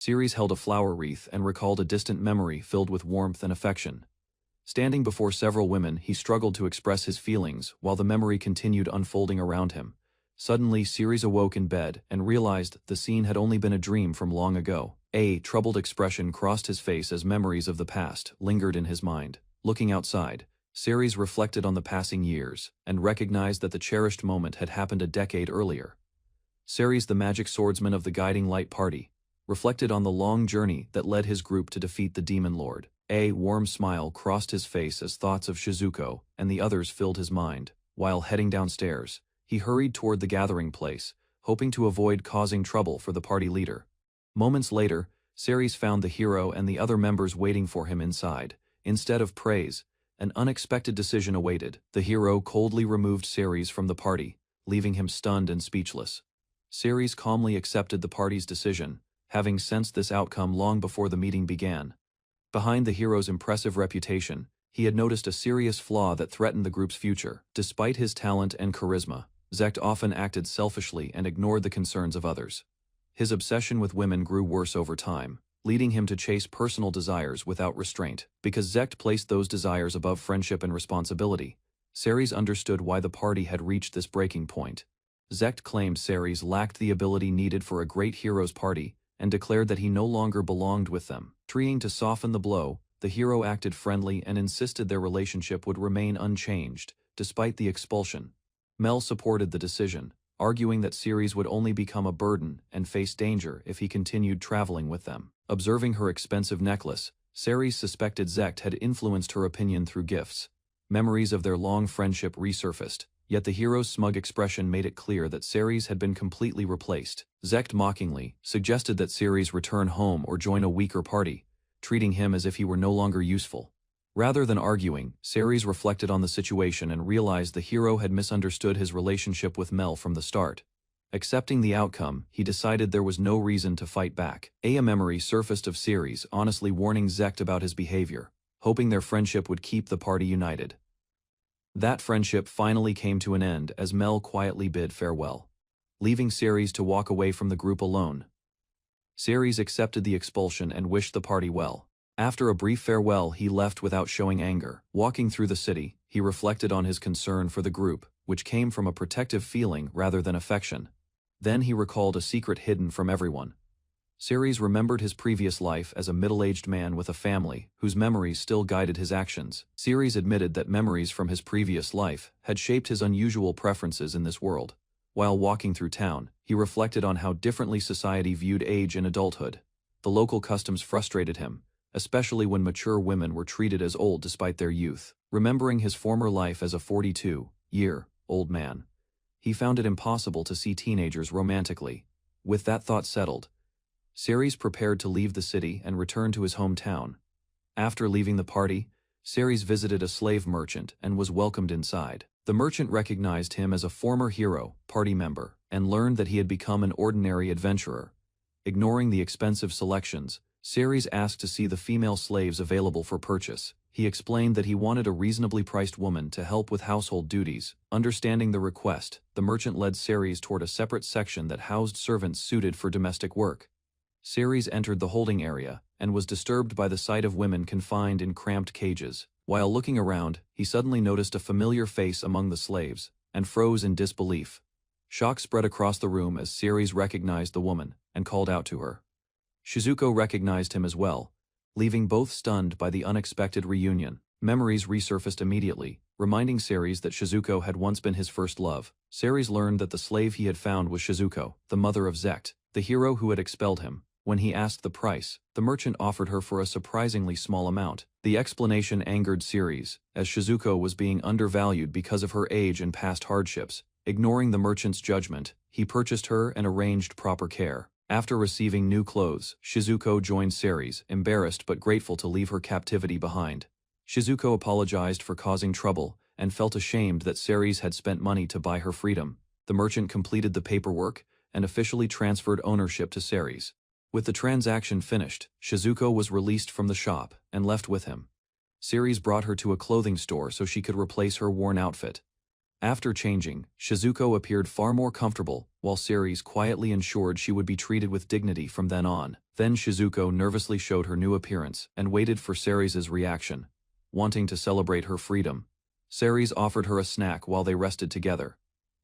Ceres held a flower wreath and recalled a distant memory filled with warmth and affection. Standing before several women, he struggled to express his feelings while the memory continued unfolding around him. Suddenly, Ceres awoke in bed and realized the scene had only been a dream from long ago. A troubled expression crossed his face as memories of the past lingered in his mind. Looking outside, Ceres reflected on the passing years and recognized that the cherished moment had happened a decade earlier. Ceres, the magic swordsman of the Guiding Light Party, reflected on the long journey that led his group to defeat the Demon Lord. A warm smile crossed his face as thoughts of Shizuko and the others filled his mind. While heading downstairs, he hurried toward the gathering place, hoping to avoid causing trouble for the party leader. Moments later, Ceres found the hero and the other members waiting for him inside. Instead of praise, an unexpected decision awaited. The hero coldly removed Ceres from the party, leaving him stunned and speechless. Ceres calmly accepted the party's decision, having sensed this outcome long before the meeting began. Behind the hero's impressive reputation, he had noticed a serious flaw that threatened the group's future. Despite his talent and charisma, Zect often acted selfishly and ignored the concerns of others. His obsession with women grew worse over time, leading him to chase personal desires without restraint. Because Zect placed those desires above friendship and responsibility, Ceres understood why the party had reached this breaking point. Zect claimed Ceres lacked the ability needed for a great hero's party and declared that he no longer belonged with them. Trying to soften the blow, the hero acted friendly and insisted their relationship would remain unchanged, despite the expulsion. Mel supported the decision, arguing that Ceres would only become a burden and face danger if he continued traveling with them. Observing her expensive necklace, Ceres suspected Zect had influenced her opinion through gifts. Memories of their long friendship resurfaced, yet the hero's smug expression made it clear that Ceres had been completely replaced. Zect mockingly suggested that Ceres return home or join a weaker party, treating him as if he were no longer useful. Rather than arguing, Ceres reflected on the situation and realized the hero had misunderstood his relationship with Mel from the start. Accepting the outcome, he decided there was no reason to fight back. A memory surfaced of Ceres honestly warning Zect about his behavior, hoping their friendship would keep the party united. That friendship finally came to an end as Mel quietly bid farewell, leaving Ceres to walk away from the group alone. Ceres accepted the expulsion and wished the party well. After a brief farewell, he left without showing anger. Walking through the city, he reflected on his concern for the group, which came from a protective feeling rather than affection. Then he recalled a secret hidden from everyone. Ceres remembered his previous life as a middle-aged man with a family, whose memories still guided his actions. Ceres admitted that memories from his previous life had shaped his unusual preferences in this world. While walking through town, he reflected on how differently society viewed age in adulthood. The local customs frustrated him, especially when mature women were treated as old despite their youth. Remembering his former life as a 42-year-old man, he found it impossible to see teenagers romantically. With that thought settled, Ceres prepared to leave the city and return to his hometown. After leaving the party, Ceres visited a slave merchant and was welcomed inside. The merchant recognized him as a former hero, party member, and learned that he had become an ordinary adventurer. Ignoring the expensive selections, Ceres asked to see the female slaves available for purchase. He explained that he wanted a reasonably priced woman to help with household duties. Understanding the request, the merchant led Ceres toward a separate section that housed servants suited for domestic work. Ceres entered the holding area and was disturbed by the sight of women confined in cramped cages. While looking around, he suddenly noticed a familiar face among the slaves and froze in disbelief. Shock spread across the room as Ceres recognized the woman and called out to her. Shizuko recognized him as well, leaving both stunned by the unexpected reunion. Memories resurfaced immediately, reminding Ceres that Shizuko had once been his first love. Ceres learned that the slave he had found was Shizuko, the mother of Zect, the hero who had expelled him. When he asked the price, the merchant offered her for a surprisingly small amount. The explanation angered Ceres, as Shizuko was being undervalued because of her age and past hardships. Ignoring the merchant's judgment, he purchased her and arranged proper care. After receiving new clothes, Shizuko joined Ceres, embarrassed but grateful to leave her captivity behind. Shizuko apologized for causing trouble and felt ashamed that Ceres had spent money to buy her freedom. The merchant completed the paperwork and officially transferred ownership to Ceres. With the transaction finished, Shizuko was released from the shop and left with him. Ceres brought her to a clothing store so she could replace her worn outfit. After changing, Shizuko appeared far more comfortable, while Ceres quietly ensured she would be treated with dignity from then on. Then Shizuko nervously showed her new appearance and waited for Ceres' reaction. Wanting to celebrate her freedom, Ceres offered her a snack while they rested together.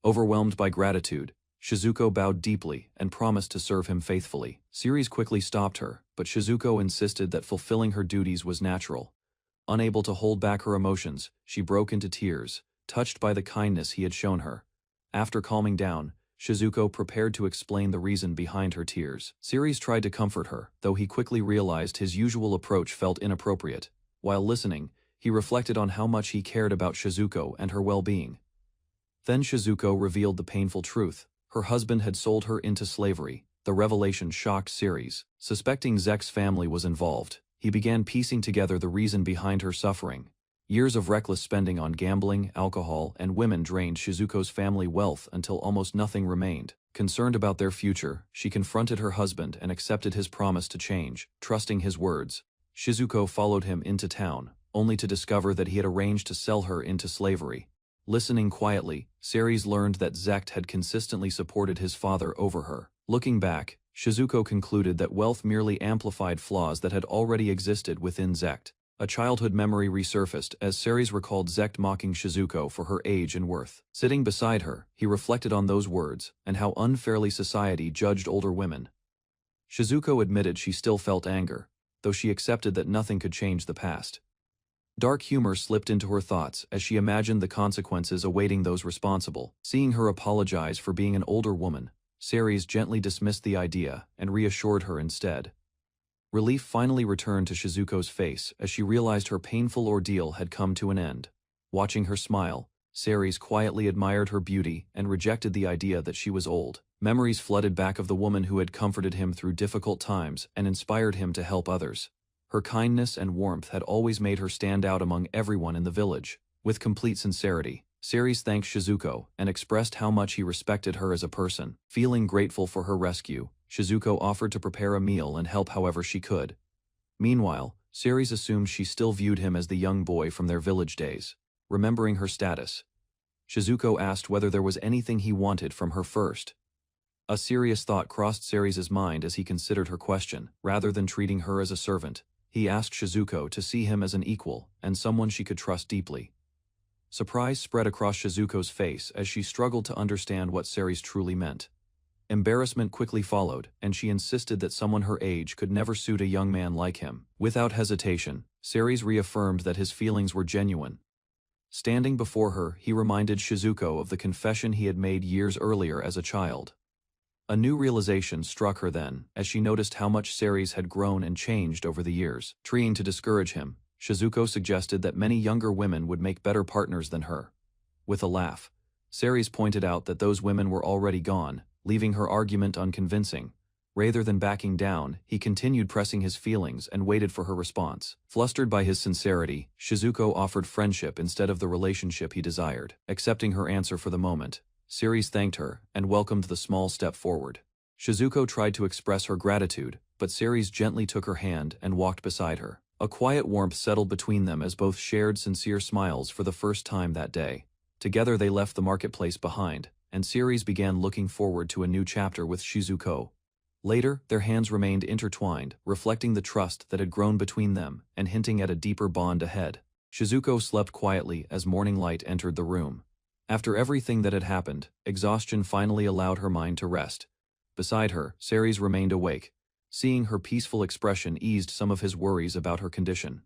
Overwhelmed by gratitude, Shizuko bowed deeply and promised to serve him faithfully. Ceres quickly stopped her, but Shizuko insisted that fulfilling her duties was natural. Unable to hold back her emotions, she broke into tears, touched by the kindness he had shown her. After calming down, Shizuko prepared to explain the reason behind her tears. Ceres tried to comfort her, though he quickly realized his usual approach felt inappropriate. While listening, he reflected on how much he cared about Shizuko and her well-being. Then Shizuko revealed the painful truth. Her husband had sold her into slavery. The revelation shocked Ceres. Suspecting Zek's family was involved, he began piecing together the reason behind her suffering. Years of reckless spending on gambling, alcohol, and women drained Shizuko's family wealth until almost nothing remained. Concerned about their future, she confronted her husband and accepted his promise to change. Trusting his words, Shizuko followed him into town, only to discover that he had arranged to sell her into slavery. Listening quietly, Ceres learned that Zekt had consistently supported his father over her. Looking back, Shizuko concluded that wealth merely amplified flaws that had already existed within Zekt. A childhood memory resurfaced as Ceres recalled Zekt mocking Shizuko for her age and worth. Sitting beside her, he reflected on those words and how unfairly society judged older women. Shizuko admitted she still felt anger, though she accepted that nothing could change the past. Dark humor slipped into her thoughts as she imagined the consequences awaiting those responsible. Seeing her apologize for being an older woman, Ceres gently dismissed the idea and reassured her instead. Relief finally returned to Shizuko's face as she realized her painful ordeal had come to an end. Watching her smile, Ceres quietly admired her beauty and rejected the idea that she was old. Memories flooded back of the woman who had comforted him through difficult times and inspired him to help others. Her kindness and warmth had always made her stand out among everyone in the village. With complete sincerity, Ceres thanked Shizuko and expressed how much he respected her as a person. Feeling grateful for her rescue, Shizuko offered to prepare a meal and help however she could. Meanwhile, Ceres assumed she still viewed him as the young boy from their village days. Remembering her status, Shizuko asked whether there was anything he wanted from her first. A serious thought crossed Ceres' mind as he considered her question. Rather than treating her as a servant, he asked Shizuko to see him as an equal and someone she could trust deeply. Surprise spread across Shizuko's face as she struggled to understand what Ceres truly meant. Embarrassment quickly followed, and she insisted that someone her age could never suit a young man like him. Without hesitation, Ceres reaffirmed that his feelings were genuine. Standing before her, he reminded Shizuko of the confession he had made years earlier as a child. A new realization struck her then, as she noticed how much Ceres had grown and changed over the years. Trying to discourage him, Shizuko suggested that many younger women would make better partners than her. With a laugh, Ceres pointed out that those women were already gone, leaving her argument unconvincing. Rather than backing down, he continued pressing his feelings and waited for her response. Flustered by his sincerity, Shizuko offered friendship instead of the relationship he desired. Accepting her answer for the moment, Ceres thanked her and welcomed the small step forward. Shizuko tried to express her gratitude, but Ceres gently took her hand and walked beside her. A quiet warmth settled between them as both shared sincere smiles for the first time that day. Together they left the marketplace behind, and Ceres began looking forward to a new chapter with Shizuko. Later, their hands remained intertwined, reflecting the trust that had grown between them and hinting at a deeper bond ahead. Shizuko slept quietly as morning light entered the room. After everything that had happened, exhaustion finally allowed her mind to rest. Beside her, Ceres remained awake. Seeing her peaceful expression eased some of his worries about her condition.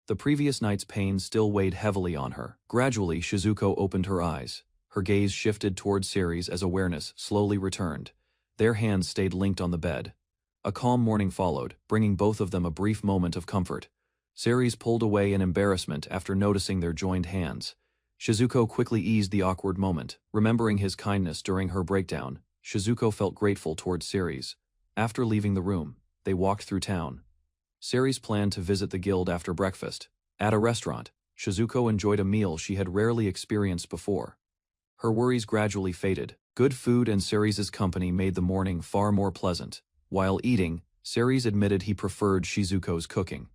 The previous night's pain still weighed heavily on her. Gradually, Shizuko opened her eyes. Her gaze shifted towards Ceres as awareness slowly returned. Their hands stayed linked on the bed. A calm morning followed, bringing both of them a brief moment of comfort. Ceres pulled away in embarrassment after noticing their joined hands. Shizuko quickly eased the awkward moment. Remembering his kindness during her breakdown, Shizuko felt grateful towards Ceres. After leaving the room, they walked through town. Ceres planned to visit the guild after breakfast. At a restaurant, Shizuko enjoyed a meal she had rarely experienced before. Her worries gradually faded. Good food and Ceres' company made the morning far more pleasant. While eating, Ceres admitted he preferred Shizuko's cooking.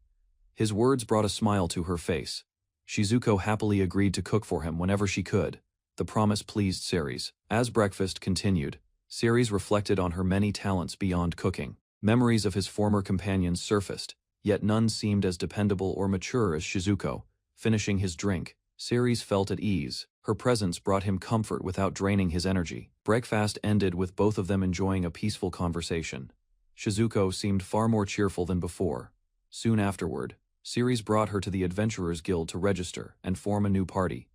His words brought a smile to her face. Shizuko happily agreed to cook for him whenever she could. The promise pleased Ceres. As breakfast continued, Ceres reflected on her many talents beyond cooking. Memories of his former companions surfaced, yet none seemed as dependable or mature as Shizuko. Finishing his drink, Ceres felt at ease. Her presence brought him comfort without draining his energy. Breakfast ended with both of them enjoying a peaceful conversation. Shizuko seemed far more cheerful than before. Soon afterward, Ceres brought her to the Adventurers Guild to register and form a new party.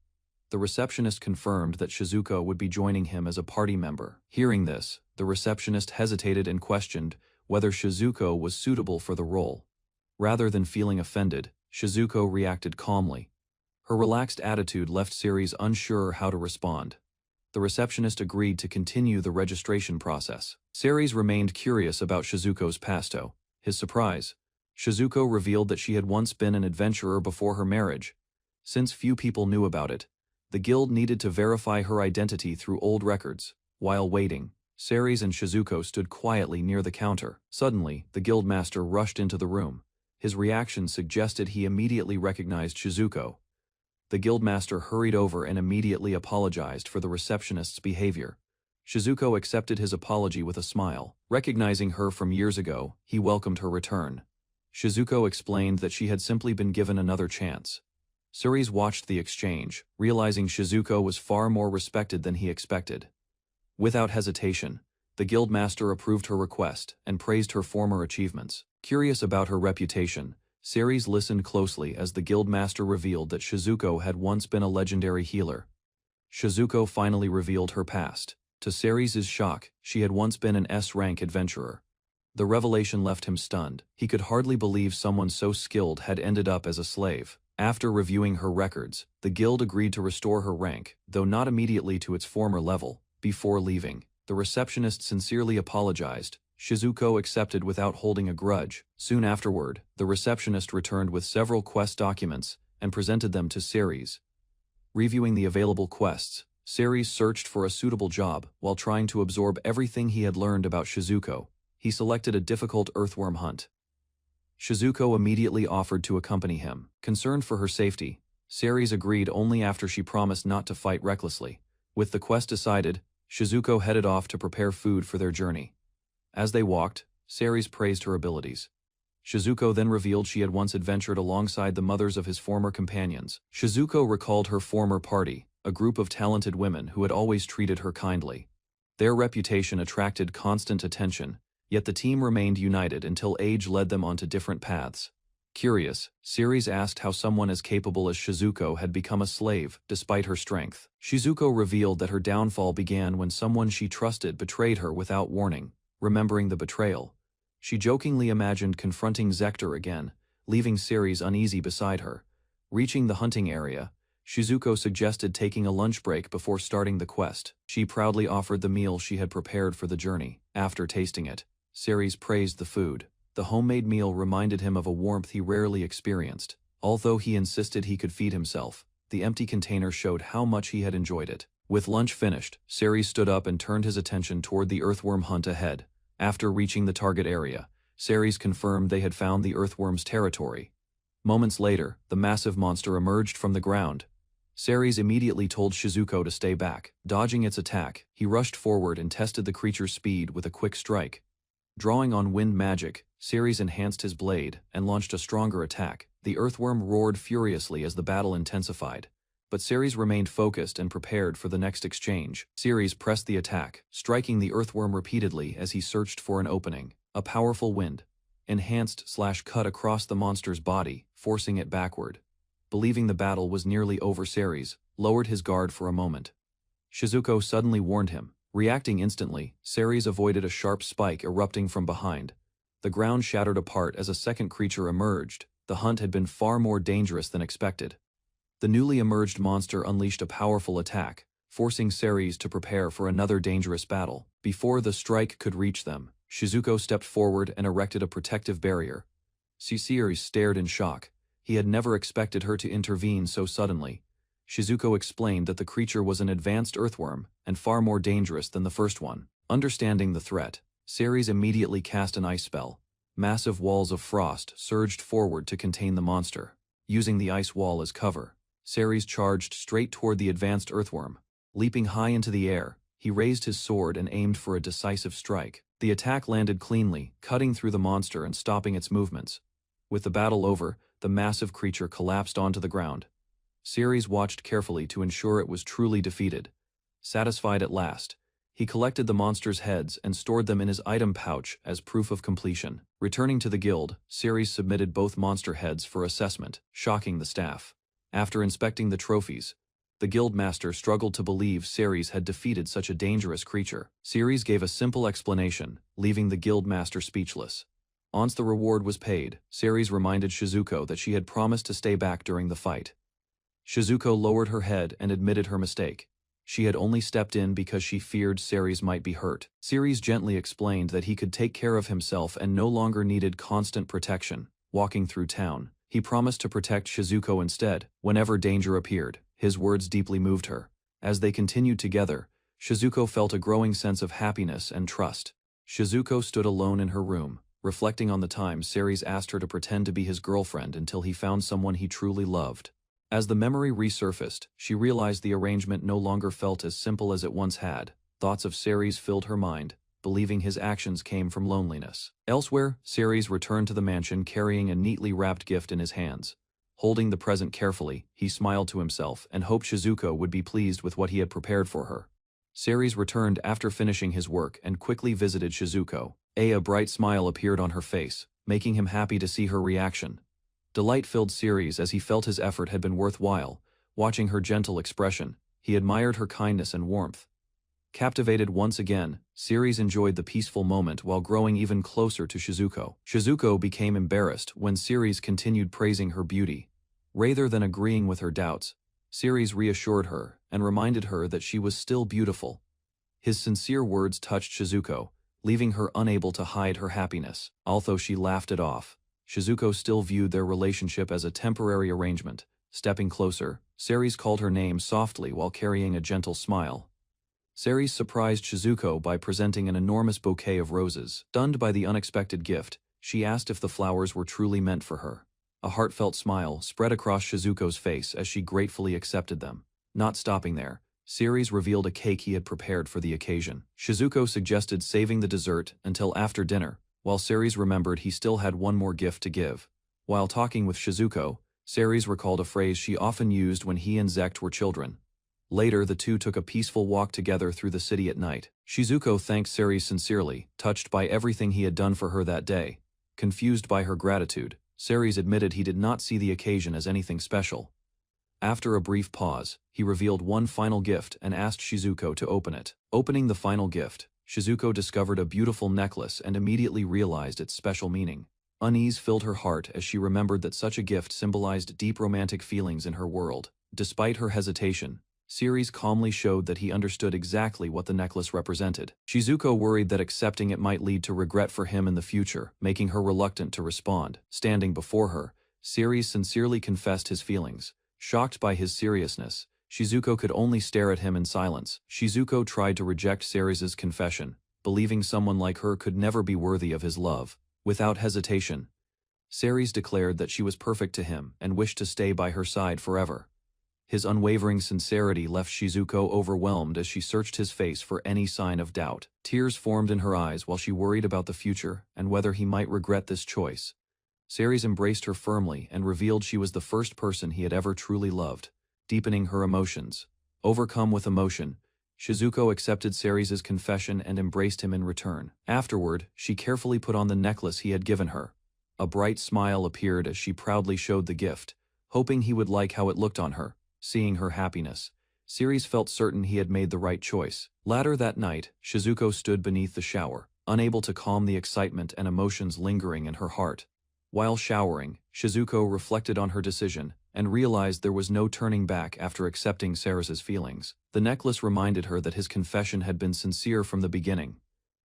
The receptionist confirmed that Shizuko would be joining him as a party member. Hearing this, the receptionist hesitated and questioned whether Shizuko was suitable for the role. Rather than feeling offended, Shizuko reacted calmly. Her relaxed attitude left Ceres unsure how to respond. The receptionist agreed to continue the registration process. Ceres remained curious about Shizuko's past. To his surprise, Shizuko revealed that she had once been an adventurer before her marriage. Since few people knew about it, the guild needed to verify her identity through old records. While waiting, Ceres and Shizuko stood quietly near the counter. Suddenly, the guildmaster rushed into the room. His reaction suggested he immediately recognized Shizuko. The guildmaster hurried over and immediately apologized for the receptionist's behavior. Shizuko accepted his apology with a smile. Recognizing her from years ago, he welcomed her return. Shizuko explained that she had simply been given another chance. Ceres watched the exchange, realizing Shizuko was far more respected than he expected. Without hesitation, the guildmaster approved her request and praised her former achievements. Curious about her reputation, Ceres listened closely as the guildmaster revealed that Shizuko had once been a legendary healer. Shizuko finally revealed her past. To Ceres' shock, she had once been an S-rank adventurer. The revelation left him stunned. He could hardly believe someone so skilled had ended up as a slave. After reviewing her records, the guild agreed to restore her rank, though not immediately to its former level. Before leaving, the receptionist sincerely apologized. Shizuko accepted without holding a grudge. Soon afterward, the receptionist returned with several quest documents and presented them to Ceres. Reviewing the available quests, Ceres searched for a suitable job. While trying to absorb everything he had learned about Shizuko, he selected a difficult earthworm hunt. Shizuko immediately offered to accompany him. Concerned for her safety, Ceres agreed only after she promised not to fight recklessly. With the quest decided, Shizuko headed off to prepare food for their journey. As they walked, Ceres praised her abilities. Shizuko then revealed she had once adventured alongside the mothers of his former companions. Shizuko recalled her former party, a group of talented women who had always treated her kindly. Their reputation attracted constant attention, yet the team remained united until age led them onto different paths. Curious, Ceres asked how someone as capable as Shizuko had become a slave, despite her strength. Shizuko revealed that her downfall began when someone she trusted betrayed her without warning. Remembering the betrayal, she jokingly imagined confronting Zector again, leaving Ceres uneasy beside her. Reaching the hunting area, Shizuko suggested taking a lunch break before starting the quest. She proudly offered the meal she had prepared for the journey. After tasting it, Ceres praised the food. The homemade meal reminded him of a warmth he rarely experienced. Although he insisted he could feed himself, the empty container showed how much he had enjoyed it. With lunch finished, Ceres stood up and turned his attention toward the earthworm hunt ahead. After reaching the target area, Ceres confirmed they had found the earthworm's territory. Moments later, the massive monster emerged from the ground. Ceres immediately told Shizuko to stay back. Dodging its attack, he rushed forward and tested the creature's speed with a quick strike. Drawing on wind magic, Ceres enhanced his blade and launched a stronger attack. The earthworm roared furiously as the battle intensified. But Ceres remained focused and prepared for the next exchange. Ceres pressed the attack, striking the earthworm repeatedly as he searched for an opening. A powerful wind enhanced/cut across the monster's body, forcing it backward. Believing the battle was nearly over, Ceres lowered his guard for a moment. Shizuko suddenly warned him. Reacting instantly, Ceres avoided a sharp spike erupting from behind. The ground shattered apart as a second creature emerged. The hunt had been far more dangerous than expected. The newly emerged monster unleashed a powerful attack, forcing Ceres to prepare for another dangerous battle. Before the strike could reach them, Shizuko stepped forward and erected a protective barrier. Ceres stared in shock. He had never expected her to intervene so suddenly. Shizuko explained that the creature was an advanced earthworm and far more dangerous than the first one. Understanding the threat, Ceres immediately cast an ice spell. Massive walls of frost surged forward to contain the monster. Using the ice wall as cover, Ceres charged straight toward the advanced earthworm. Leaping high into the air, He raised his sword and aimed for a decisive strike. The attack landed cleanly, cutting through the monster and stopping its movements. With the battle over, the massive creature collapsed onto the ground. Ceres watched carefully to ensure it was truly defeated. Satisfied at last, he collected the monster's heads and stored them in his item pouch as proof of completion. Returning to the guild, Ceres submitted both monster heads for assessment, shocking the staff. After inspecting the trophies, the guildmaster struggled to believe Ceres had defeated such a dangerous creature. Ceres gave a simple explanation, leaving the guildmaster speechless. Once the reward was paid, Ceres reminded Shizuko that she had promised to stay back during the fight. Shizuko lowered her head and admitted her mistake. She had only stepped in because she feared Ceres might be hurt. Ceres gently explained that he could take care of himself and no longer needed constant protection. Walking through town, he promised to protect Shizuko instead, whenever danger appeared. His words deeply moved her. As they continued together, Shizuko felt a growing sense of happiness and trust. Shizuko stood alone in her room, reflecting on the time Ceres asked her to pretend to be his girlfriend until he found someone he truly loved. As the memory resurfaced, she realized the arrangement no longer felt as simple as it once had. Thoughts of Ceres filled her mind, believing his actions came from loneliness. Elsewhere, Ceres returned to the mansion carrying a neatly wrapped gift in his hands. Holding the present carefully, he smiled to himself and hoped Shizuko would be pleased with what he had prepared for her. Ceres returned after finishing his work and quickly visited Shizuko. A bright smile appeared on her face, making him happy to see her reaction. Delight filled Ceres as he felt his effort had been worthwhile. Watching her gentle expression, he admired her kindness and warmth. Captivated once again, Ceres enjoyed the peaceful moment while growing even closer to Shizuko. Shizuko became embarrassed when Ceres continued praising her beauty. Rather than agreeing with her doubts, Ceres reassured her and reminded her that she was still beautiful. His sincere words touched Shizuko, leaving her unable to hide her happiness. Although she laughed it off, Shizuko still viewed their relationship as a temporary arrangement. Stepping closer, Ceres called her name softly while carrying a gentle smile. Ceres surprised Shizuko by presenting an enormous bouquet of roses. Stunned by the unexpected gift, she asked if the flowers were truly meant for her. A heartfelt smile spread across Shizuko's face as she gratefully accepted them. Not stopping there, Ceres revealed a cake he had prepared for the occasion. Shizuko suggested saving the dessert until after dinner, while Ceres remembered he still had one more gift to give. While talking with Shizuko, Ceres recalled a phrase she often used when he and Zect were children. Later, the two took a peaceful walk together through the city at night. Shizuko thanked Ceres sincerely, touched by everything he had done for her that day. Confused by her gratitude, Ceres admitted he did not see the occasion as anything special. After a brief pause, he revealed one final gift and asked Shizuko to open it. Opening the final gift, Shizuko discovered a beautiful necklace and immediately realized its special meaning. Unease filled her heart as she remembered that such a gift symbolized deep romantic feelings in her world. Despite her hesitation, Ceres calmly showed that he understood exactly what the necklace represented. Shizuko worried that accepting it might lead to regret for him in the future, making her reluctant to respond. Standing before her, Ceres sincerely confessed his feelings. Shocked by his seriousness, Shizuko could only stare at him in silence. Shizuko tried to reject Ceres's confession, believing someone like her could never be worthy of his love. Without hesitation, Ceres declared that she was perfect to him and wished to stay by her side forever. His unwavering sincerity left Shizuko overwhelmed as she searched his face for any sign of doubt. Tears formed in her eyes while she worried about the future and whether he might regret this choice. Ceres embraced her firmly and revealed she was the first person he had ever truly loved, deepening her emotions. Overcome with emotion, Shizuko accepted Ceres's confession and embraced him in return. Afterward, she carefully put on the necklace he had given her. A bright smile appeared as she proudly showed the gift, hoping he would like how it looked on her. Seeing her happiness, Ceres felt certain he had made the right choice. Later that night, Shizuko stood beneath the shower, unable to calm the excitement and emotions lingering in her heart. While showering, Shizuko reflected on her decision and realized there was no turning back after accepting Ceres's feelings. The necklace reminded her that his confession had been sincere from the beginning.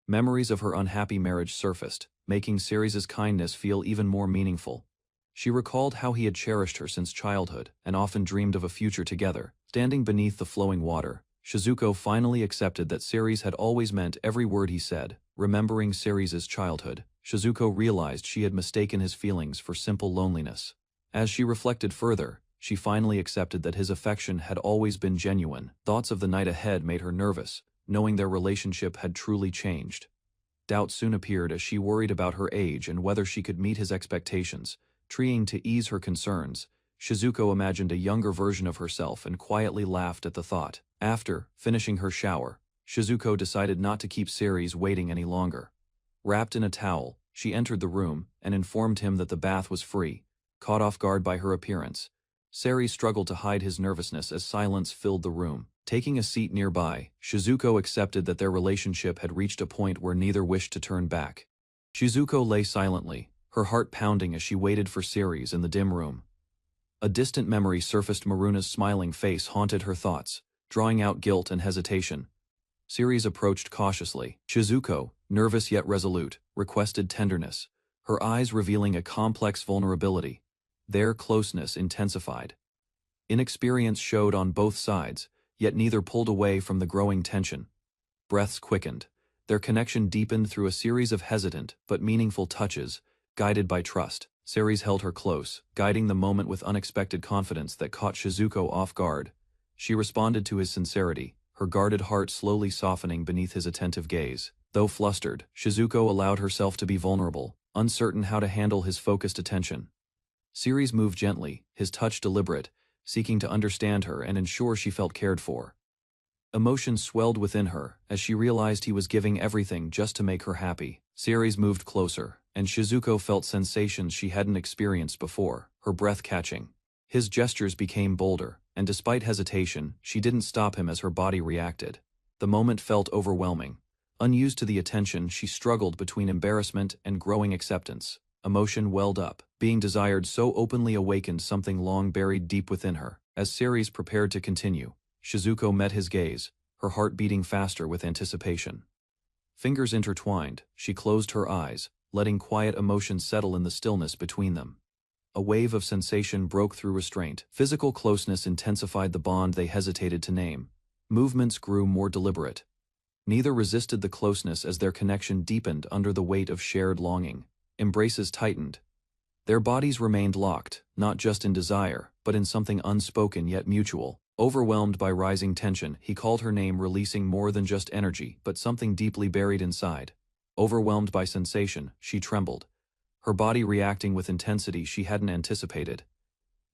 Memories of her unhappy marriage surfaced, making Ceres's kindness feel even more meaningful. She recalled how he had cherished her since childhood and often dreamed of a future together. Standing beneath the flowing water, Shizuko finally accepted that Ceres had always meant every word he said. Remembering Ceres's childhood, Shizuko realized she had mistaken his feelings for simple loneliness. As she reflected further, she finally accepted that his affection had always been genuine. Thoughts of the night ahead made her nervous, knowing their relationship had truly changed. Doubt soon appeared as she worried about her age and whether she could meet his expectations. Trying to ease her concerns, Shizuko imagined a younger version of herself and quietly laughed at the thought. After finishing her shower, Shizuko decided not to keep Ceres waiting any longer. Wrapped in a towel, she entered the room and informed him that the bath was free. Caught off guard by her appearance, Ceres struggled to hide his nervousness as silence filled the room. Taking a seat nearby, Shizuko accepted that their relationship had reached a point where neither wished to turn back. Shizuko lay silently, her heart pounding as she waited for Ceres in the dim room. A distant memory surfaced. Maruna's smiling face haunted her thoughts, drawing out guilt and hesitation. Ceres approached cautiously. Shizuko, nervous yet resolute, requested tenderness, her eyes revealing a complex vulnerability. Their closeness intensified. Inexperience showed on both sides, yet neither pulled away from the growing tension. Breaths quickened. Their connection deepened through a series of hesitant but meaningful touches, guided by trust. Ceres held her close, guiding the moment with unexpected confidence that caught Shizuko off guard. She responded to his sincerity, her guarded heart slowly softening beneath his attentive gaze. Though flustered, Shizuko allowed herself to be vulnerable, uncertain how to handle his focused attention. Ceres moved gently, his touch deliberate, seeking to understand her and ensure she felt cared for. Emotion swelled within her as she realized he was giving everything just to make her happy. Ceres moved closer, and Shizuko felt sensations she hadn't experienced before, her breath catching. His gestures became bolder, and despite hesitation, she didn't stop him as her body reacted. The moment felt overwhelming. Unused to the attention, she struggled between embarrassment and growing acceptance. Emotion welled up. Being desired so openly awakened something long buried deep within her. As Ceres prepared to continue, Shizuko met his gaze, her heart beating faster with anticipation. Fingers intertwined, she closed her eyes, letting quiet emotion settle in the stillness between them. A wave of sensation broke through restraint. Physical closeness intensified the bond they hesitated to name. Movements grew more deliberate. Neither resisted the closeness as their connection deepened under the weight of shared longing. Embraces tightened. Their bodies remained locked, not just in desire, but in something unspoken yet mutual. Overwhelmed by rising tension, he called her name, releasing more than just energy, but something deeply buried inside. Overwhelmed by sensation, she trembled, her body reacting with intensity she hadn't anticipated.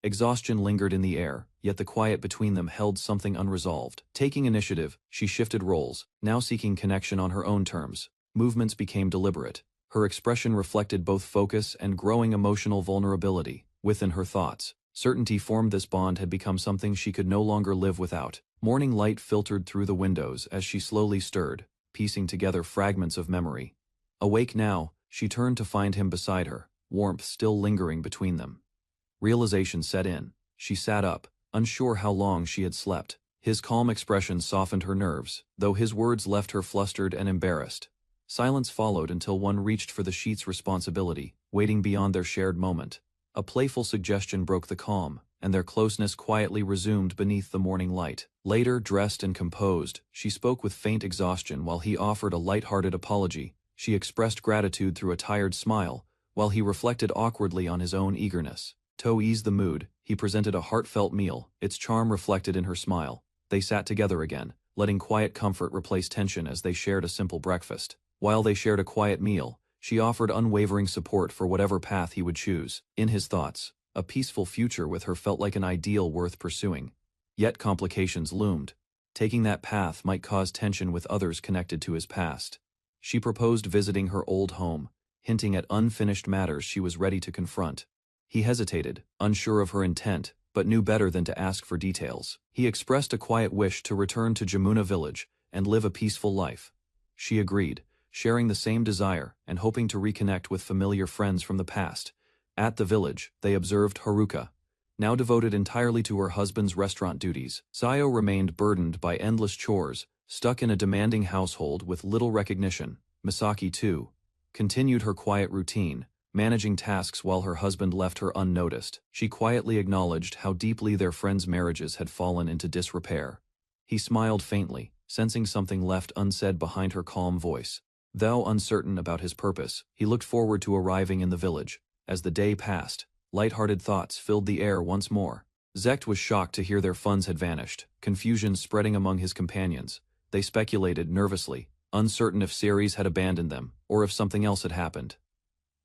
Exhaustion lingered in the air, yet the quiet between them held something unresolved. Taking initiative, she shifted roles, now seeking connection on her own terms. Movements became deliberate. Her expression reflected both focus and growing emotional vulnerability. Within her thoughts, certainty formed this bond had become something she could no longer live without. Morning light filtered through the windows as she slowly stirred, piecing together fragments of memory. Awake now, she turned to find him beside her, warmth still lingering between them. Realization set in. She sat up, unsure how long she had slept. His calm expression softened her nerves, though his words left her flustered and embarrassed. Silence followed until one reached for the sheet's responsibility, waiting beyond their shared moment. A playful suggestion broke the calm, and their closeness quietly resumed beneath the morning light. Later, dressed and composed, she spoke with faint exhaustion while he offered a light-hearted apology. She expressed gratitude through a tired smile, while he reflected awkwardly on his own eagerness. To ease the mood, he presented a heartfelt meal, its charm reflected in her smile. They sat together again, letting quiet comfort replace tension as they shared a simple breakfast. While they shared a quiet meal, she offered unwavering support for whatever path he would choose. In his thoughts, a peaceful future with her felt like an ideal worth pursuing. Yet complications loomed. Taking that path might cause tension with others connected to his past. She proposed visiting her old home, hinting at unfinished matters she was ready to confront. He hesitated, unsure of her intent, but knew better than to ask for details. He expressed a quiet wish to return to Jamuna village and live a peaceful life. She agreed, sharing the same desire and hoping to reconnect with familiar friends from the past. At the village, they observed Haruka, now devoted entirely to her husband's restaurant duties. Sayo remained burdened by endless chores, stuck in a demanding household with little recognition. Misaki, too, continued her quiet routine, managing tasks while her husband left her unnoticed. She quietly acknowledged how deeply their friends' marriages had fallen into disrepair. He smiled faintly, sensing something left unsaid behind her calm voice. Though uncertain about his purpose, he looked forward to arriving in the village. As the day passed, light-hearted thoughts filled the air once more. Zekt was shocked to hear their funds had vanished, confusion spreading among his companions. They speculated nervously, uncertain if Ceres had abandoned them, or if something else had happened.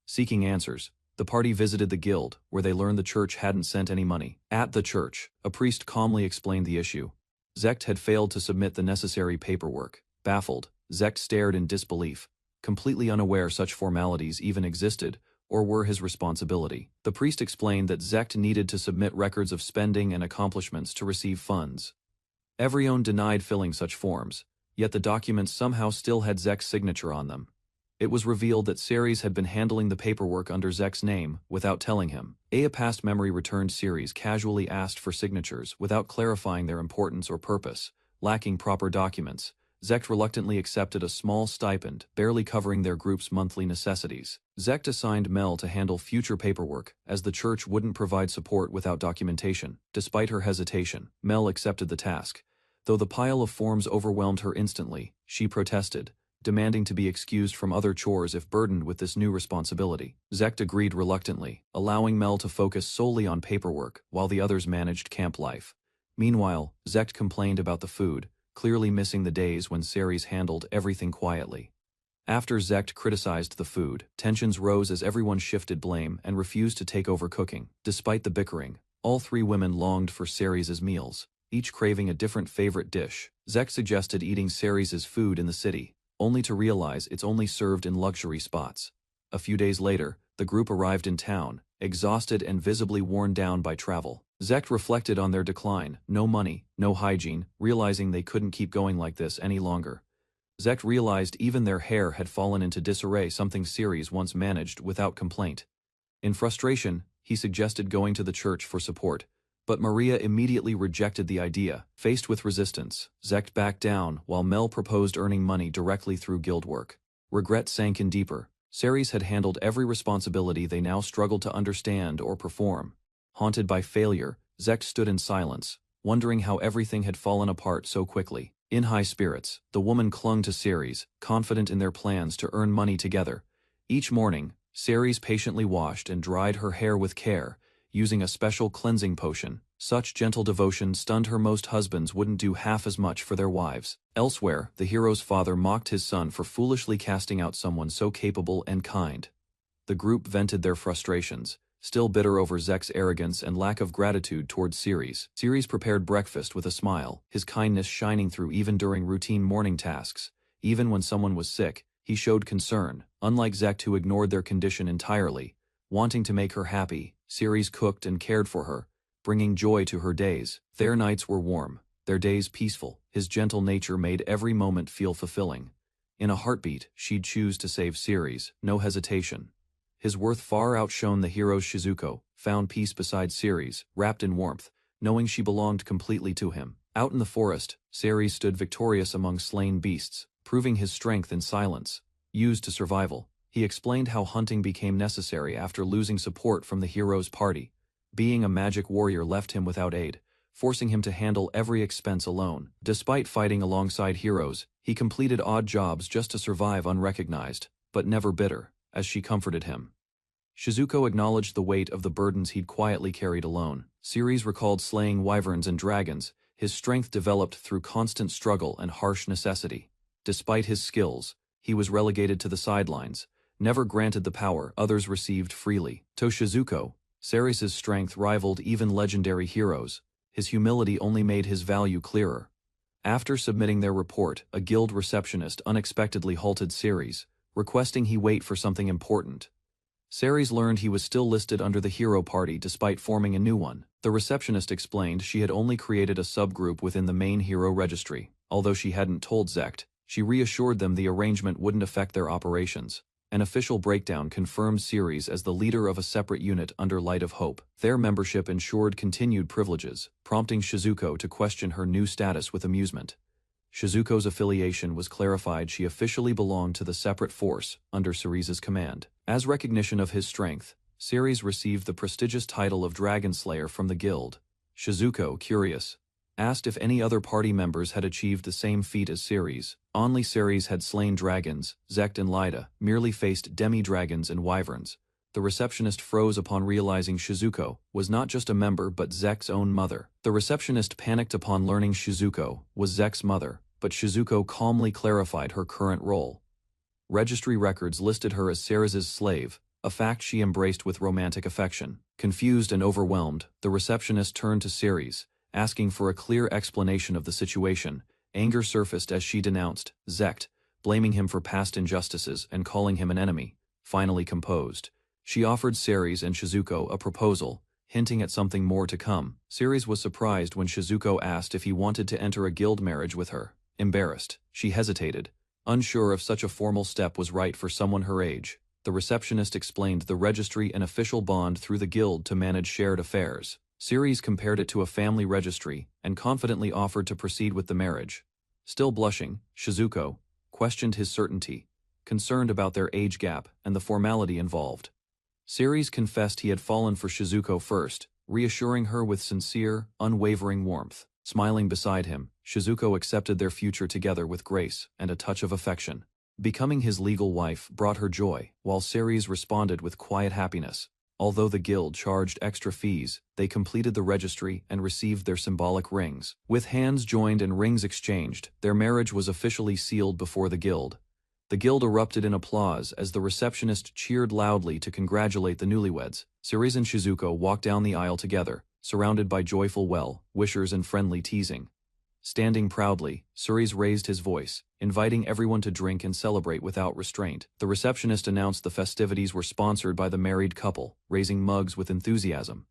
Seeking answers, the party visited the guild, where they learned the church hadn't sent any money. At the church, a priest calmly explained the issue. Zect had failed to submit the necessary paperwork. Baffled, Zect stared in disbelief, completely unaware such formalities even existed or were his responsibility. The priest explained that Zect needed to submit records of spending and accomplishments to receive funds. Everyone denied filling such forms, yet the documents somehow still had Zekt's signature on them. It was revealed that Ceres had been handling the paperwork under Zekt's name without telling him. A past memory returned Ceres casually asked for signatures without clarifying their importance or purpose. Lacking proper documents, Zect reluctantly accepted a small stipend, barely covering their group's monthly necessities. Zect assigned Mel to handle future paperwork, as the church wouldn't provide support without documentation. Despite her hesitation, Mel accepted the task. Though the pile of forms overwhelmed her instantly, she protested, demanding to be excused from other chores if burdened with this new responsibility. Zect agreed reluctantly, allowing Mel to focus solely on paperwork while the others managed camp life. Meanwhile, Zect complained about the food, clearly missing the days when Ceres handled everything quietly. After Zect criticized the food, tensions rose as everyone shifted blame and refused to take over cooking. Despite the bickering, all three women longed for Ceres's meals, each craving a different favorite dish. Zect suggested eating Ceres's food in the city, only to realize it's only served in luxury spots. A few days later, the group arrived in town, exhausted and visibly worn down by travel. Zect reflected on their decline: no money, no hygiene, realizing they couldn't keep going like this any longer. Zect realized even their hair had fallen into disarray, something Ceres once managed without complaint. In frustration, he suggested going to the church for support, but Maria immediately rejected the idea. Faced with resistance, Zect backed down while Mel proposed earning money directly through guild work. Regret sank in deeper. Ceres had handled every responsibility they now struggled to understand or perform. Haunted by failure, Zect stood in silence, wondering how everything had fallen apart so quickly. In high spirits, the woman clung to Ceres, confident in their plans to earn money together. Each morning, Ceres patiently washed and dried her hair with care, using a special cleansing potion. Such gentle devotion stunned her. Most husbands wouldn't do half as much for their wives. Elsewhere, the hero's father mocked his son for foolishly casting out someone so capable and kind. The group vented their frustrations, still bitter over Zekt's arrogance and lack of gratitude towards Ceres. Ceres prepared breakfast with a smile, his kindness shining through even during routine morning tasks. Even when someone was sick, he showed concern. Unlike Zekt, who ignored their condition entirely, wanting to make her happy, Ceres cooked and cared for her, bringing joy to her days. Their nights were warm, their days peaceful. His gentle nature made every moment feel fulfilling. In a heartbeat, she'd choose to save Ceres, no hesitation. His worth far outshone the hero's. Shizuko found peace beside Ceres, wrapped in warmth, knowing she belonged completely to him. Out in the forest, Ceres stood victorious among slain beasts, proving his strength in silence. Used to survival, he explained how hunting became necessary after losing support from the hero's party. Being a magic warrior left him without aid, forcing him to handle every expense alone. Despite fighting alongside heroes, he completed odd jobs just to survive unrecognized, but never bitter, as she comforted him. Shizuko acknowledged the weight of the burdens he'd quietly carried alone. Ceres recalled slaying wyverns and dragons, his strength developed through constant struggle and harsh necessity. Despite his skills, he was relegated to the sidelines, never granted the power others received freely. To Shizuko, Ceres's strength rivaled even legendary heroes. His humility only made his value clearer. After submitting their report, a guild receptionist unexpectedly halted Ceres, requesting he wait for something important. Ceres learned he was still listed under the hero party despite forming a new one. The receptionist explained she had only created a subgroup within the main hero registry. Although she hadn't told Zekt, she reassured them the arrangement wouldn't affect their operations. An official breakdown confirmed Ceres as the leader of a separate unit under Light of Hope. Their membership ensured continued privileges, prompting Shizuko to question her new status with amusement. Shizuko's affiliation was clarified. She officially belonged to the separate force under Ceres's command. As recognition of his strength, Ceres received the prestigious title of Dragon Slayer from the guild. Shizuko, curious, asked if any other party members had achieved the same feat as Ceres. Only Ceres had slain dragons. Zekt and Lyda merely faced demi-dragons and wyverns. The receptionist froze upon realizing Shizuko was not just a member but Zekt's own mother. The receptionist panicked upon learning Shizuko was Zekt's mother, but Shizuko calmly clarified her current role. Registry records listed her as Ceres' slave, a fact she embraced with romantic affection. Confused and overwhelmed, the receptionist turned to Ceres, asking for a clear explanation of the situation. Anger surfaced as she denounced Zect, blaming him for past injustices and calling him an enemy. Finally composed, she offered Ceres and Shizuko a proposal, hinting at something more to come. Ceres was surprised when Shizuko asked if he wanted to enter a guild marriage with her. Embarrassed, she hesitated, unsure if such a formal step was right for someone her age. The receptionist explained the registry an official bond through the guild to manage shared affairs. Ceres compared it to a family registry and confidently offered to proceed with the marriage. Still blushing, Shizuko questioned his certainty, concerned about their age gap and the formality involved. Ceres confessed he had fallen for Shizuko first, reassuring her with sincere, unwavering warmth. Smiling beside him, Shizuko accepted their future together with grace and a touch of affection. Becoming his legal wife brought her joy, while Ceres responded with quiet happiness. Although the guild charged extra fees, they completed the registry and received their symbolic rings. With hands joined and rings exchanged, their marriage was officially sealed before the guild. The guild erupted in applause as the receptionist cheered loudly to congratulate the newlyweds. Ceres and Shizuko walked down the aisle together, surrounded by joyful well-wishers and friendly teasing. Standing proudly, Ceres raised his voice, inviting everyone to drink and celebrate without restraint. The receptionist announced the festivities were sponsored by the married couple, raising mugs with enthusiasm.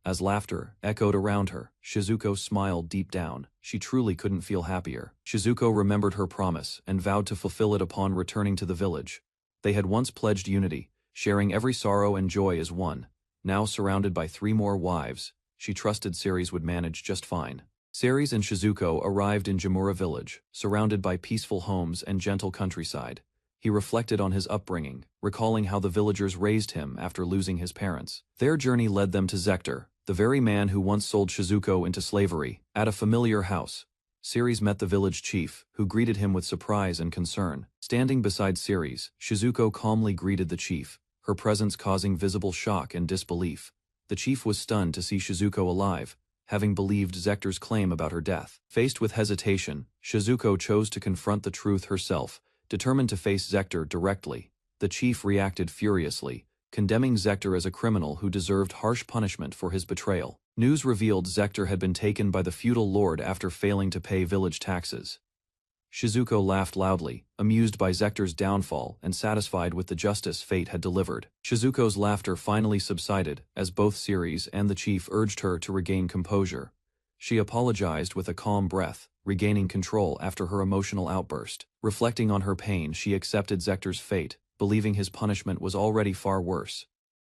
As laughter echoed around her, Shizuko smiled deep down. She truly couldn't feel happier. Shizuko remembered her promise and vowed to fulfill it upon returning to the village. They had once pledged unity, sharing every sorrow and joy as one. Now surrounded by 3 more wives, she trusted Ceres would manage just fine. Ceres and Shizuko arrived in Jamura village, surrounded by peaceful homes and gentle countryside. He reflected on his upbringing, recalling how the villagers raised him after losing his parents. Their journey led them to Zector, the very man who once sold Shizuko into slavery. At a familiar house, Ceres met the village chief, who greeted him with surprise and concern. Standing beside Ceres, Shizuko calmly greeted the chief, her presence causing visible shock and disbelief. The chief was stunned to see Shizuko alive, having believed Zector's claim about her death. Faced with hesitation, Shizuko chose to confront the truth herself, determined to face Zector directly. The chief reacted furiously, condemning Zector as a criminal who deserved harsh punishment for his betrayal. News revealed Zector had been taken by the feudal lord after failing to pay village taxes. Shizuko laughed loudly, amused by Zector's downfall and satisfied with the justice fate had delivered. Shizuko's laughter finally subsided as both Ceres and the chief urged her to regain composure. She apologized with a calm breath, regaining control after her emotional outburst. Reflecting on her pain, she accepted Zector's fate, believing his punishment was already far worse.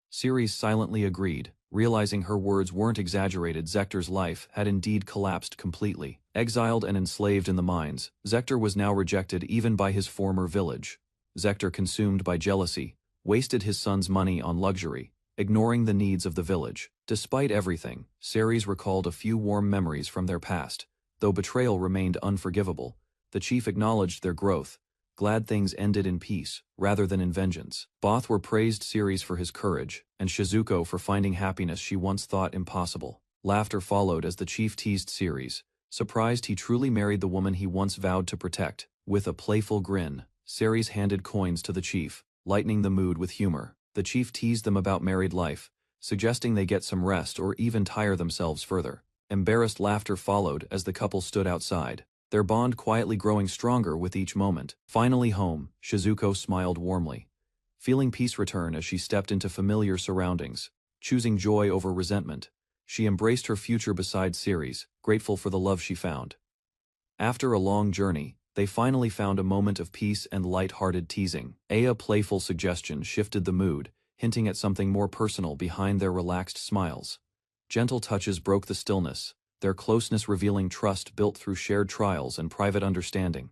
Ceres silently agreed, realizing her words weren't exaggerated. Zector's life had indeed collapsed completely. Exiled and enslaved in the mines, Zector was now rejected even by his former village. Zector, consumed by jealousy, wasted his son's money on luxury, ignoring the needs of the village. Despite everything, Ceres recalled a few warm memories from their past. Though betrayal remained unforgivable, the chief acknowledged their growth, glad things ended in peace, rather than in vengeance. Both were praised Ceres for his courage, and Shizuko for finding happiness she once thought impossible. Laughter followed as the chief teased Ceres, surprised he truly married the woman he once vowed to protect. With a playful grin, Ceres handed coins to the chief, lightening the mood with humor. The chief teased them about married life, suggesting they get some rest or even tire themselves further. Embarrassed laughter followed as the couple stood outside, their bond quietly growing stronger with each moment. Finally home, Shizuko smiled warmly, feeling peace return as she stepped into familiar surroundings. Choosing joy over resentment, she embraced her future beside Ceres, grateful for the love she found. After a long journey, they finally found a moment of peace and light-hearted teasing. A playful suggestion shifted the mood, hinting at something more personal behind their relaxed smiles. Gentle touches broke the stillness, their closeness revealing trust built through shared trials and private understanding.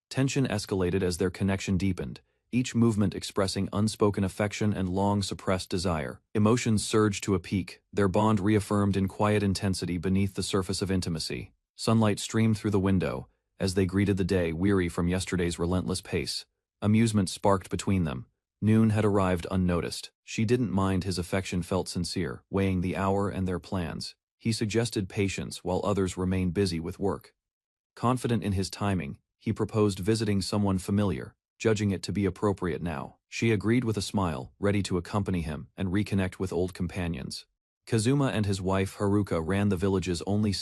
Tension escalated as their connection deepened, each movement expressing unspoken affection and long-suppressed desire. Emotions surged to a peak, their bond reaffirmed in quiet intensity beneath the surface of intimacy. Sunlight streamed through the window as they greeted the day, weary from yesterday's relentless pace. Amusement sparked between them. Noon had arrived unnoticed. She didn't mind his affection felt sincere, weighing the hour and their plans. He suggested patience while others remained busy with work. Confident in his timing, he proposed visiting someone familiar, judging it to be appropriate now. She agreed with a smile, ready to accompany him and reconnect with old companions. Kazuma and his wife Haruka ran the village's only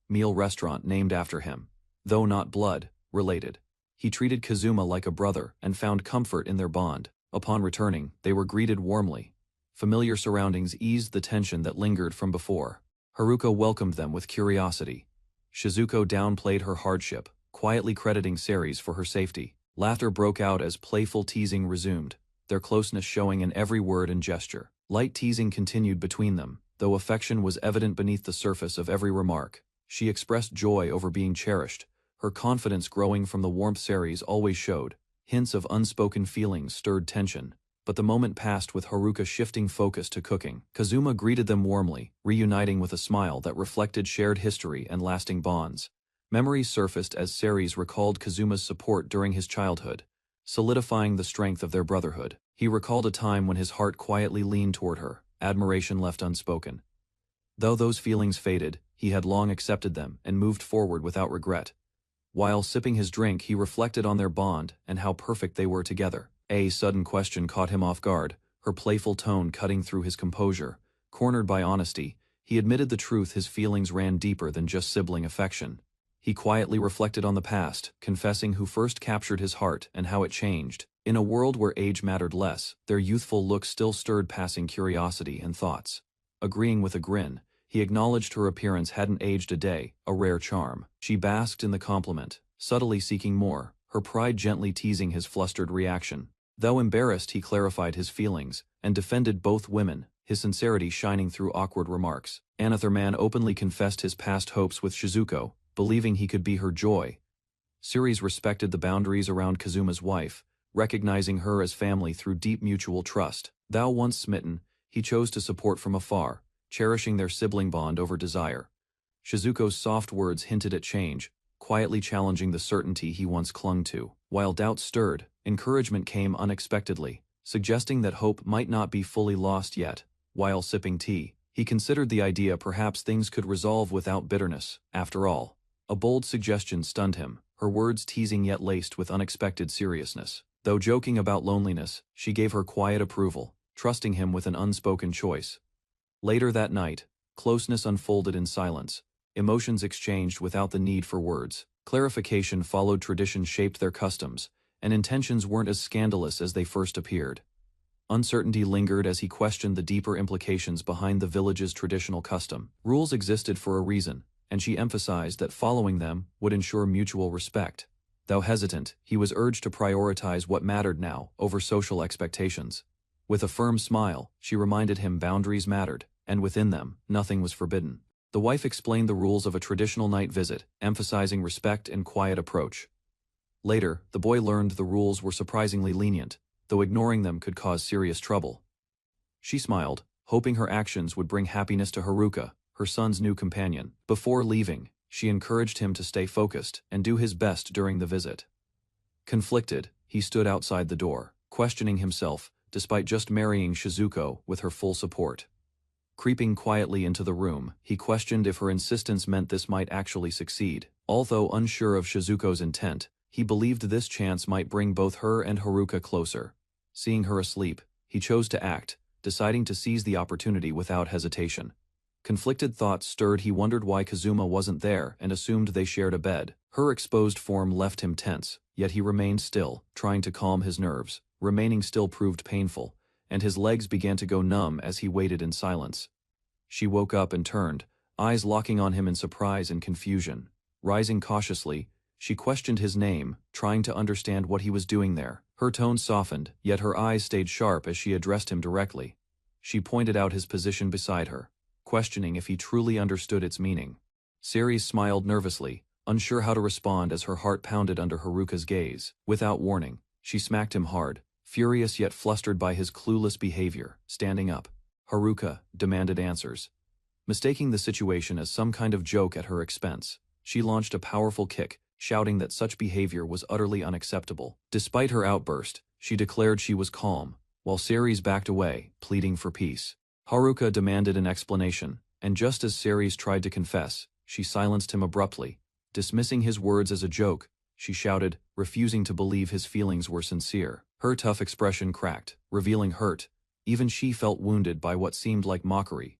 meal restaurant named after him. Though not blood-related, he treated Kazuma like a brother and found comfort in their bond. Upon returning, they were greeted warmly. Familiar surroundings eased the tension that lingered from before. Haruka welcomed them with curiosity. Shizuko downplayed her hardship, quietly crediting Ceres for her safety. Laughter broke out as playful teasing resumed, their closeness showing in every word and gesture. Light teasing continued between them, though affection was evident beneath the surface of every remark. She expressed joy over being cherished, her confidence growing from the warmth Ceres always showed. Hints of unspoken feelings stirred tension, but the moment passed with Haruka shifting focus to cooking. Kazuma greeted them warmly, reuniting with a smile that reflected shared history and lasting bonds. Memories surfaced as Ceres recalled Kazuma's support during his childhood, solidifying the strength of their brotherhood. He recalled a time when his heart quietly leaned toward her, admiration left unspoken. Though those feelings faded, he had long accepted them and moved forward without regret. While sipping his drink, he reflected on their bond and how perfect they were together. A sudden question caught him off guard, her playful tone cutting through his composure. Cornered by honesty, he admitted the truth: his feelings ran deeper than just sibling affection. He quietly reflected on the past, confessing who first captured his heart and how it changed. In a world where age mattered less, their youthful looks still stirred passing curiosity and thoughts. Agreeing with a grin, he acknowledged her appearance hadn't aged a day, a rare charm. She basked in the compliment, subtly seeking more, her pride gently teasing his flustered reaction. Though embarrassed, he clarified his feelings and defended both women, his sincerity shining through awkward remarks. Another man openly confessed his past hopes with Shizuko, believing he could be her joy. Ceres respected the boundaries around Kazuma's wife, recognizing her as family through deep mutual trust. Though once smitten, he chose to support from afar, cherishing their sibling bond over desire. Shizuko's soft words hinted at change, quietly challenging the certainty he once clung to. While doubt stirred, encouragement came unexpectedly, suggesting that hope might not be fully lost yet. While sipping tea, he considered the idea perhaps things could resolve without bitterness. After all, a bold suggestion stunned him, her words teasing yet laced with unexpected seriousness. Though joking about loneliness, she gave her quiet approval, trusting him with an unspoken choice. Later that night, closeness unfolded in silence, emotions exchanged without the need for words. Clarification followed, tradition shaped their customs, and intentions weren't as scandalous as they first appeared. Uncertainty lingered as he questioned the deeper implications behind the village's traditional custom. Rules existed for a reason, and she emphasized that following them would ensure mutual respect. Though hesitant, he was urged to prioritize what mattered now over social expectations. With a firm smile, she reminded him boundaries mattered, and within them, nothing was forbidden. The wife explained the rules of a traditional night visit, emphasizing respect and quiet approach. Later, the boy learned the rules were surprisingly lenient, though ignoring them could cause serious trouble. She smiled, hoping her actions would bring happiness to Haruka, her son's new companion. Before leaving, she encouraged him to stay focused and do his best during the visit. Conflicted, he stood outside the door, questioning himself, despite just marrying Shizuko with her full support. Creeping quietly into the room, he questioned if her insistence meant this might actually succeed. Although unsure of Shizuko's intent, he believed this chance might bring both her and Haruka closer. Seeing her asleep, he chose to act, deciding to seize the opportunity without hesitation. Conflicted thoughts stirred. He wondered why Kazuma wasn't there and assumed they shared a bed. Her exposed form left him tense, yet he remained still, trying to calm his nerves. Remaining still proved painful, and his legs began to go numb as he waited in silence. She woke up and turned, eyes locking on him in surprise and confusion. Rising cautiously, she questioned his name, trying to understand what he was doing there. Her tone softened, yet her eyes stayed sharp as she addressed him directly. She pointed out his position beside her, questioning if he truly understood its meaning. Ceres smiled nervously, unsure how to respond as her heart pounded under Haruka's gaze. Without warning, she smacked him hard, furious yet flustered by his clueless behavior. Standing up, Haruka demanded answers. Mistaking the situation as some kind of joke at her expense, she launched a powerful kick, shouting that such behavior was utterly unacceptable. Despite her outburst, she declared she was calm, while Ceres backed away, pleading for peace. Haruka demanded an explanation, and just as Ceres tried to confess, she silenced him abruptly. Dismissing his words as a joke, she shouted, refusing to believe his feelings were sincere. Her tough expression cracked, revealing hurt. Even she felt wounded by what seemed like mockery.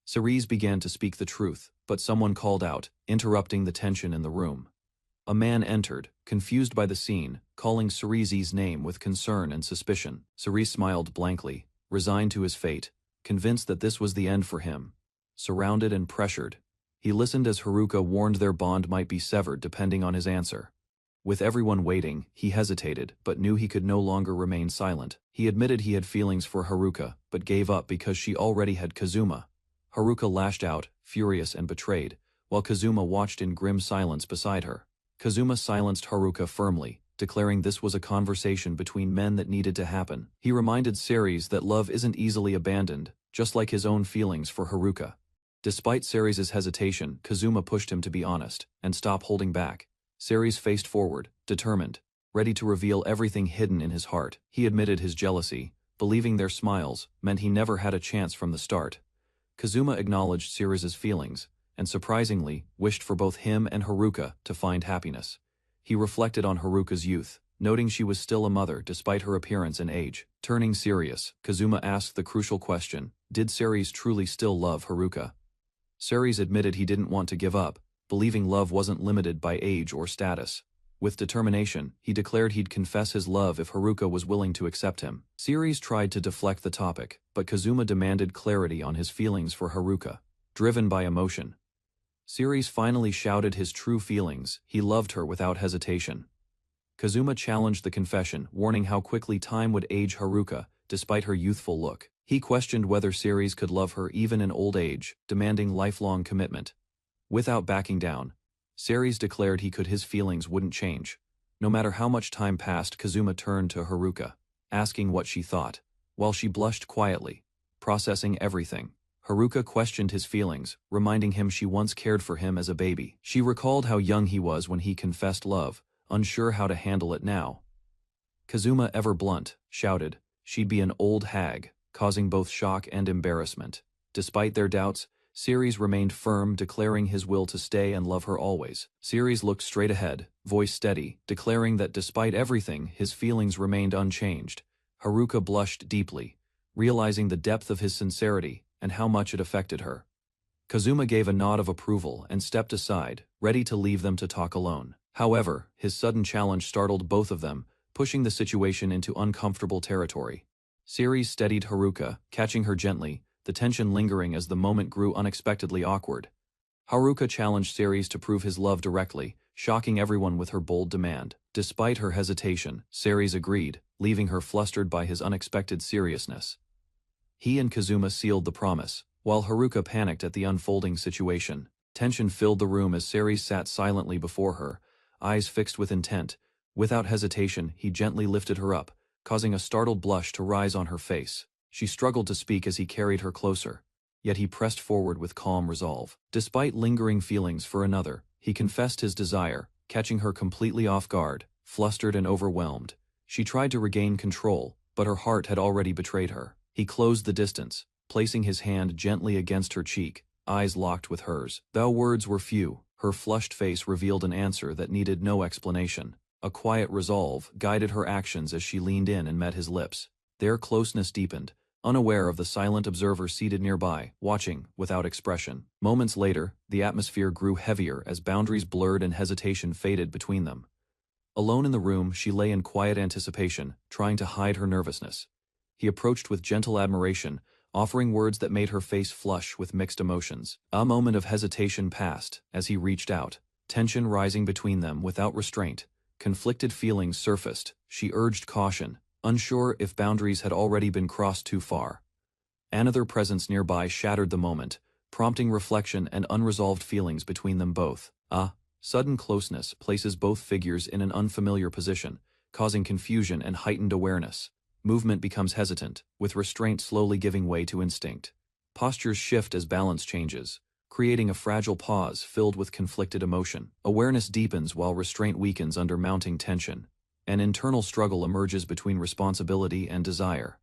Cerise began to speak the truth, but someone called out, interrupting the tension in the room. A man entered, confused by the scene, calling Cerise's name with concern and suspicion. Cerise smiled blankly, resigned to his fate, convinced that this was the end for him. Surrounded and pressured, he listened as Haruka warned their bond might be severed depending on his answer. With everyone waiting, he hesitated, but knew he could no longer remain silent. He admitted he had feelings for Haruka, but gave up because she already had Kazuma. Haruka lashed out, furious and betrayed, while Kazuma watched in grim silence beside her. Kazuma silenced Haruka firmly, declaring this was a conversation between men that needed to happen. He reminded Ceres that love isn't easily abandoned, just like his own feelings for Haruka. Despite Ceres' hesitation, Kazuma pushed him to be honest, and stop holding back. Ceres faced forward, determined, ready to reveal everything hidden in his heart. He admitted his jealousy, believing their smiles meant he never had a chance from the start. Kazuma acknowledged Ceres' feelings, and surprisingly, wished for both him and Haruka to find happiness. He reflected on Haruka's youth, noting she was still a mother despite her appearance and age. Turning serious, Kazuma asked the crucial question, did Ceres truly still love Haruka? Ceres admitted he didn't want to give up, believing love wasn't limited by age or status. With determination, he declared he'd confess his love if Haruka was willing to accept him. Ceres tried to deflect the topic, but Kazuma demanded clarity on his feelings for Haruka, driven by emotion. Ceres finally shouted his true feelings. He loved her without hesitation. Kazuma challenged the confession, warning how quickly time would age Haruka, despite her youthful look. He questioned whether Ceres could love her even in old age, demanding lifelong commitment. Without backing down, Ceres declared his feelings wouldn't change. No matter how much time passed, Kazuma turned to Haruka, asking what she thought, while she blushed quietly, processing everything. Haruka questioned his feelings, reminding him she once cared for him as a baby. She recalled how young he was when he confessed love, unsure how to handle it now. Kazuma, ever blunt, shouted she'd be an old hag, causing both shock and embarrassment. Despite their doubts, Ceres remained firm, declaring his will to stay and love her always. Ceres looked straight ahead, voice steady, declaring that despite everything, his feelings remained unchanged. Haruka blushed deeply, realizing the depth of his sincerity and how much it affected her. Kazuma gave a nod of approval and stepped aside, ready to leave them to talk alone. However, his sudden challenge startled both of them, pushing the situation into uncomfortable territory. Ceres steadied Haruka, catching her gently, the tension lingering as the moment grew unexpectedly awkward. Haruka challenged Ceres to prove his love directly, shocking everyone with her bold demand. Despite her hesitation, Ceres agreed, leaving her flustered by his unexpected seriousness. He and Kazuma sealed the promise, while Haruka panicked at the unfolding situation. Tension filled the room as Ceres sat silently before her, eyes fixed with intent. Without hesitation, he gently lifted her up, causing a startled blush to rise on her face. She struggled to speak as he carried her closer, yet he pressed forward with calm resolve. Despite lingering feelings for another, he confessed his desire, catching her completely off guard, flustered and overwhelmed. She tried to regain control, but her heart had already betrayed her. He closed the distance, placing his hand gently against her cheek, eyes locked with hers. Though words were few, her flushed face revealed an answer that needed no explanation. A quiet resolve guided her actions as she leaned in and met his lips. Their closeness deepened, unaware of the silent observer seated nearby, watching without expression. Moments later, the atmosphere grew heavier as boundaries blurred and hesitation faded between them. Alone in the room, she lay in quiet anticipation, trying to hide her nervousness. He approached with gentle admiration, offering words that made her face flush with mixed emotions. A moment of hesitation passed as he reached out, tension rising between them without restraint. Conflicted feelings surfaced. She urged caution, unsure if boundaries had already been crossed too far. Another presence nearby shattered the moment, prompting reflection and unresolved feelings between them both. Sudden closeness places both figures in an unfamiliar position, causing confusion and heightened awareness. Movement becomes hesitant, with restraint slowly giving way to instinct. Postures shift as balance changes, creating a fragile pause filled with conflicted emotion. Awareness deepens while restraint weakens under mounting tension. An internal struggle emerges between responsibility and desire.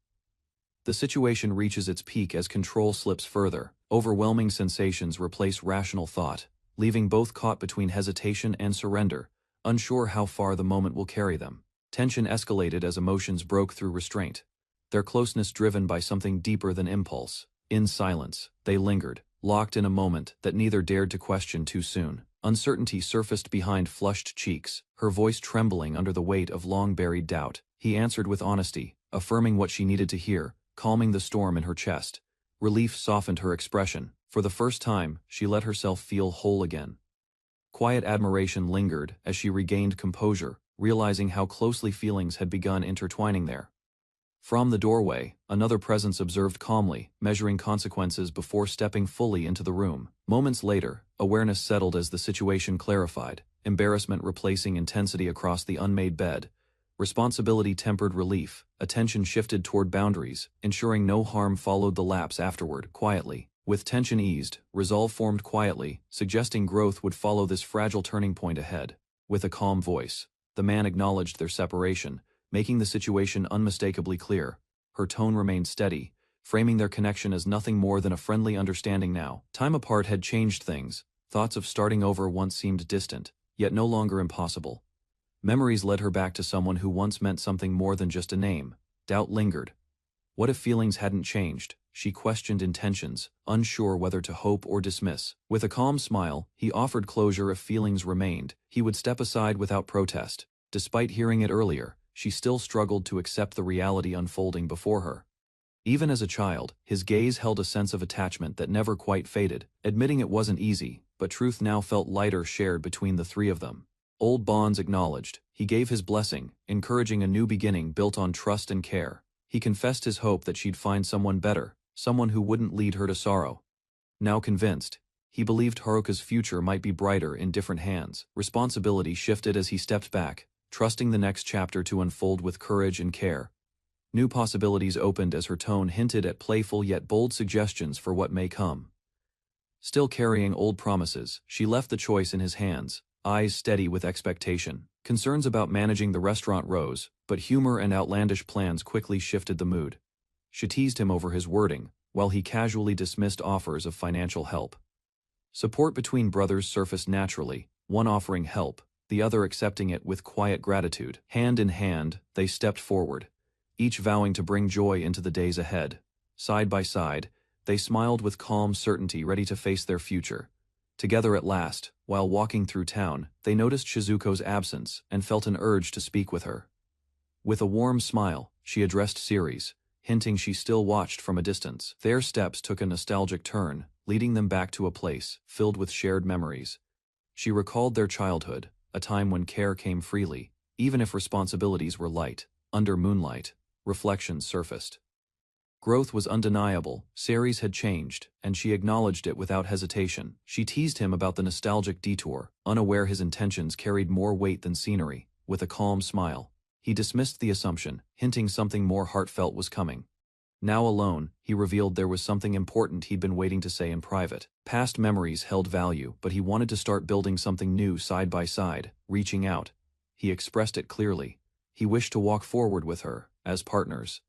The situation reaches its peak as control slips further. Overwhelming sensations replace rational thought, leaving both caught between hesitation and surrender, unsure how far the moment will carry them. Tension escalated as emotions broke through restraint, their closeness driven by something deeper than impulse. In silence, they lingered, locked in a moment that neither dared to question too soon. Uncertainty surfaced behind flushed cheeks, her voice trembling under the weight of long-buried doubt. He answered with honesty, affirming what she needed to hear, calming the storm in her chest. Relief softened her expression. For the first time, she let herself feel whole again. Quiet admiration lingered as she regained composure, realizing how closely feelings had begun intertwining there. From the doorway, another presence observed calmly, measuring consequences before stepping fully into the room. Moments later, awareness settled as the situation clarified, embarrassment replacing intensity across the unmade bed. Responsibility tempered relief, attention shifted toward boundaries, ensuring no harm followed the lapse afterward, quietly. With tension eased, resolve formed quietly, suggesting growth would follow this fragile turning point ahead. With a calm voice, the man acknowledged their separation, making the situation unmistakably clear. Her tone remained steady, framing their connection as nothing more than a friendly understanding now. Time apart had changed things. Thoughts of starting over once seemed distant, yet no longer impossible. Memories led her back to someone who once meant something more than just a name. Doubt lingered. What if feelings hadn't changed? She questioned intentions, unsure whether to hope or dismiss. With a calm smile, he offered closure if feelings remained. He would step aside without protest. Despite hearing it earlier, she still struggled to accept the reality unfolding before her. Even as a child, his gaze held a sense of attachment that never quite faded. Admitting it wasn't easy, but truth now felt lighter shared between the three of them. Old bonds acknowledged, he gave his blessing, encouraging a new beginning built on trust and care. He confessed his hope that she'd find someone better, someone who wouldn't lead her to sorrow. Now convinced, he believed Haruka's future might be brighter in different hands. Responsibility shifted as he stepped back, trusting the next chapter to unfold with courage and care. New possibilities opened as her tone hinted at playful yet bold suggestions for what may come. Still carrying old promises, she left the choice in his hands, eyes steady with expectation. Concerns about managing the restaurant rose, but humor and outlandish plans quickly shifted the mood. She teased him over his wording, while he casually dismissed offers of financial help. Support between brothers surfaced naturally, one offering help, the other accepting it with quiet gratitude. Hand in hand, they stepped forward, each vowing to bring joy into the days ahead. Side by side, they smiled with calm certainty, ready to face their future. Together at last, while walking through town, they noticed Shizuko's absence and felt an urge to speak with her. With a warm smile, she addressed Ceres, hinting she still watched from a distance. Their steps took a nostalgic turn, leading them back to a place filled with shared memories. She recalled their childhood, a time when care came freely, even if responsibilities were light. Under moonlight, reflections surfaced. Growth was undeniable. Ceres had changed, and she acknowledged it without hesitation. She teased him about the nostalgic detour, unaware his intentions carried more weight than scenery. With a calm smile, he dismissed the assumption, hinting something more heartfelt was coming. Now alone, he revealed there was something important he'd been waiting to say in private. Past memories held value, but he wanted to start building something new side by side, reaching out. He expressed it clearly. He wished to walk forward with her, as partners.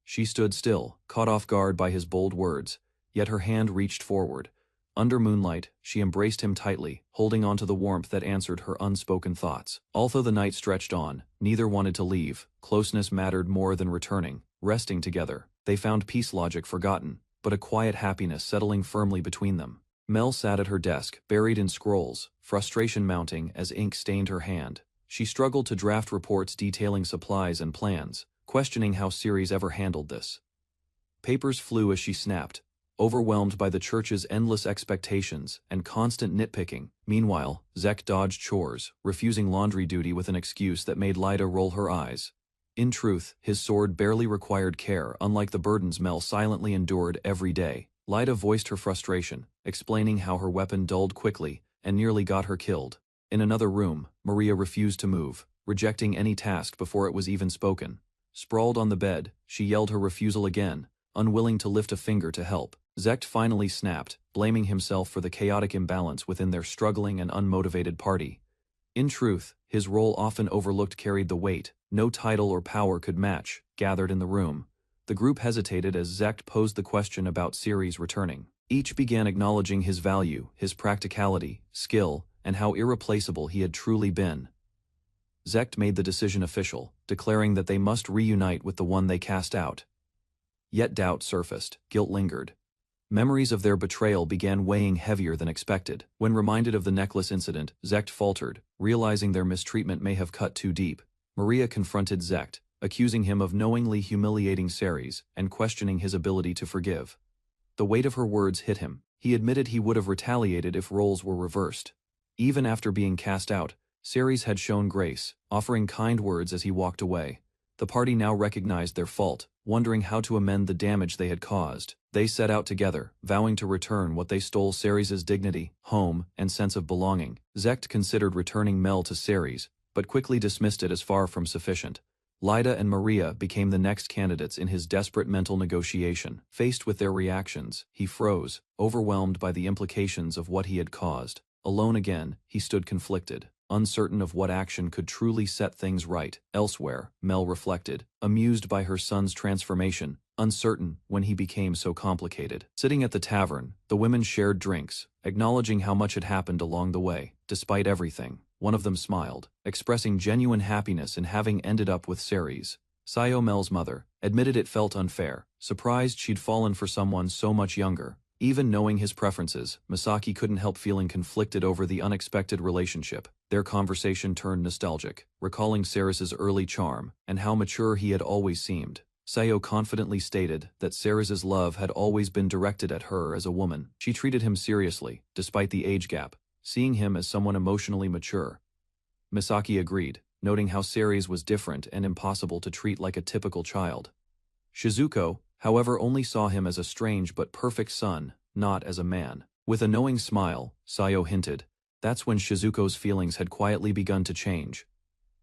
She stood still, caught off guard by his bold words, yet her hand reached forward. Under moonlight, she embraced him tightly, holding on to the warmth that answered her unspoken thoughts. Although the night stretched on, neither wanted to leave. Closeness mattered more than returning. Resting together, they found peace logic forgotten, but a quiet happiness settling firmly between them. Mel sat at her desk, buried in scrolls, frustration mounting as ink stained her hand. She struggled to draft reports detailing supplies and plans, questioning how Ceres ever handled this. Papers flew as she snapped, overwhelmed by the church's endless expectations and constant nitpicking. Meanwhile, Zek dodged chores, refusing laundry duty with an excuse that made Lyda roll her eyes. In truth, his sword barely required care, unlike the burdens Mel silently endured every day. Lyda voiced her frustration, explaining how her weapon dulled quickly and nearly got her killed. In another room, Maria refused to move, rejecting any task before it was even spoken. Sprawled on the bed, she yelled her refusal again, unwilling to lift a finger to help. Zek finally snapped, blaming himself for the chaotic imbalance within their struggling and unmotivated party. In truth, his role often overlooked carried the weight. No title or power could match. Gathered in the room, the group hesitated as Zek posed the question about Ceres returning. Each began acknowledging his value, his practicality, skill, and how irreplaceable he had truly been. Zect made the decision official, declaring that they must reunite with the one they cast out. Yet doubt surfaced, guilt lingered. Memories of their betrayal began weighing heavier than expected. When reminded of the necklace incident, Zect faltered, realizing their mistreatment may have cut too deep. Maria confronted Zect, accusing him of knowingly humiliating Ceres and questioning his ability to forgive. The weight of her words hit him. He admitted he would have retaliated if roles were reversed. Even after being cast out, Ceres had shown grace, offering kind words as he walked away. The party now recognized their fault, wondering how to amend the damage they had caused. They set out together, vowing to return what they stole: Ceres' dignity, home, and sense of belonging. Zect considered returning Mel to Ceres, but quickly dismissed it as far from sufficient. Lyda and Maria became the next candidates in his desperate mental negotiation. Faced with their reactions, he froze, overwhelmed by the implications of what he had caused. Alone again, he stood conflicted, uncertain of what action could truly set things right. Elsewhere, Mel reflected, amused by her son's transformation, uncertain when he became so complicated. Sitting at the tavern, the women shared drinks, acknowledging how much had happened along the way. Despite everything, one of them smiled, expressing genuine happiness in having ended up with Ceres. Sayo, Mel's mother, admitted it felt unfair, surprised she'd fallen for someone so much younger. Even knowing his preferences, Misaki couldn't help feeling conflicted over the unexpected relationship. Their conversation turned nostalgic, recalling Ceres' early charm and how mature he had always seemed. Sayo confidently stated that Ceres' love had always been directed at her as a woman. She treated him seriously, despite the age gap, seeing him as someone emotionally mature. Misaki agreed, noting how Ceres was different and impossible to treat like a typical child. Shizuko, however, only saw him as a strange but perfect son, not as a man. With a knowing smile, Sayo hinted, that's when Shizuko's feelings had quietly begun to change.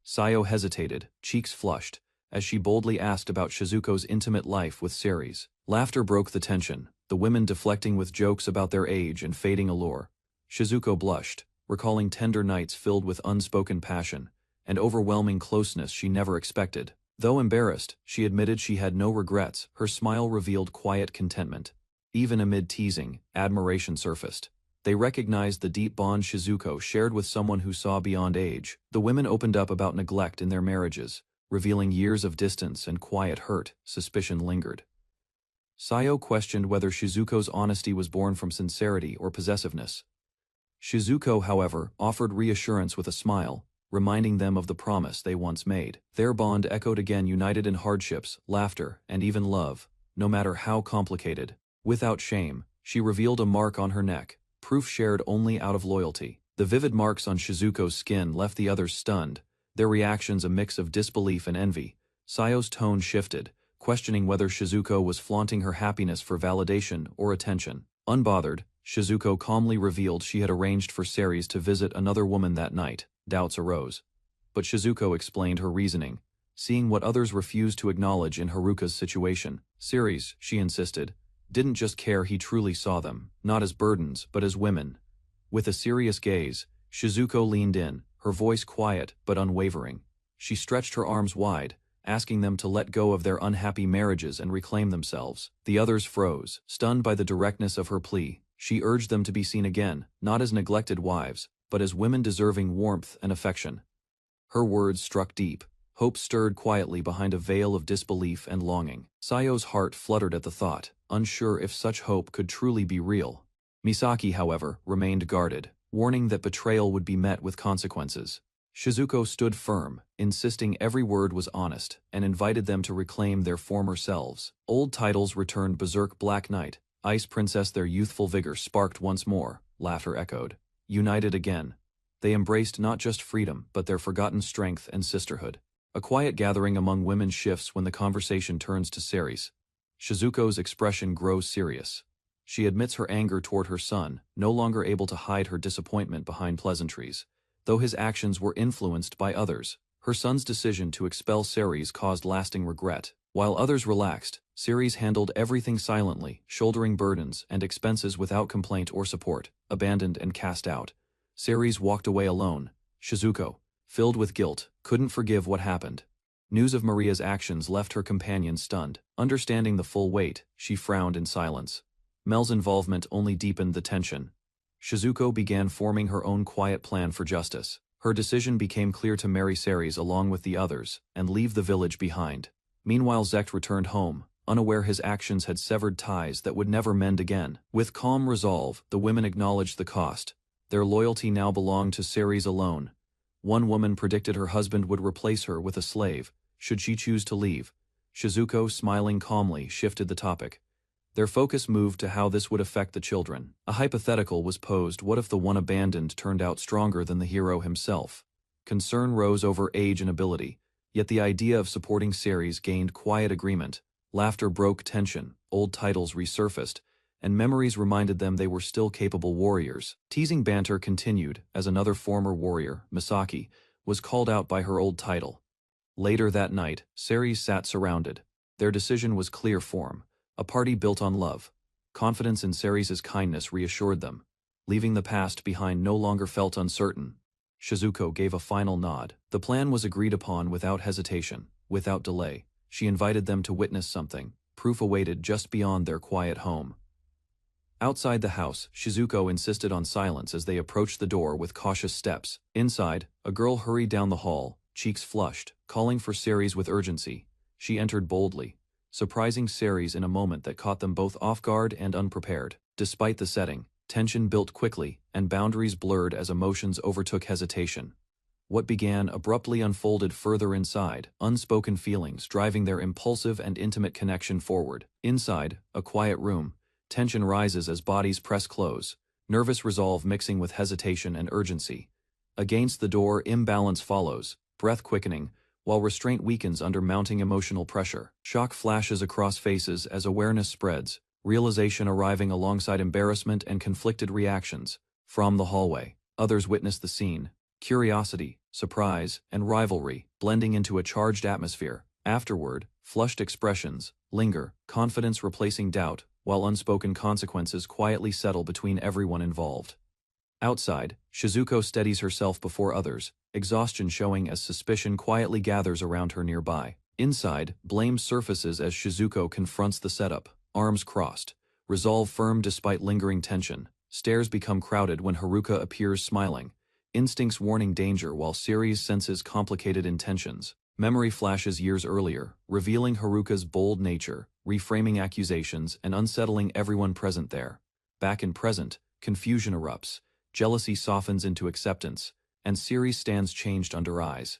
Sayo hesitated, cheeks flushed, as she boldly asked about Shizuko's intimate life with Ceres. Laughter broke the tension, the women deflecting with jokes about their age and fading allure. Shizuko blushed, recalling tender nights filled with unspoken passion and overwhelming closeness she never expected. Though embarrassed, she admitted she had no regrets. Her smile revealed quiet contentment. Even amid teasing, admiration surfaced. They recognized the deep bond Shizuko shared with someone who saw beyond age. The women opened up about neglect in their marriages, revealing years of distance and quiet hurt. Suspicion lingered. Sayo questioned whether Shizuko's honesty was born from sincerity or possessiveness. Shizuko, however, offered reassurance with a smile, reminding them of the promise they once made. Their bond echoed again, united in hardships, laughter, and even love, no matter how complicated. Without shame, she revealed a mark on her neck, proof shared only out of loyalty. The vivid marks on Shizuko's skin left the others stunned, their reactions a mix of disbelief and envy. Sayo's tone shifted, questioning whether Shizuko was flaunting her happiness for validation or attention. Unbothered, Shizuko calmly revealed she had arranged for Ceres to visit another woman that night. Doubts arose. But Shizuko explained her reasoning, seeing what others refused to acknowledge in Haruka's situation. Ceres, she insisted, didn't just care, he truly saw them, not as burdens but as women. With a serious gaze, Shizuko leaned in, her voice quiet but unwavering. She stretched her arms wide, asking them to let go of their unhappy marriages and reclaim themselves. The others froze, stunned by the directness of her plea. She urged them to be seen again, not as neglected wives, but as women deserving warmth and affection. Her words struck deep. Hope stirred quietly behind a veil of disbelief and longing. Sayo's heart fluttered at the thought, unsure if such hope could truly be real. Misaki, however, remained guarded, warning that betrayal would be met with consequences. Shizuko stood firm, insisting every word was honest, and invited them to reclaim their former selves. Old titles returned: Berserk, Black Knight, Ice Princess. Their youthful vigor sparked once more. Laughter echoed. United again, they embraced not just freedom but their forgotten strength and sisterhood. A quiet gathering among women shifts when the conversation turns to Ceres. Shizuko's expression grows serious. She admits her anger toward her son, no longer able to hide her disappointment behind pleasantries. Though his actions were influenced by others, her son's decision to expel Ceres caused lasting regret. While others relaxed, Ceres handled everything silently, shouldering burdens and expenses without complaint or support. Abandoned and cast out, Ceres walked away alone. Shizuko, filled with guilt, couldn't forgive what happened. News of Maria's actions left her companion stunned. Understanding the full weight, she frowned in silence. Mel's involvement only deepened the tension. Shizuko began forming her own quiet plan for justice. Her decision became clear to marry Ceres along with the others, and leave the village behind. Meanwhile Zect returned home, unaware his actions had severed ties that would never mend again. With calm resolve, the women acknowledged the cost. Their loyalty now belonged to Ceres alone. One woman predicted her husband would replace her with a slave, should she choose to leave. Shizuko, smiling calmly, shifted the topic. Their focus moved to how this would affect the children. A hypothetical was posed: what if the one abandoned turned out stronger than the hero himself? Concern rose over age and ability, yet the idea of supporting Ceres gained quiet agreement. Laughter broke tension, old titles resurfaced, and memories reminded them they were still capable warriors. Teasing banter continued as another former warrior, Misaki, was called out by her old title. Later that night, Ceres sat surrounded. Their decision was clear form. A party built on love. Confidence in Ceres' kindness reassured them. Leaving the past behind no longer felt uncertain. Shizuko gave a final nod. The plan was agreed upon without hesitation, without delay. She invited them to witness something. Proof awaited just beyond their quiet home. Outside the house, Shizuko insisted on silence as they approached the door with cautious steps. Inside, a girl hurried down the hall, cheeks flushed, calling for Ceres with urgency. She entered boldly, surprising Ceres in a moment that caught them both off guard and unprepared. Despite the setting, tension built quickly, and boundaries blurred as emotions overtook hesitation. What began abruptly unfolded further inside, unspoken feelings driving their impulsive and intimate connection forward. Inside, a quiet room, tension rises as bodies press close, nervous resolve mixing with hesitation and urgency. Against the door, imbalance follows, breath quickening, while restraint weakens under mounting emotional pressure. Shock flashes across faces as awareness spreads, realization arriving alongside embarrassment and conflicted reactions. From the hallway, others witness the scene. Curiosity, surprise, and rivalry, blending into a charged atmosphere. Afterward, flushed expressions linger, confidence replacing doubt, while unspoken consequences quietly settle between everyone involved. Outside, Shizuko steadies herself before others, exhaustion showing as suspicion quietly gathers around her nearby. Inside, blame surfaces as Shizuko confronts the setup, arms crossed, resolve firm despite lingering tension. Stairs become crowded when Haruka appears smiling, instincts warning danger while Ceres senses complicated intentions. Memory flashes years earlier, revealing Haruka's bold nature, reframing accusations and unsettling everyone present there. Back in present, confusion erupts, jealousy softens into acceptance, and Ceres stands changed under eyes.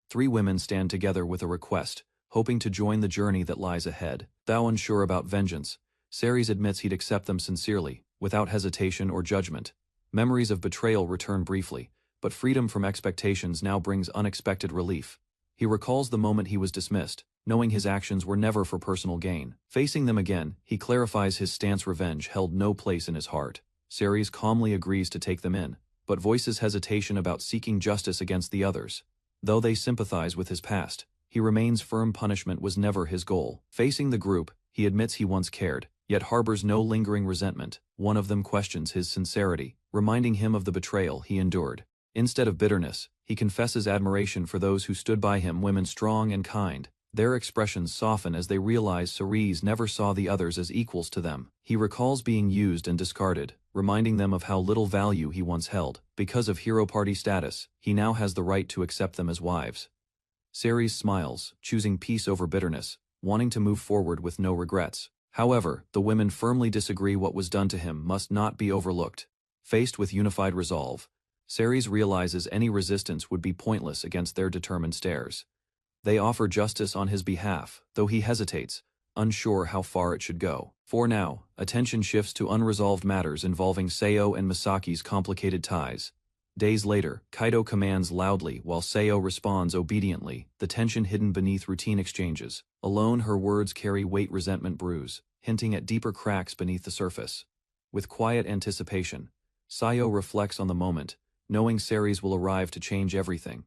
Three women stand together with a request, hoping to join the journey that lies ahead. Though unsure about vengeance, Ceres admits he'd accept them sincerely, without hesitation or judgment. Memories of betrayal return briefly, but freedom from expectations now brings unexpected relief. He recalls the moment he was dismissed, knowing his actions were never for personal gain. Facing them again, he clarifies his stance: revenge held no place in his heart. Ceres calmly agrees to take them in, but voices hesitation about seeking justice against the others. Though they sympathize with his past, he remains firm punishment was never his goal. Facing the group, he admits he once cared, yet harbors no lingering resentment. One of them questions his sincerity, reminding him of the betrayal he endured. Instead of bitterness, he confesses admiration for those who stood by him, women strong and kind. Their expressions soften as they realize Ceres never saw the others as equals to them. He recalls being used and discarded, reminding them of how little value he once held. Because of hero party status, he now has the right to accept them as wives. Ceres smiles, choosing peace over bitterness, wanting to move forward with no regrets. However, the women firmly disagree. What was done to him must not be overlooked. Faced with unified resolve, Ceres realizes any resistance would be pointless against their determined stares. They offer justice on his behalf, though he hesitates, unsure how far it should go. For now, attention shifts to unresolved matters involving Seo and Misaki's complicated ties. Days later, Kaido commands loudly while Seo responds obediently, the tension hidden beneath routine exchanges. Alone, her words carry weight. Resentment brews, hinting at deeper cracks beneath the surface. With quiet anticipation, Seo reflects on the moment, knowing Ceres will arrive to change everything.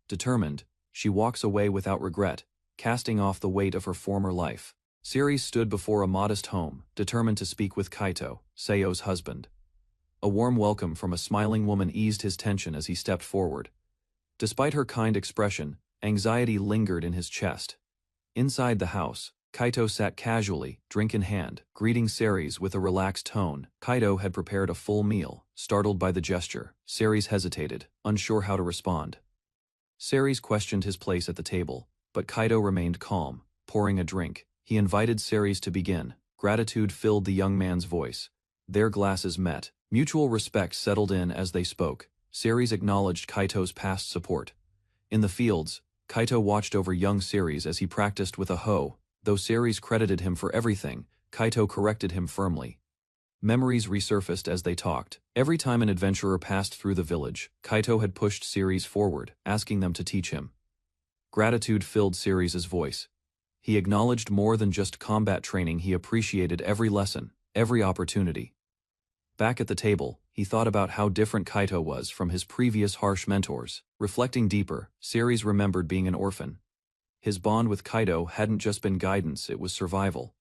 Determined, she walks away without regret, casting off the weight of her former life. Ceres stood before a modest home, determined to speak with Kaito, Seo's husband. A warm welcome from a smiling woman eased his tension as he stepped forward. Despite her kind expression, anxiety lingered in his chest. Inside the house, Kaito sat casually, drink in hand, greeting Ceres with a relaxed tone. Kaito had prepared a full meal. Startled by the gesture, Ceres hesitated, unsure how to respond. Ceres questioned his place at the table, but Kaito remained calm, pouring a drink. He invited Ceres to begin. Gratitude filled the young man's voice. Their glasses met. Mutual respect settled in as they spoke. Ceres acknowledged Kaito's past support. In the fields, Kaito watched over young Ceres as he practiced with a hoe. Though Ceres credited him for everything, Kaito corrected him firmly. Memories resurfaced as they talked. Every time an adventurer passed through the village, Kaito had pushed Ceres forward, asking them to teach him. Gratitude filled Ceres' voice. He acknowledged more than just combat training. He appreciated every lesson, every opportunity. Back at the table, he thought about how different Kaito was from his previous harsh mentors. Reflecting deeper, Ceres remembered being an orphan. His bond with Kaito hadn't just been guidance, it was survival.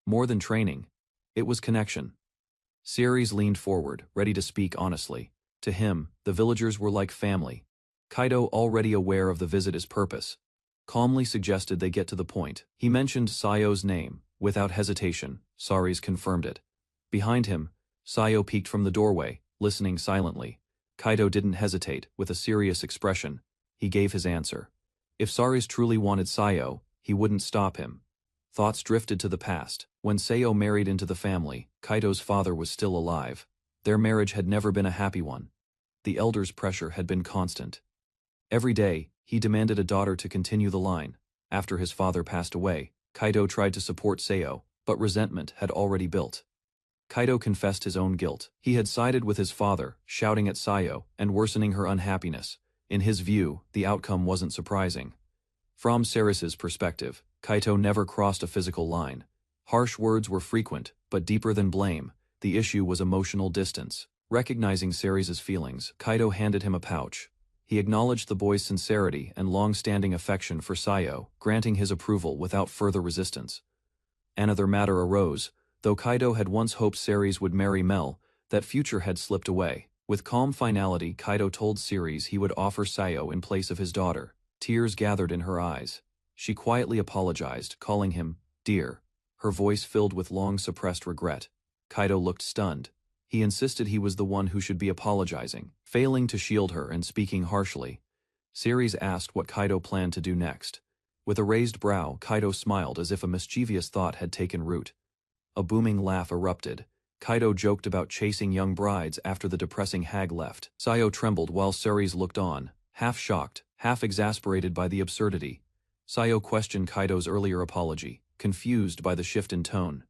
More than training, it was connection. Ceres leaned forward, ready to speak honestly. To him, the villagers were like family. Kaito, already aware of the visitor's purpose, calmly suggested they get to the point. He mentioned Sayo's name. Without hesitation, Ceres confirmed it. Behind him, Sayo peeked from the doorway, listening silently. Kaito didn't hesitate. With a serious expression, he gave his answer. If Ceres truly wanted Sayo, he wouldn't stop him. Thoughts drifted to the past. When Sayo married into the family, Kaito's father was still alive. Their marriage had never been a happy one. The elder's pressure had been constant. Every day, he demanded a daughter to continue the line. After his father passed away, Kaito tried to support Sayo, but resentment had already built. Kaito confessed his own guilt. He had sided with his father, shouting at Sayo and worsening her unhappiness. In his view, the outcome wasn't surprising. From Ceres' perspective, Kaito never crossed a physical line. Harsh words were frequent, but deeper than blame, the issue was emotional distance. Recognizing Ceres' feelings, Kaito handed him a pouch. He acknowledged the boy's sincerity and long-standing affection for Sayo, granting his approval without further resistance. Another matter arose. Though Kaito had once hoped Ceres would marry Mel, that future had slipped away. With calm finality, Kaito told Ceres he would offer Sayo in place of his daughter. Tears gathered in her eyes. She quietly apologized, calling him dear, her voice filled with long-suppressed regret. Kaito looked stunned. He insisted he was the one who should be apologizing, failing to shield her and speaking harshly. Ceres asked what Kaito planned to do next. With a raised brow, Kaito smiled as if a mischievous thought had taken root. A booming laugh erupted. Kaito joked about chasing young brides after the depressing hag left. Sayo trembled while Ceres looked on, half shocked, half exasperated by the absurdity. Sayo questioned Kaito's earlier apology, confused by the shift in tone.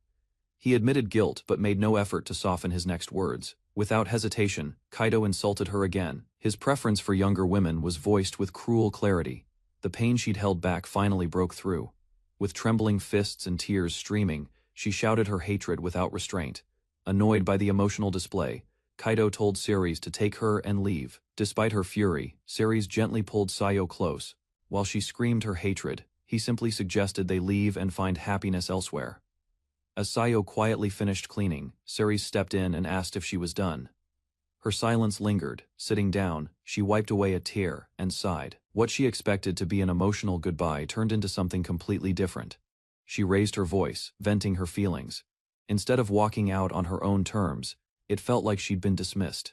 He admitted guilt but made no effort to soften his next words. Without hesitation, Kaito insulted her again. His preference for younger women was voiced with cruel clarity. The pain she'd held back finally broke through. With trembling fists and tears streaming, she shouted her hatred without restraint. Annoyed by the emotional display, Kaito told Ceres to take her and leave. Despite her fury, Ceres gently pulled Sayo close. While she screamed her hatred, he simply suggested they leave and find happiness elsewhere. As Sayo quietly finished cleaning, Ceres stepped in and asked if she was done. Her silence lingered. Sitting down, she wiped away a tear and sighed. What she expected to be an emotional goodbye turned into something completely different. She raised her voice, venting her feelings. Instead of walking out on her own terms, it felt like she'd been dismissed.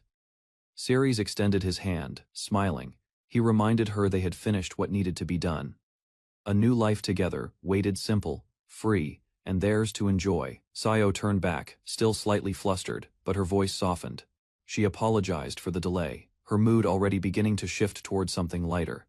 Ceres extended his hand, smiling. He reminded her they had finished what needed to be done. A new life together, waited simple, free, and theirs to enjoy. Sayo turned back, still slightly flustered, but her voice softened. She apologized for the delay, her mood already beginning to shift toward something lighter.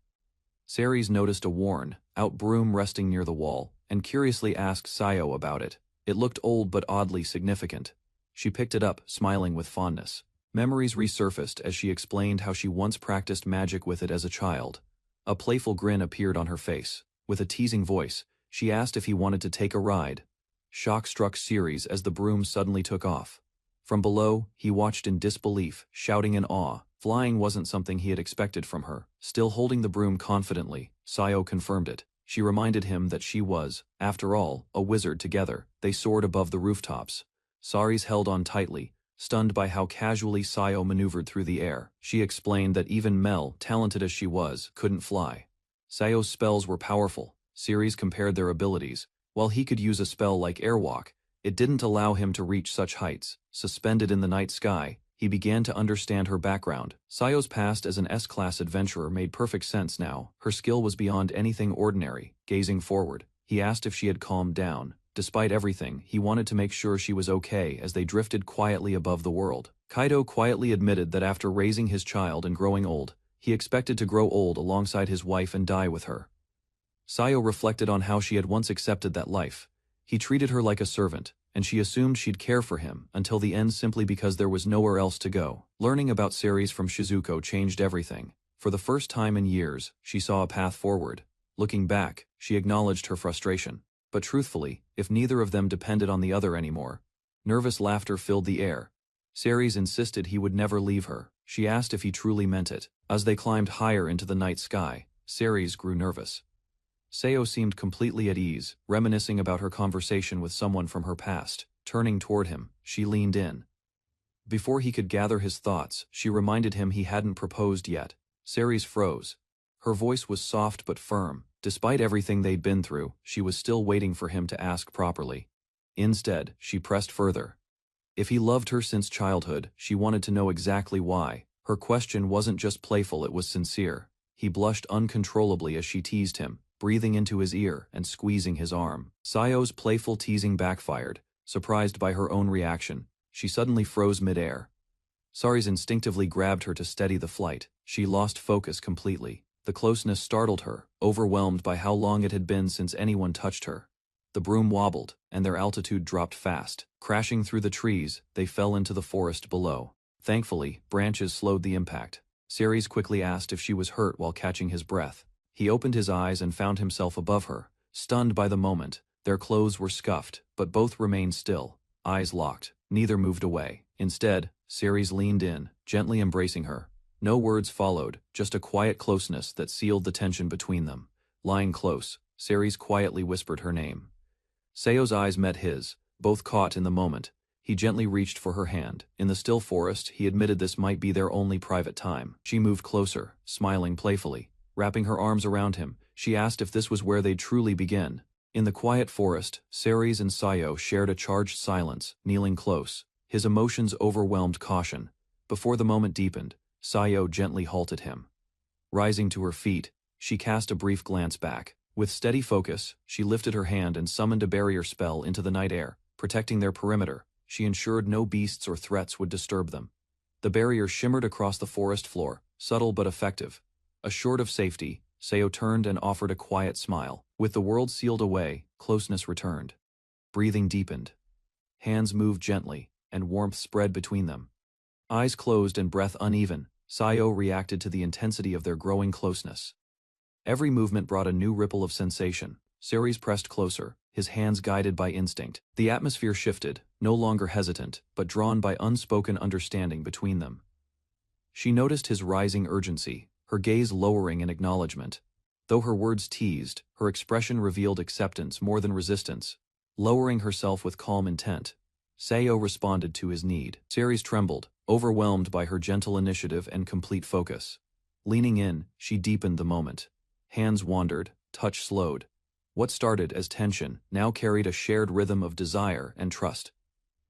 Ceres noticed a worn-out broom resting near the wall, and curiously asked Sayo about it. It looked old but oddly significant. She picked it up, smiling with fondness. Memories resurfaced as she explained how she once practiced magic with it as a child. A playful grin appeared on her face. With a teasing voice, she asked if he wanted to take a ride. Shock struck Ceres as the broom suddenly took off. From below, he watched in disbelief, shouting in awe. Flying wasn't something he had expected from her. Still holding the broom confidently, Sayo confirmed it. She reminded him that she was, after all, a wizard. Together, they soared above the rooftops. Ceres held on tightly, stunned by how casually Sayo maneuvered through the air. She explained that even Mel, talented as she was, couldn't fly. Sayo's spells were powerful. Ceres compared their abilities, While he could use a spell like airwalk, it didn't allow him to reach such heights. Suspended in the night sky, he began to understand her background. Sayo's past as an S-class adventurer made perfect sense now. Her skill was beyond anything ordinary. Gazing forward, he asked if she had calmed down. Despite everything, he wanted to make sure she was okay as they drifted quietly above the world. Kaido quietly admitted that after raising his child and growing old, he expected to grow old alongside his wife and die with her. Sayo reflected on how she had once accepted that life. He treated her like a servant, and she assumed she'd care for him until the end simply because there was nowhere else to go. Learning about Ceres from Shizuko changed everything. For the first time in years, she saw a path forward. Looking back, she acknowledged her frustration. But truthfully, if neither of them depended on the other anymore, nervous laughter filled the air. Ceres insisted he would never leave her. She asked if he truly meant it. As they climbed higher into the night sky, Ceres grew nervous. Sayo seemed completely at ease, reminiscing about her conversation with someone from her past. Turning toward him, she leaned in. Before he could gather his thoughts, she reminded him he hadn't proposed yet. Ceres froze. Her voice was soft but firm. Despite everything they'd been through, she was still waiting for him to ask properly. Instead, she pressed further. If he loved her since childhood, she wanted to know exactly why. Her question wasn't just playful, it was sincere. He blushed uncontrollably as she teased him, breathing into his ear and squeezing his arm. Sayo's playful teasing backfired. Surprised by her own reaction, she suddenly froze mid-air. Ceres instinctively grabbed her to steady the flight. She lost focus completely. The closeness startled her, overwhelmed by how long it had been since anyone touched her. The broom wobbled, and their altitude dropped fast. Crashing through the trees, they fell into the forest below. Thankfully, branches slowed the impact. Ceres quickly asked if she was hurt while catching his breath. He opened his eyes and found himself above her, stunned by the moment. Their clothes were scuffed, but both remained still, eyes locked. Neither moved away. Instead, Ceres leaned in, gently embracing her. No words followed, just a quiet closeness that sealed the tension between them. Lying close, Ceres quietly whispered her name. Sayo's eyes met his, both caught in the moment. He gently reached for her hand. In the still forest, he admitted this might be their only private time. She moved closer, smiling playfully. Wrapping her arms around him, she asked if this was where they'd truly begin. In the quiet forest, Ceres and Sayo shared a charged silence, kneeling close. His emotions overwhelmed caution. Before the moment deepened, Sayo gently halted him. Rising to her feet, she cast a brief glance back. With steady focus, she lifted her hand and summoned a barrier spell into the night air, protecting their perimeter. She ensured no beasts or threats would disturb them. The barrier shimmered across the forest floor, subtle but effective. Assured of safety, Sayo turned and offered a quiet smile. With the world sealed away, closeness returned. Breathing deepened. Hands moved gently, and warmth spread between them. Eyes closed and breath uneven, Sayo reacted to the intensity of their growing closeness. Every movement brought a new ripple of sensation. Ceres pressed closer, his hands guided by instinct. The atmosphere shifted, no longer hesitant, but drawn by unspoken understanding between them. She noticed his rising urgency, her gaze lowering in acknowledgement. Though her words teased, her expression revealed acceptance more than resistance. Lowering herself with calm intent, Sayo responded to his need. Ceres trembled, overwhelmed by her gentle initiative and complete focus. Leaning in, she deepened the moment. Hands wandered, touch slowed. What started as tension now carried a shared rhythm of desire and trust.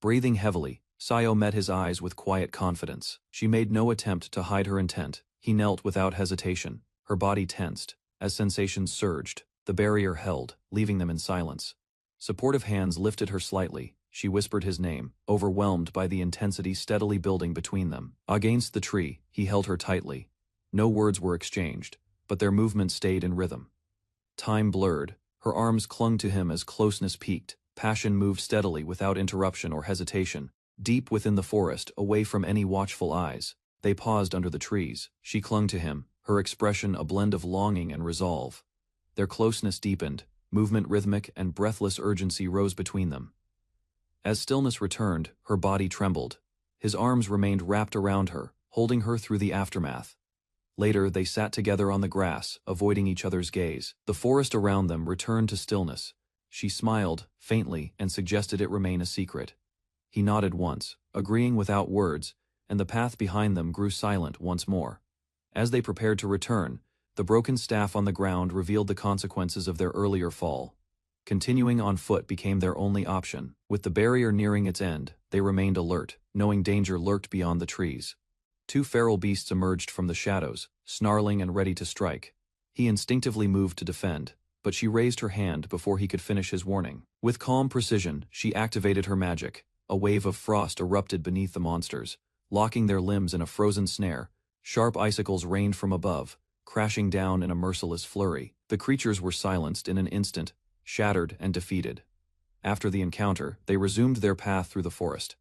Breathing heavily, Sayo met his eyes with quiet confidence. She made no attempt to hide her intent. He knelt without hesitation, her body tensed. As sensations surged, the barrier held, leaving them in silence. Supportive hands lifted her slightly. She whispered his name, overwhelmed by the intensity steadily building between them. Against the tree, he held her tightly. No words were exchanged, but their movements stayed in rhythm. Time blurred, her arms clung to him as closeness peaked. Passion moved steadily without interruption or hesitation. Deep within the forest, away from any watchful eyes, they paused under the trees. She clung to him, her expression a blend of longing and resolve. Their closeness deepened, movement rhythmic and breathless urgency rose between them. As stillness returned, her body trembled. His arms remained wrapped around her, holding her through the aftermath. Later, they sat together on the grass, avoiding each other's gaze. The forest around them returned to stillness. She smiled, faintly, and suggested it remain a secret. He nodded once, agreeing without words, and the path behind them grew silent once more. As they prepared to return, the broken staff on the ground revealed the consequences of their earlier fall. Continuing on foot became their only option. With the barrier nearing its end, they remained alert, knowing danger lurked beyond the trees. Two feral beasts emerged from the shadows, snarling and ready to strike. He instinctively moved to defend, but she raised her hand before he could finish his warning. With calm precision, she activated her magic. A wave of frost erupted beneath the monsters, locking their limbs in a frozen snare. Sharp icicles rained from above, crashing down in a merciless flurry. The creatures were silenced in an instant, shattered and defeated. After the encounter, they resumed their path through the forest.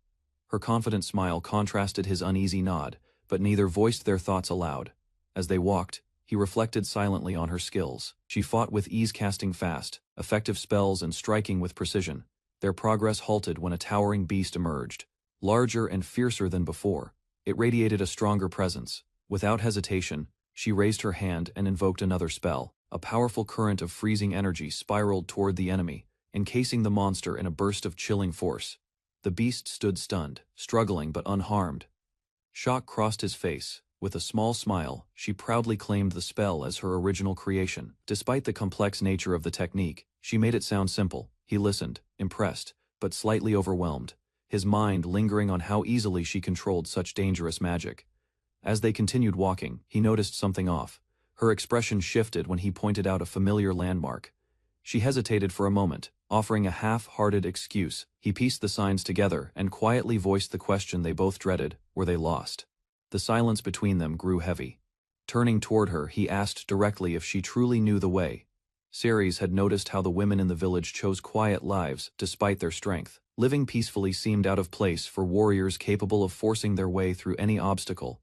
Her confident smile contrasted his uneasy nod, but neither voiced their thoughts aloud. As they walked, he reflected silently on her skills. She fought with ease, casting fast, effective spells and striking with precision. Their progress halted when a towering beast emerged. Larger and fiercer than before, it radiated a stronger presence. Without hesitation, she raised her hand and invoked another spell. A powerful current of freezing energy spiraled toward the enemy, encasing the monster in a burst of chilling force. The beast stood stunned, struggling but unharmed. Shock crossed his face. With a small smile, she proudly claimed the spell as her original creation. Despite the complex nature of the technique, she made it sound simple. He listened, impressed, but slightly overwhelmed, his mind lingering on how easily she controlled such dangerous magic. As they continued walking, he noticed something off. Her expression shifted when he pointed out a familiar landmark. She hesitated for a moment, offering a half-hearted excuse. He pieced the signs together and quietly voiced the question they both dreaded: were they lost? The silence between them grew heavy. Turning toward her, he asked directly if she truly knew the way. Ceres had noticed how the women in the village chose quiet lives despite their strength. Living peacefully seemed out of place for warriors capable of forcing their way through any obstacle.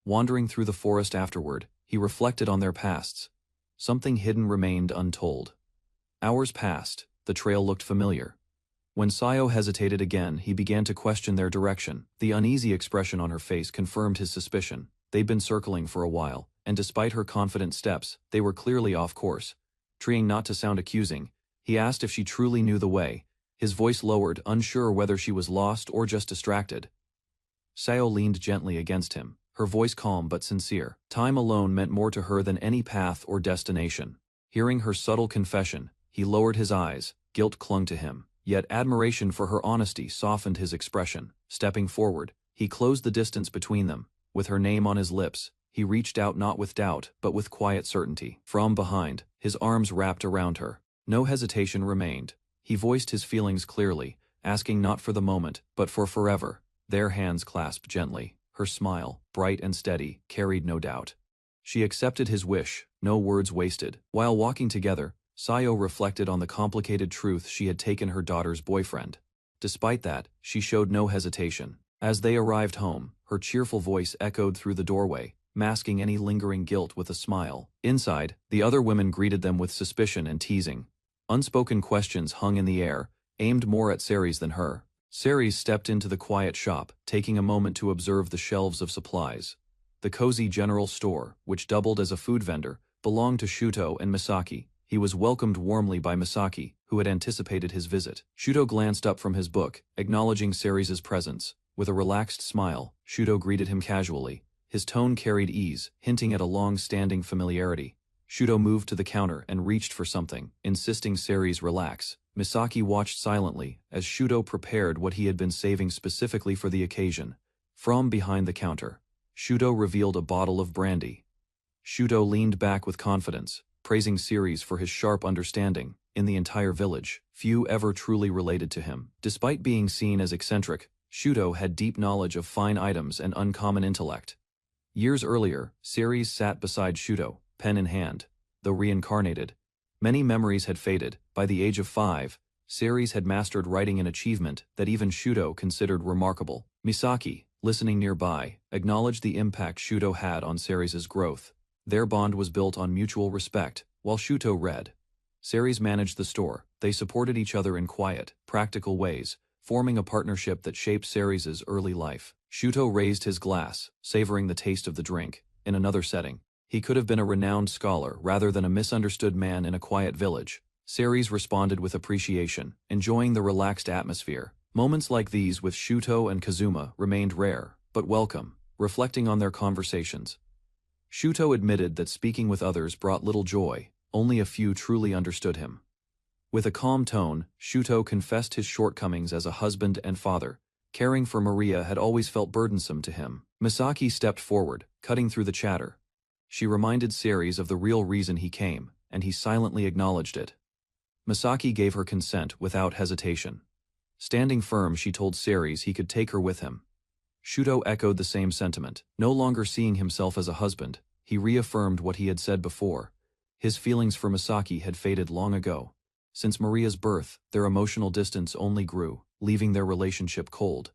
Wandering through the forest afterward, he reflected on their pasts. Something hidden remained untold. Hours passed. The trail looked familiar. When Sayo hesitated again, he began to question their direction. The uneasy expression on her face confirmed his suspicion. They'd been circling for a while, and despite her confident steps, they were clearly off course. Trying not to sound accusing, he asked if she truly knew the way. His voice lowered, unsure whether she was lost or just distracted. Sayo leaned gently against him, her voice calm but sincere. Time alone meant more to her than any path or destination. Hearing her subtle confession, he lowered his eyes. Guilt clung to him, yet admiration for her honesty softened his expression. Stepping forward, he closed the distance between them. With her name on his lips, he reached out not with doubt, but with quiet certainty. From behind, his arms wrapped around her. No hesitation remained. He voiced his feelings clearly, asking not for the moment, but for forever. Their hands clasped gently. Her smile, bright and steady, carried no doubt. She accepted his wish, no words wasted. While walking together, Sayo reflected on the complicated truth she had taken her daughter's boyfriend. Despite that, she showed no hesitation. As they arrived home, her cheerful voice echoed through the doorway, masking any lingering guilt with a smile. Inside, the other women greeted them with suspicion and teasing. Unspoken questions hung in the air, aimed more at Ceres than her. Ceres stepped into the quiet shop, taking a moment to observe the shelves of supplies. The cozy general store, which doubled as a food vendor, belonged to Shuto and Misaki. He was welcomed warmly by Misaki, who had anticipated his visit. Shuto glanced up from his book, acknowledging Ceres' presence. With a relaxed smile, Shuto greeted him casually. His tone carried ease, hinting at a long-standing familiarity. Shuto moved to the counter and reached for something, insisting Ceres relax. Misaki watched silently as Shuto prepared what he had been saving specifically for the occasion. From behind the counter, Shuto revealed a bottle of brandy. Shuto leaned back with confidence, praising Ceres for his sharp understanding. In the entire village, few ever truly related to him. Despite being seen as eccentric, Shuto had deep knowledge of fine items and uncommon intellect. Years earlier, Ceres sat beside Shuto, pen in hand. Though reincarnated, many memories had faded. By the age of 5, Ceres had mastered writing, an achievement that even Shuto considered remarkable. Misaki, listening nearby, acknowledged the impact Shuto had on Ceres' growth. Their bond was built on mutual respect, while Shuto read. Ceres managed the store. They supported each other in quiet, practical ways, forming a partnership that shaped Ceres' early life. Shuto raised his glass, savoring the taste of the drink. In another setting, he could have been a renowned scholar rather than a misunderstood man in a quiet village. Ceres responded with appreciation, enjoying the relaxed atmosphere. Moments like these with Shuto and Kazuma remained rare, but welcome. Reflecting on their conversations, Shuto admitted that speaking with others brought little joy. Only a few truly understood him. With a calm tone, Shuto confessed his shortcomings as a husband and father. Caring for Maria had always felt burdensome to him. Misaki stepped forward, cutting through the chatter. She reminded Ceres of the real reason he came, and he silently acknowledged it. Misaki gave her consent without hesitation. Standing firm, she told Ceres he could take her with him. Shuto echoed the same sentiment. No longer seeing himself as a husband, he reaffirmed what he had said before. His feelings for Misaki had faded long ago. Since Maria's birth, their emotional distance only grew, leaving their relationship cold.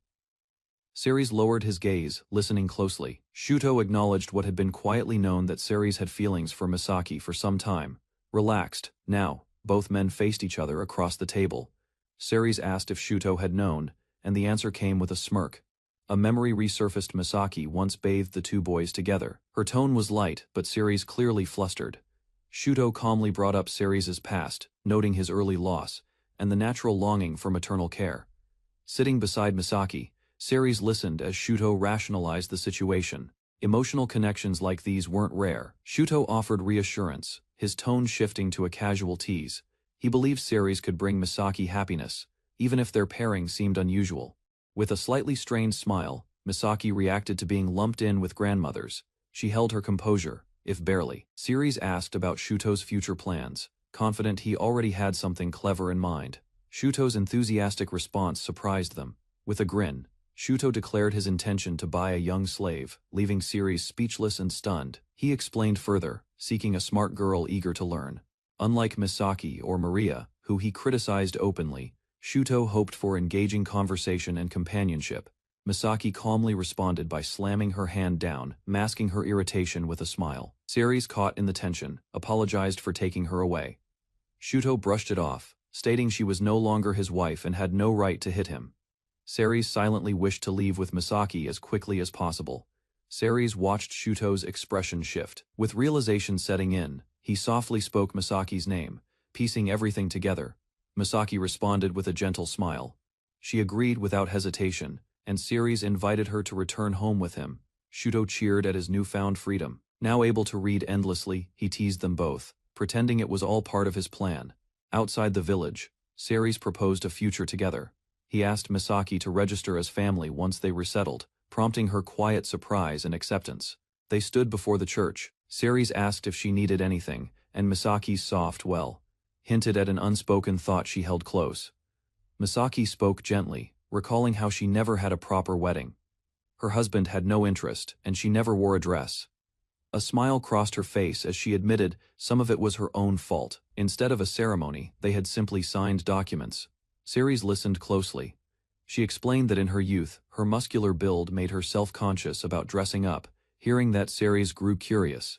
Ceres lowered his gaze, listening closely. Shuto acknowledged what had been quietly known, that Ceres had feelings for Misaki for some time. Relaxed, now, both men faced each other across the table. Ceres asked if Shuto had known, and the answer came with a smirk. A memory resurfaced. Misaki once bathed the two boys together. Her tone was light, but Ceres clearly flustered. Shuto calmly brought up Ceres's past, noting his early loss, and the natural longing for maternal care. Sitting beside Misaki, Ceres listened as Shuto rationalized the situation. Emotional connections like these weren't rare. Shuto offered reassurance, his tone shifting to a casual tease. He believed Ceres could bring Misaki happiness, even if their pairing seemed unusual. With a slightly strained smile, Misaki reacted to being lumped in with grandmothers. She held her composure, if barely. Ceres asked about Shuto's future plans, confident he already had something clever in mind. Shuto's enthusiastic response surprised them. With a grin, Shuto declared his intention to buy a young slave, leaving Ceres speechless and stunned. He explained further, seeking a smart girl eager to learn. Unlike Misaki or Maria, who he criticized openly, Shuto hoped for engaging conversation and companionship. Misaki calmly responded by slamming her hand down, masking her irritation with a smile. Ceres, caught in the tension, apologized for taking her away. Shuto brushed it off, stating she was no longer his wife and had no right to hit him. Ceres silently wished to leave with Misaki as quickly as possible. Ceres watched Shuto's expression shift. With realization setting in, he softly spoke Misaki's name, piecing everything together. Misaki responded with a gentle smile. She agreed without hesitation, and Ceres invited her to return home with him. Shuto cheered at his newfound freedom. Now able to read endlessly, he teased them both, pretending it was all part of his plan. Outside the village, Ceres proposed a future together. He asked Misaki to register as family once they were settled, prompting her quiet surprise and acceptance. They stood before the church. Ceres asked if she needed anything, and Misaki's soft well hinted at an unspoken thought she held close. Misaki spoke gently, recalling how she never had a proper wedding. Her husband had no interest, and she never wore a dress. A smile crossed her face as she admitted some of it was her own fault. Instead of a ceremony, they had simply signed documents. Ceres listened closely. She explained that in her youth, her muscular build made her self-conscious about dressing up. Hearing that, Ceres grew curious.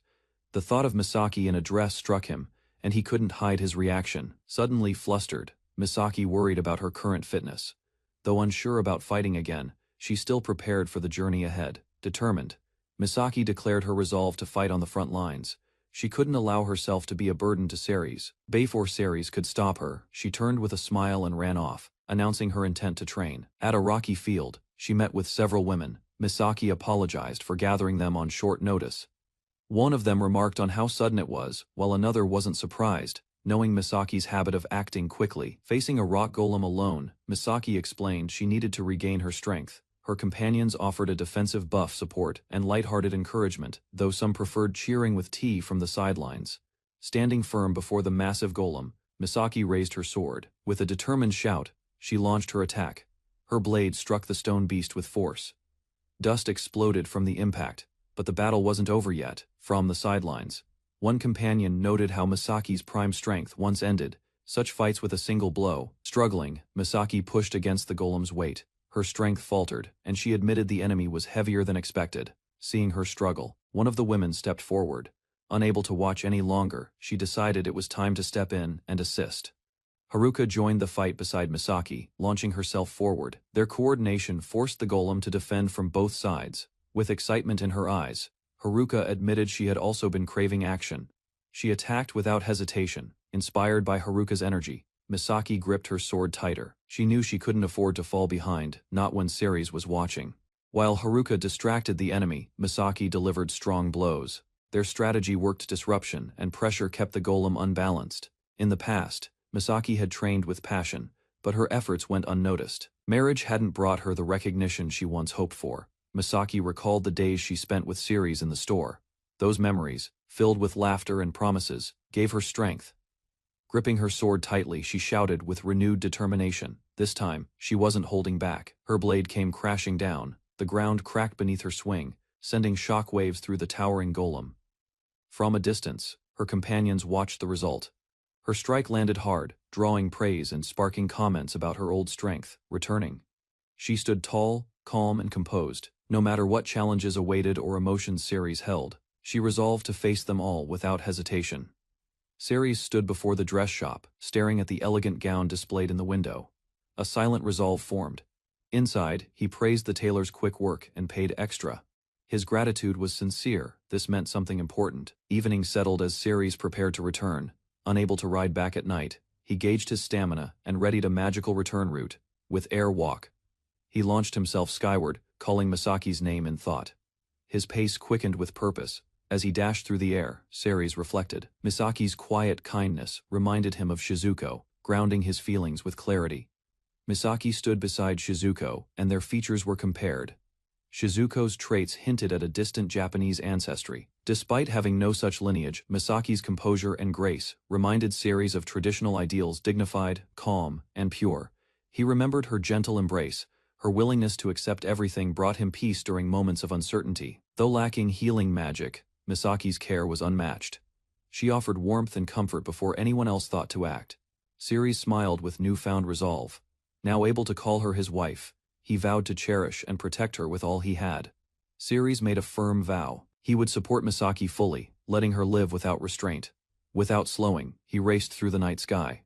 The thought of Misaki in a dress struck him, and he couldn't hide his reaction. Suddenly flustered, Misaki worried about her current fitness. Though unsure about fighting again, she still prepared for the journey ahead. Determined, Misaki declared her resolve to fight on the front lines. She couldn't allow herself to be a burden to Ceres. Before Ceres could stop her, she turned with a smile and ran off, announcing her intent to train. At a rocky field, she met with several women. Misaki apologized for gathering them on short notice. One of them remarked on how sudden it was, while another wasn't surprised, knowing Misaki's habit of acting quickly. Facing a rock golem alone, Misaki explained she needed to regain her strength. Her companions offered a defensive buff support and lighthearted encouragement, though some preferred cheering with tea from the sidelines. Standing firm before the massive golem, Misaki raised her sword. With a determined shout, she launched her attack. Her blade struck the stone beast with force. Dust exploded from the impact, but the battle wasn't over yet. From the sidelines, one companion noted how Misaki's prime strength once ended such fights with a single blow. Struggling, Misaki pushed against the golem's weight. Her strength faltered, and she admitted the enemy was heavier than expected. Seeing her struggle, one of the women stepped forward. Unable to watch any longer, she decided it was time to step in and assist. Haruka joined the fight beside Misaki, launching herself forward. Their coordination forced the golem to defend from both sides. With excitement in her eyes, Haruka admitted she had also been craving action. She attacked without hesitation. Inspired by Haruka's energy, Misaki gripped her sword tighter. She knew she couldn't afford to fall behind, not when Ceres was watching. While Haruka distracted the enemy, Misaki delivered strong blows. Their strategy worked. Disruption and pressure kept the golem unbalanced. In the past, Misaki had trained with passion, but her efforts went unnoticed. Marriage hadn't brought her the recognition she once hoped for. Misaki recalled the days she spent with Ceres in the store. Those memories, filled with laughter and promises, gave her strength. Gripping her sword tightly, she shouted with renewed determination. This time, she wasn't holding back. Her blade came crashing down. The ground cracked beneath her swing, sending shock waves through the towering golem. From a distance, her companions watched the result. Her strike landed hard, drawing praise and sparking comments about her old strength, returning. She stood tall, calm and composed. No matter what challenges awaited or emotions Ceres held, she resolved to face them all without hesitation. Ceres stood before the dress shop, staring at the elegant gown displayed in the window. A silent resolve formed. Inside, he praised the tailor's quick work and paid extra. His gratitude was sincere. This meant something important. Evening settled as Ceres prepared to return. Unable to ride back at night, he gauged his stamina and readied a magical return route. With air walk, he launched himself skyward, calling Misaki's name in thought. His pace quickened with purpose. As he dashed through the air, Ceres reflected. Misaki's quiet kindness reminded him of Shizuko, grounding his feelings with clarity. Misaki stood beside Shizuko, and their features were compared. Shizuko's traits hinted at a distant Japanese ancestry. Despite having no such lineage, Misaki's composure and grace reminded Ceres of traditional ideals, dignified, calm, and pure. He remembered her gentle embrace. Her willingness to accept everything brought him peace during moments of uncertainty. Though lacking healing magic, Misaki's care was unmatched. She offered warmth and comfort before anyone else thought to act. Ceres smiled with newfound resolve. Now able to call her his wife, he vowed to cherish and protect her with all he had. Ceres made a firm vow. He would support Misaki fully, letting her live without restraint. Without slowing, he raced through the night sky.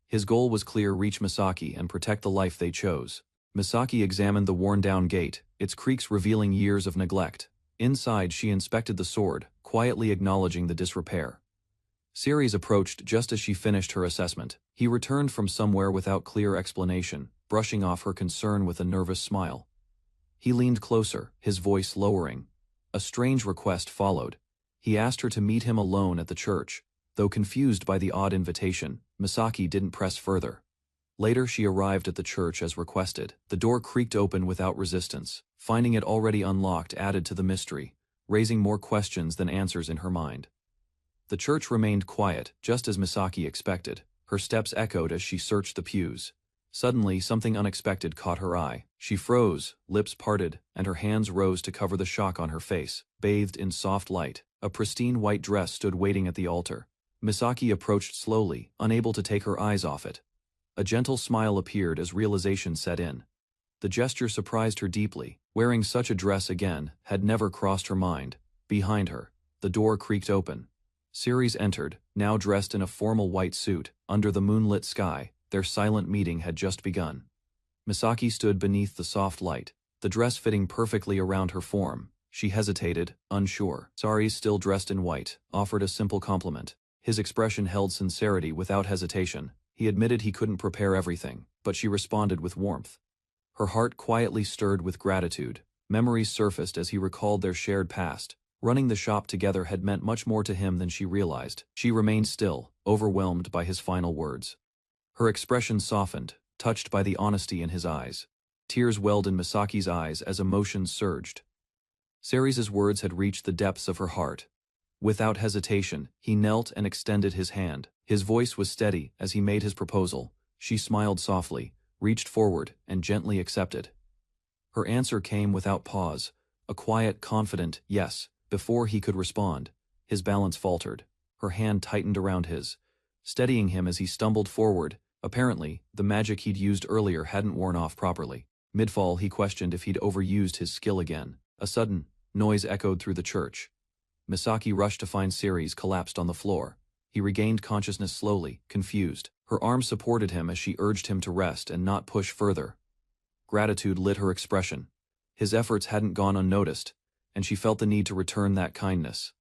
His goal was clear: reach Misaki and protect the life they chose. Misaki examined the worn-down gate, its creaks revealing years of neglect. Inside, she inspected the sword, quietly acknowledging the disrepair. Ceres approached just as she finished her assessment. He returned from somewhere without clear explanation, brushing off her concern with a nervous smile. He leaned closer, his voice lowering. A strange request followed. He asked her to meet him alone at the church. Though confused by the odd invitation, Misaki didn't press further. Later she arrived at the church as requested. The door creaked open without resistance. Finding it already unlocked added to the mystery, raising more questions than answers in her mind. The church remained quiet, just as Misaki expected. Her steps echoed as she searched the pews. Suddenly, something unexpected caught her eye. She froze, lips parted, and her hands rose to cover the shock on her face. Bathed in soft light, a pristine white dress stood waiting at the altar. Misaki approached slowly, unable to take her eyes off it. A gentle smile appeared as realization set in. The gesture surprised her deeply. Wearing such a dress again had never crossed her mind. Behind her, the door creaked open. Ceres entered, now dressed in a formal white suit. Under the moonlit sky, their silent meeting had just begun. Misaki stood beneath the soft light, the dress fitting perfectly around her form. She hesitated, unsure. Ceres, still dressed in white, offered a simple compliment. His expression held sincerity without hesitation. He admitted he couldn't prepare everything, but she responded with warmth. Her heart quietly stirred with gratitude. Memories surfaced as he recalled their shared past. Running the shop together had meant much more to him than she realized. She remained still, overwhelmed by his final words. Her expression softened, touched by the honesty in his eyes. Tears welled in Misaki's eyes as emotions surged. Ceres' words had reached the depths of her heart. Without hesitation, he knelt and extended his hand. His voice was steady as he made his proposal. She smiled softly, reached forward, and gently accepted. Her answer came without pause, a quiet, confident yes. Before he could respond, his balance faltered. Her hand tightened around his, steadying him as he stumbled forward. Apparently, the magic he'd used earlier hadn't worn off properly. Mid-fall, he questioned if he'd overused his skill again. A sudden noise echoed through the church. Misaki rushed to find Ceres collapsed on the floor. He regained consciousness slowly, confused. Her arms supported him as she urged him to rest and not push further. Gratitude lit her expression. His efforts hadn't gone unnoticed, and she felt the need to return that kindness.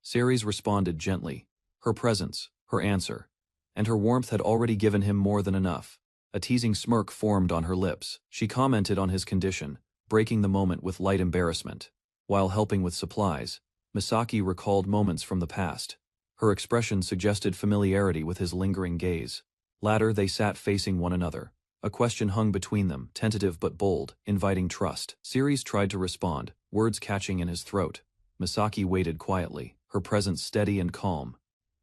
Ceres responded gently. Her presence, her answer, and her warmth had already given him more than enough. A teasing smirk formed on her lips. She commented on his condition, breaking the moment with light embarrassment. While helping with supplies, Misaki recalled moments from the past. Her expression suggested familiarity with his lingering gaze. Later they sat facing one another. A question hung between them, tentative but bold, inviting trust. Ceres tried to respond, words catching in his throat. Misaki waited quietly, her presence steady and calm.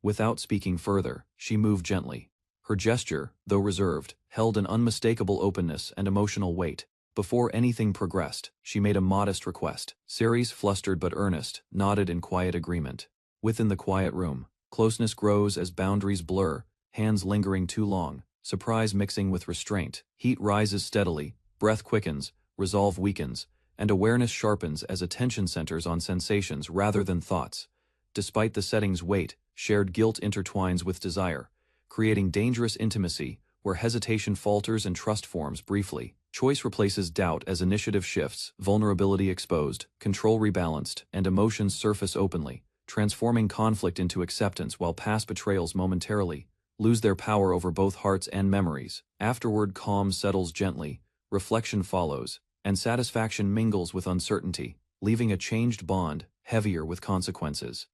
Without speaking further, she moved gently. Her gesture, though reserved, held an unmistakable openness and emotional weight. Before anything progressed, she made a modest request. Ceres, flustered but earnest, nodded in quiet agreement. Within the quiet room, closeness grows as boundaries blur, hands lingering too long, surprise mixing with restraint. Heat rises steadily, breath quickens, resolve weakens, and awareness sharpens as attention centers on sensations rather than thoughts. Despite the setting's weight, shared guilt intertwines with desire, creating dangerous intimacy where hesitation falters and trust forms briefly. Choice replaces doubt as initiative shifts, vulnerability exposed, control rebalanced, and emotions surface openly, transforming conflict into acceptance while past betrayals momentarily lose their power over both hearts and memories. Afterward, calm settles gently, reflection follows, and satisfaction mingles with uncertainty, leaving a changed bond, heavier with consequences.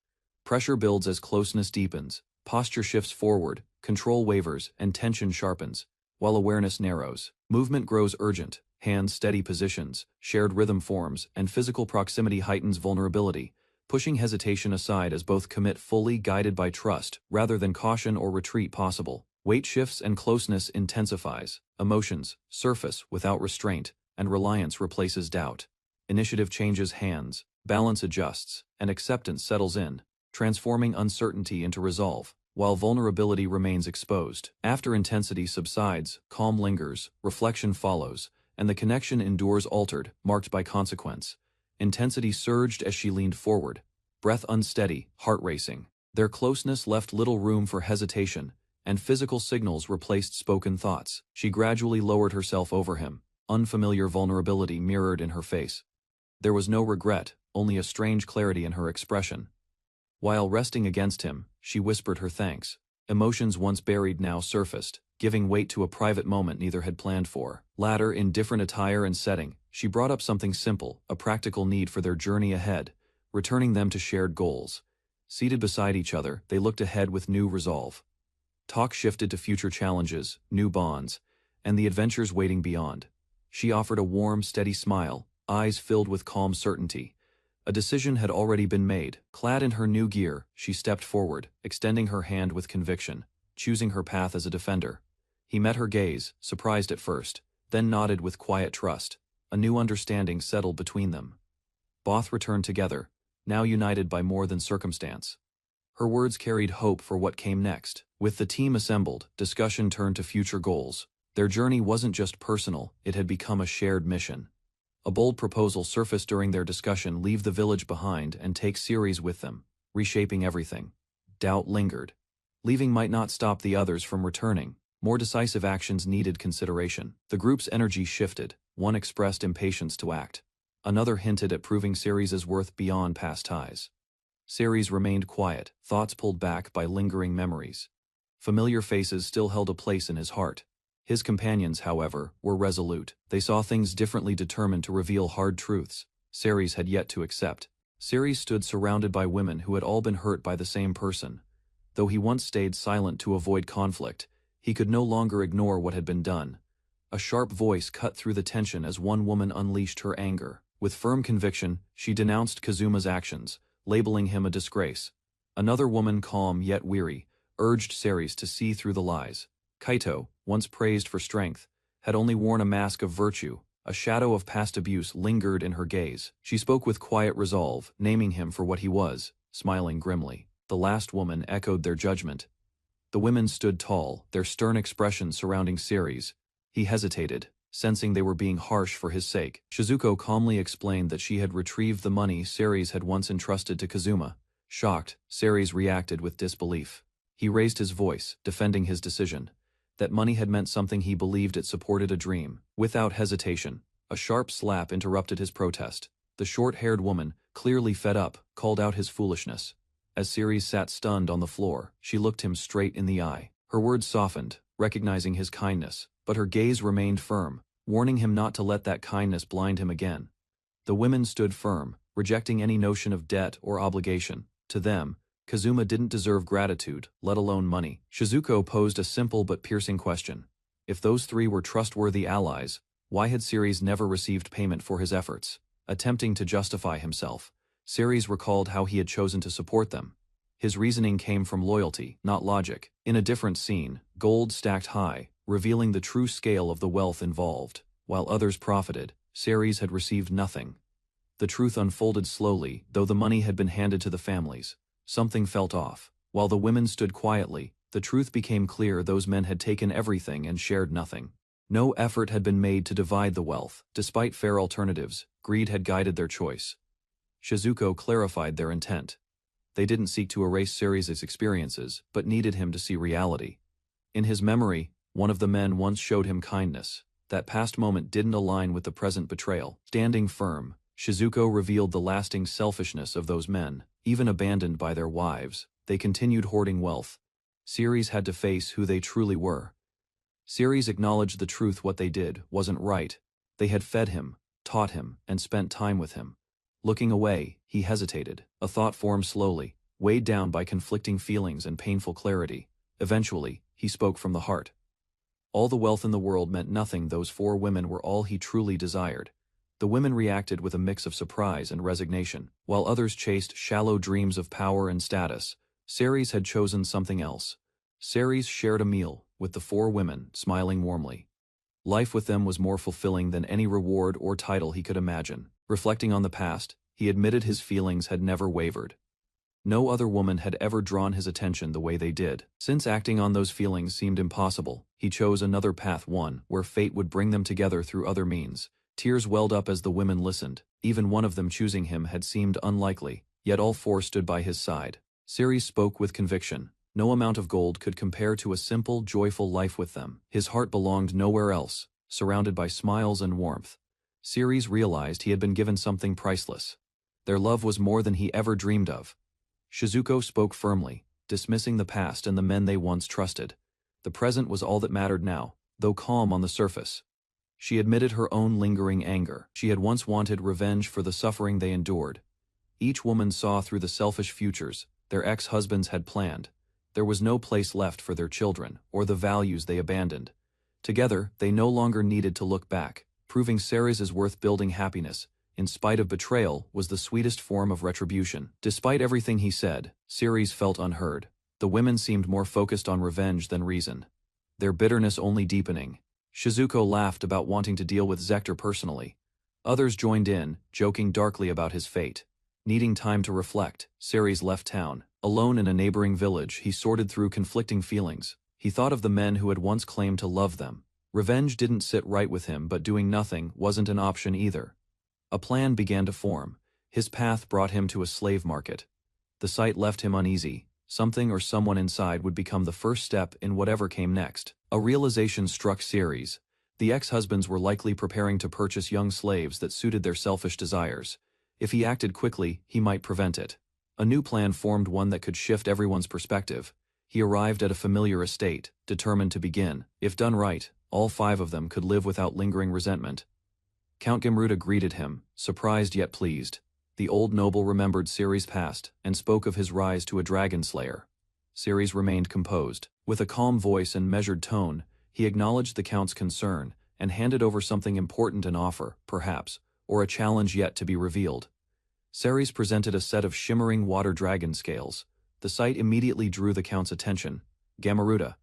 Pressure builds as closeness deepens, posture shifts forward, control wavers, and tension sharpens, while awareness narrows. Movement grows urgent, hands steady positions, shared rhythm forms, and physical proximity heightens vulnerability, pushing hesitation aside as both commit fully guided by trust rather than caution or retreat possible. Weight shifts and closeness intensifies, emotions surface without restraint, and reliance replaces doubt. Initiative changes hands, balance adjusts, and acceptance settles in, transforming uncertainty into resolve, while vulnerability remains exposed. After intensity subsides, calm lingers, reflection follows, and the connection endures altered, marked by consequence. Intensity surged as she leaned forward, breath unsteady, heart racing. Their closeness left little room for hesitation, and physical signals replaced spoken thoughts. She gradually lowered herself over him, unfamiliar vulnerability mirrored in her face. There was no regret, only a strange clarity in her expression. While resting against him, she whispered her thanks. Emotions once buried now surfaced, giving weight to a private moment neither had planned for. Later, in different attire and setting, she brought up something simple, a practical need for their journey ahead, returning them to shared goals. Seated beside each other, they looked ahead with new resolve. Talk shifted to future challenges, new bonds, and the adventures waiting beyond. She offered a warm, steady smile, eyes filled with calm certainty. A decision had already been made. Clad in her new gear, she stepped forward, extending her hand with conviction, choosing her path as a defender. He met her gaze, surprised at first, then nodded with quiet trust. A new understanding settled between them. Both returned together, now united by more than circumstance. Her words carried hope for what came next. With the team assembled, discussion turned to future goals. Their journey wasn't just personal, it had become a shared mission. A bold proposal surfaced during their discussion: leave the village behind and take Ceres with them, reshaping everything. Doubt lingered. Leaving might not stop the others from returning. More decisive actions needed consideration. The group's energy shifted. One expressed impatience to act. Another hinted at proving Ceres' worth beyond past ties. Ceres remained quiet, thoughts pulled back by lingering memories. Familiar faces still held a place in his heart. His companions, however, were resolute. They saw things differently, determined to reveal hard truths Ceres had yet to accept. Ceres stood surrounded by women who had all been hurt by the same person. Though he once stayed silent to avoid conflict, he could no longer ignore what had been done. A sharp voice cut through the tension as one woman unleashed her anger. With firm conviction, she denounced Kazuma's actions, labeling him a disgrace. Another woman, calm yet weary, urged Ceres to see through the lies. Kaito, once praised for strength, had only worn a mask of virtue. A shadow of past abuse lingered in her gaze. She spoke with quiet resolve, naming him for what he was, smiling grimly. The last woman echoed their judgment. The women stood tall, their stern expressions surrounding Ceres. He hesitated, sensing they were being harsh for his sake. Shizuko calmly explained that she had retrieved the money Ceres had once entrusted to Kazuma. Shocked, Ceres reacted with disbelief. He raised his voice, defending his decision. That money had meant something he believed it supported a dream. Without hesitation, a sharp slap interrupted his protest. The short-haired woman, clearly fed up, called out his foolishness. As Ceres sat stunned on the floor, she looked him straight in the eye. Her words softened, recognizing his kindness, but her gaze remained firm, warning him not to let that kindness blind him again. The women stood firm, rejecting any notion of debt or obligation. To them, Kazuma didn't deserve gratitude, let alone money. Shizuko posed a simple but piercing question. If those three were trustworthy allies, why had Ceres never received payment for his efforts? Attempting to justify himself, Ceres recalled how he had chosen to support them. His reasoning came from loyalty, not logic. In a different scene, gold stacked high, revealing the true scale of the wealth involved. While others profited, Ceres had received nothing. The truth unfolded slowly, though the money had been handed to the families. Something felt off. While the women stood quietly, the truth became clear: those men had taken everything and shared nothing. No effort had been made to divide the wealth. Despite fair alternatives, greed had guided their choice. Shizuko clarified their intent. They didn't seek to erase Ceres' experiences, but needed him to see reality. In his memory, one of the men once showed him kindness. That past moment didn't align with the present betrayal. Standing firm, Shizuko revealed the lasting selfishness of those men. Even abandoned by their wives, they continued hoarding wealth. Ceres had to face who they truly were. Ceres acknowledged the truth: what they did wasn't right. They had fed him, taught him, and spent time with him. Looking away, he hesitated. A thought formed slowly, weighed down by conflicting feelings and painful clarity. Eventually, he spoke from the heart. All the wealth in the world meant nothing. Those four women were all he truly desired. The women reacted with a mix of surprise and resignation. While others chased shallow dreams of power and status, Ceres had chosen something else. Ceres shared a meal with the four women, smiling warmly. Life with them was more fulfilling than any reward or title he could imagine. Reflecting on the past, he admitted his feelings had never wavered. No other woman had ever drawn his attention the way they did. Since acting on those feelings seemed impossible, he chose another path, one where fate would bring them together through other means. Tears welled up as the women listened. Even one of them choosing him had seemed unlikely, yet all four stood by his side. Ceres spoke with conviction. No amount of gold could compare to a simple, joyful life with them. His heart belonged nowhere else, surrounded by smiles and warmth. Ceres realized he had been given something priceless. Their love was more than he ever dreamed of. Shizuko spoke firmly, dismissing the past and the men they once trusted. The present was all that mattered now, though calm on the surface. She admitted her own lingering anger. She had once wanted revenge for the suffering they endured. Each woman saw through the selfish futures their ex-husbands had planned. There was no place left for their children, or the values they abandoned. Together, they no longer needed to look back. Proving Ceres' worth building happiness, in spite of betrayal, was the sweetest form of retribution. Despite everything he said, Ceres felt unheard. The women seemed more focused on revenge than reason, their bitterness only deepening. Shizuko laughed about wanting to deal with Zector personally. Others joined in, joking darkly about his fate. Needing time to reflect, Ceres left town. Alone in a neighboring village, he sorted through conflicting feelings. He thought of the men who had once claimed to love them. Revenge didn't sit right with him, but doing nothing wasn't an option either. A plan began to form. His path brought him to a slave market. The sight left him uneasy. Something or someone inside would become the first step in whatever came next. A realization struck Ceres. The ex-husbands were likely preparing to purchase young slaves that suited their selfish desires. If he acted quickly, he might prevent it. A new plan formed, one that could shift everyone's perspective. He arrived at a familiar estate, determined to begin. If done right, all five of them could live without lingering resentment. Count Gamruda greeted him, surprised yet pleased. The old noble remembered Ceres' past and spoke of his rise to a dragon slayer. Ceres remained composed. With a calm voice and measured tone, he acknowledged the Count's concern and handed over something important: an offer, perhaps, or a challenge yet to be revealed. Ceres presented a set of shimmering water dragon scales. The sight immediately drew the Count's attention. Gamruda,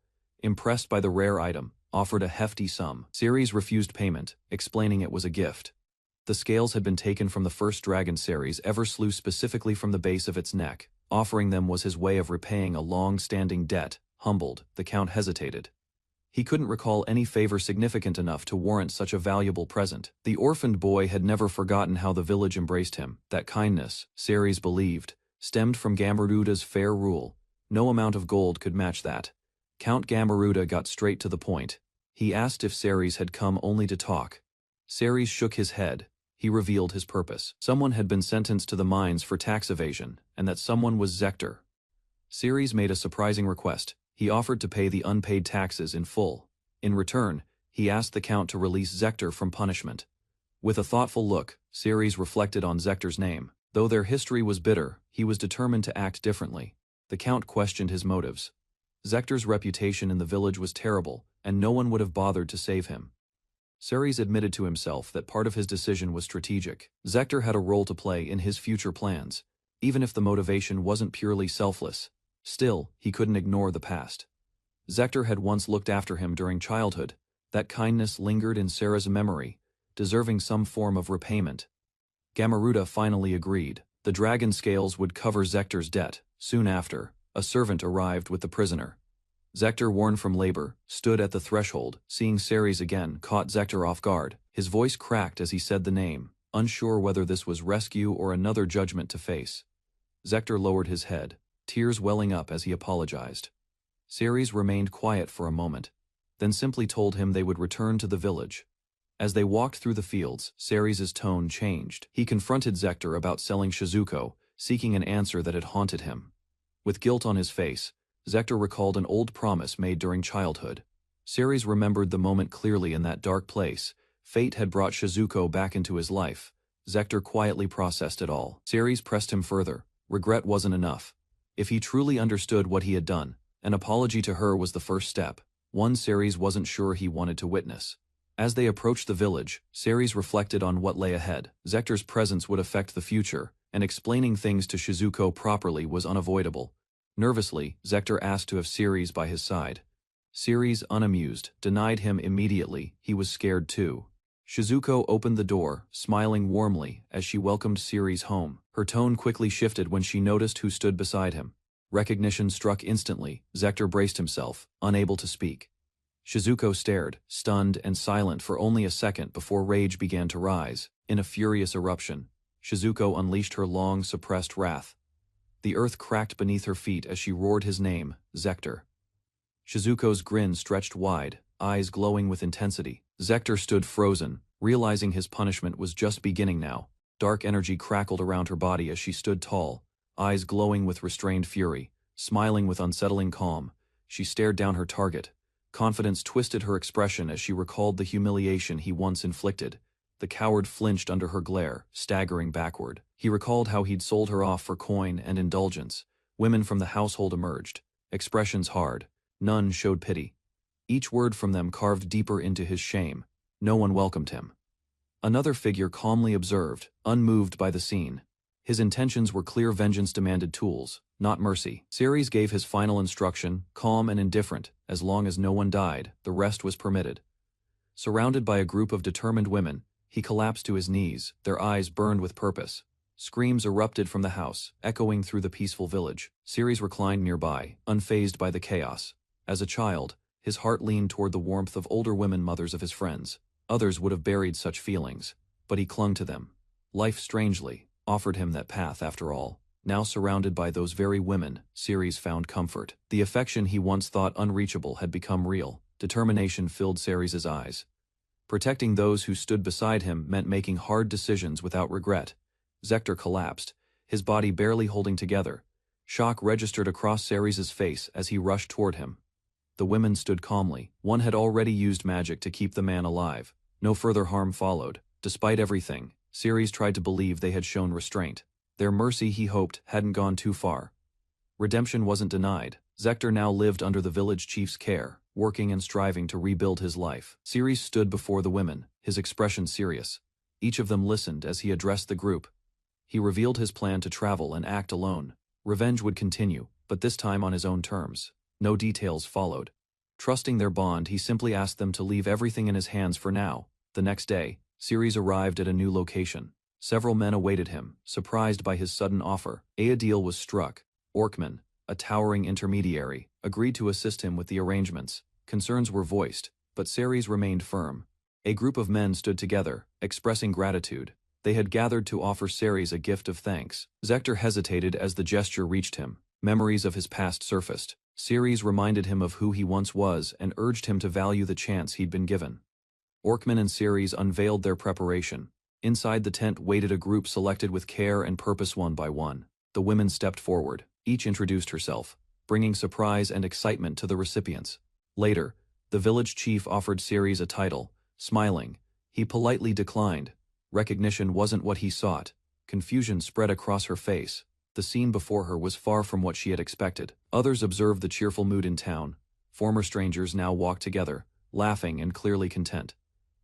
impressed by the rare item, offered a hefty sum. Ceres refused payment, explaining it was a gift. The scales had been taken from the first dragon Ceres ever slew, specifically from the base of its neck. Offering them was his way of repaying a long-standing debt. Humbled, the Count hesitated. He couldn't recall any favor significant enough to warrant such a valuable present. The orphaned boy had never forgotten how the village embraced him. That kindness, Ceres believed, stemmed from Gamruda's fair rule. No amount of gold could match that. Count Gamruda got straight to the point. He asked if Ceres had come only to talk. Ceres shook his head. He revealed his purpose. Someone had been sentenced to the mines for tax evasion, and that someone was Zector. Ceres made a surprising request. He offered to pay the unpaid taxes in full. In return, he asked the Count to release Zector from punishment. With a thoughtful look, Ceres reflected on Zector's name. Though their history was bitter, he was determined to act differently. The count questioned his motives. Zector's reputation in the village was terrible, and no one would have bothered to save him. Ceres admitted to himself that part of his decision was strategic. Zector had a role to play in his future plans, even if the motivation wasn't purely selfless. Still, he couldn't ignore the past. Zector had once looked after him during childhood. That kindness lingered in Sarah's memory, deserving some form of repayment. Gameruda finally agreed. The dragon scales would cover Zector's debt. Soon after, a servant arrived with the prisoner. Zector, worn from labor, stood at the threshold. Seeing Ceres again caught Zector off guard. His voice cracked as he said the name, unsure whether this was rescue or another judgment to face. Zector lowered his head, tears welling up as he apologized. Ceres remained quiet for a moment, then simply told him they would return to the village. As they walked through the fields, Ceres's tone changed. He confronted Zector about selling Shizuko, seeking an answer that had haunted him. With guilt on his face, Zector recalled an old promise made during childhood. Ceres remembered the moment clearly. In that dark place, fate had brought Shizuko back into his life. Zector quietly processed it all. Ceres pressed him further. Regret wasn't enough. If he truly understood what he had done, an apology to her was the first step, one Ceres wasn't sure he wanted to witness. As they approached the village, Ceres reflected on what lay ahead. Zector's presence would affect the future, and explaining things to Shizuko properly was unavoidable. Nervously, Zector asked to have Ceres by his side. Ceres, unamused, denied him immediately. He was scared too. Shizuko opened the door, smiling warmly as she welcomed Ceres home. Her tone quickly shifted when she noticed who stood beside him. Recognition struck instantly. Zector braced himself, unable to speak. Shizuko stared, stunned and silent for only a second before rage began to rise. In a furious eruption, Shizuko unleashed her long, suppressed wrath. The earth cracked beneath her feet as she roared his name, Zector. Shizuko's grin stretched wide, eyes glowing with intensity. Zector stood frozen, realizing his punishment was just beginning now. Dark energy crackled around her body as she stood tall, eyes glowing with restrained fury. Smiling with unsettling calm, she stared down her target. Confidence twisted her expression as she recalled the humiliation he once inflicted. The coward flinched under her glare, staggering backward. He recalled how he'd sold her off for coin and indulgence. Women from the household emerged, expressions hard. None showed pity. Each word from them carved deeper into his shame. No one welcomed him. Another figure calmly observed, unmoved by the scene. His intentions were clear. Vengeance demanded tools, not mercy. Ceres gave his final instruction, calm and indifferent. As long as no one died, the rest was permitted. Surrounded by a group of determined women, he collapsed to his knees, their eyes burned with purpose. Screams erupted from the house, echoing through the peaceful village. Ceres reclined nearby, unfazed by the chaos. As a child, his heart leaned toward the warmth of older women, mothers of his friends. Others would have buried such feelings, but he clung to them. Life, strangely, offered him that path after all. Now surrounded by those very women, Ceres found comfort. The affection he once thought unreachable had become real. Determination filled Ceres's eyes. Protecting those who stood beside him meant making hard decisions without regret. Zector collapsed, his body barely holding together. Shock registered across Ceres's face as he rushed toward him. The women stood calmly. One had already used magic to keep the man alive. No further harm followed. Despite everything, Ceres tried to believe they had shown restraint. Their mercy, he hoped, hadn't gone too far. Redemption wasn't denied. Zector now lived under the village chief's care, working and striving to rebuild his life. Ceres stood before the women, his expression serious. Each of them listened as he addressed the group. He revealed his plan to travel and act alone. Revenge would continue, but this time on his own terms. No details followed. Trusting their bond, he simply asked them to leave everything in his hands for now. The next day, Ceres arrived at a new location. Several men awaited him, surprised by his sudden offer. A deal was struck. Orkman, a towering intermediary, agreed to assist him with the arrangements. Concerns were voiced, but Ceres remained firm. A group of men stood together, expressing gratitude. They had gathered to offer Ceres a gift of thanks. Zector hesitated as the gesture reached him. Memories of his past surfaced. Ceres reminded him of who he once was and urged him to value the chance he'd been given. Orkman and Ceres unveiled their preparation. Inside the tent waited a group selected with care and purpose. One by one, the women stepped forward. Each introduced herself, bringing surprise and excitement to the recipients. Later, the village chief offered Ceres a title. Smiling, he politely declined. Recognition wasn't what he sought. Confusion spread across her face. The The scene before her was far from what she had expected. Others observed the cheerful mood in town. Former strangers now walked together, laughing and clearly content.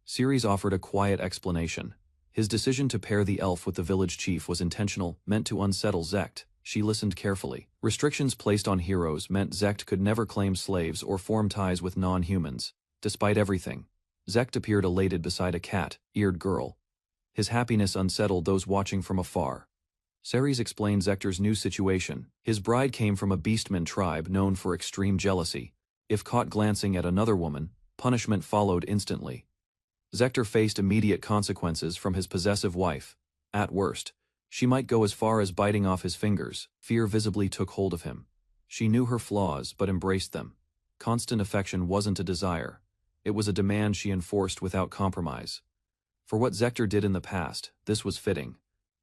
Ceres offered a quiet explanation. His decision to pair the elf with the village chief was intentional, meant to unsettle Zekt. She listened carefully. Restrictions placed on heroes meant Zekt could never claim slaves or form ties with non-humans. Despite everything, Zekt appeared elated beside a cat-eared girl. His happiness unsettled those watching from afar. Ceres explained Zektor's new situation. His bride came from a beastman tribe known for extreme jealousy. If caught glancing at another woman, punishment followed instantly. Zektor faced immediate consequences from his possessive wife. At worst, she might go as far as biting off his fingers. Fear visibly took hold of him. She knew her flaws but embraced them. Constant affection wasn't a desire. It was a demand she enforced without compromise. For what Zektor did in the past, this was fitting.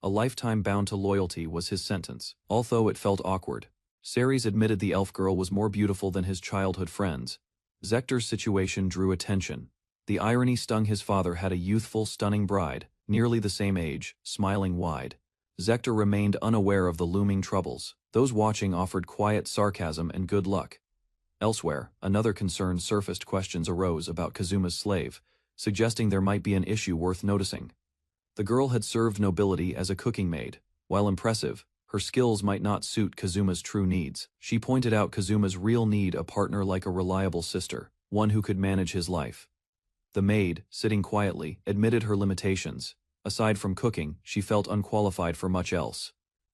A lifetime bound to loyalty was his sentence. Although it felt awkward, Ceres admitted the elf girl was more beautiful than his childhood friends. Zektor's situation drew attention. The irony stung. His father had a youthful, stunning bride, nearly the same age, smiling wide. Zektor remained unaware of the looming troubles. Those watching offered quiet sarcasm and good luck. Elsewhere, another concern surfaced. Questions arose about Kazuma's slave, suggesting there might be an issue worth noticing. The girl had served nobility as a cooking maid. While impressive, her skills might not suit Kazuma's true needs. She pointed out Kazuma's real need: a partner like a reliable sister, one who could manage his life. The maid, sitting quietly, admitted her limitations. Aside from cooking, she felt unqualified for much else.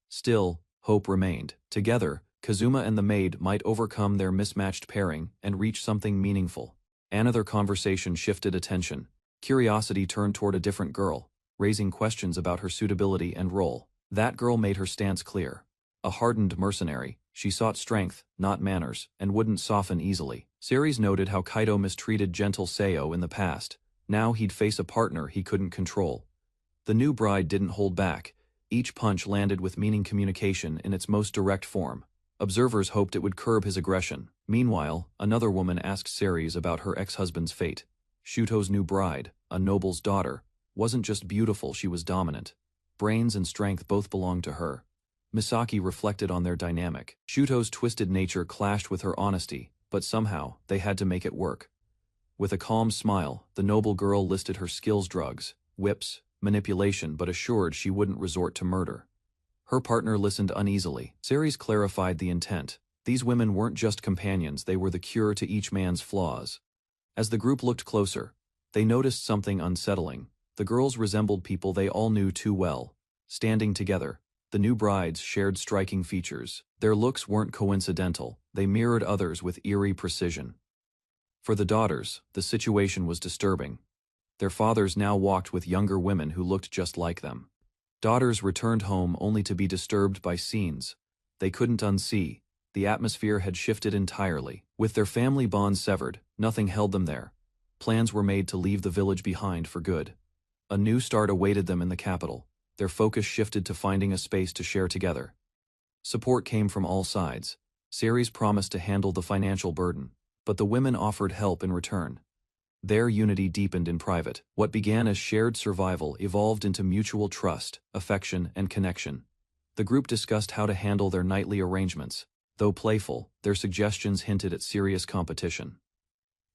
Still, hope remained. Together, Kazuma and the maid might overcome their mismatched pairing and reach something meaningful. Another conversation shifted attention. Curiosity turned toward a different girl, raising questions about her suitability and role. That girl made her stance clear. A hardened mercenary, she sought strength, not manners, and wouldn't soften easily. Ceres noted how Kaido mistreated gentle Seo in the past. Now he'd face a partner he couldn't control. The new bride didn't hold back. Each punch landed with meaning. Communication in its most direct form. Observers hoped it would curb his aggression. Meanwhile, another woman asked Ceres about her ex-husband's fate. Shuto's new bride, a noble's daughter, wasn't just beautiful, she was dominant. Brains and strength both belonged to her. Misaki reflected on their dynamic. Shuto's twisted nature clashed with her honesty, but somehow, they had to make it work. With a calm smile, the noble girl listed her skills: drugs, whips, manipulation, but assured she wouldn't resort to murder. Her partner listened uneasily. Ceres clarified the intent. These women weren't just companions, they were the cure to each man's flaws. As the group looked closer, they noticed something unsettling. The girls resembled people they all knew too well. Standing together, the new brides shared striking features. Their looks weren't coincidental, they mirrored others with eerie precision. For the daughters, the situation was disturbing. Their fathers now walked with younger women who looked just like them. Daughters returned home only to be disturbed by scenes they couldn't unsee. The atmosphere had shifted entirely. With their family bonds severed, nothing held them there. Plans were made to leave the village behind for good. A new start awaited them in the capital. Their focus shifted to finding a space to share together. Support came from all sides. Ceres promised to handle the financial burden, but the women offered help in return. Their unity deepened in private. What began as shared survival evolved into mutual trust, affection, and connection. The group discussed how to handle their nightly arrangements. Though playful, their suggestions hinted at serious competition.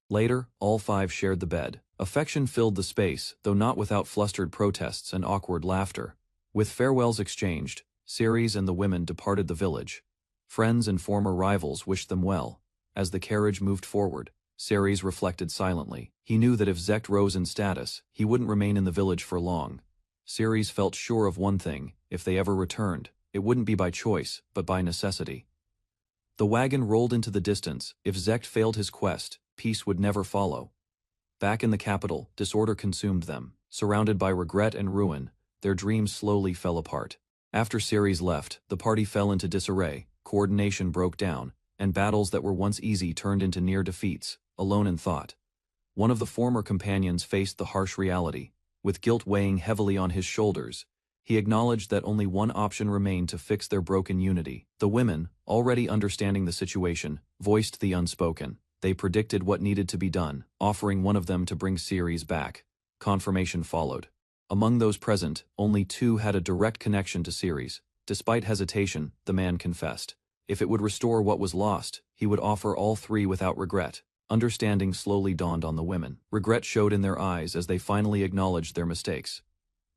Later, all five shared the bed. Affection filled the space, though not without flustered protests and awkward laughter. With farewells exchanged, Ceres and the women departed the village. Friends and former rivals wished them well. As the carriage moved forward, Ceres reflected silently. He knew that if Zekt rose in status, he wouldn't remain in the village for long. Ceres felt sure of one thing: if they ever returned, it wouldn't be by choice, but by necessity. The wagon rolled into the distance. If Zekt failed his quest, peace would never follow. Back in the capital, disorder consumed them. Surrounded by regret and ruin, their dreams slowly fell apart. After Ceres left, the party fell into disarray, coordination broke down, and battles that were once easy turned into near defeats. Alone in thought, one of the former companions faced the harsh reality. With guilt weighing heavily on his shoulders, he acknowledged that only one option remained to fix their broken unity. The women, already understanding the situation, voiced the unspoken. They predicted what needed to be done, offering one of them to bring Ceres back. Confirmation followed. Among those present, only two had a direct connection to Ceres: Despite hesitation, the man confessed. If it would restore what was lost, he would offer all three without regret. Understanding slowly dawned on the women. Regret showed in their eyes as they finally acknowledged their mistakes.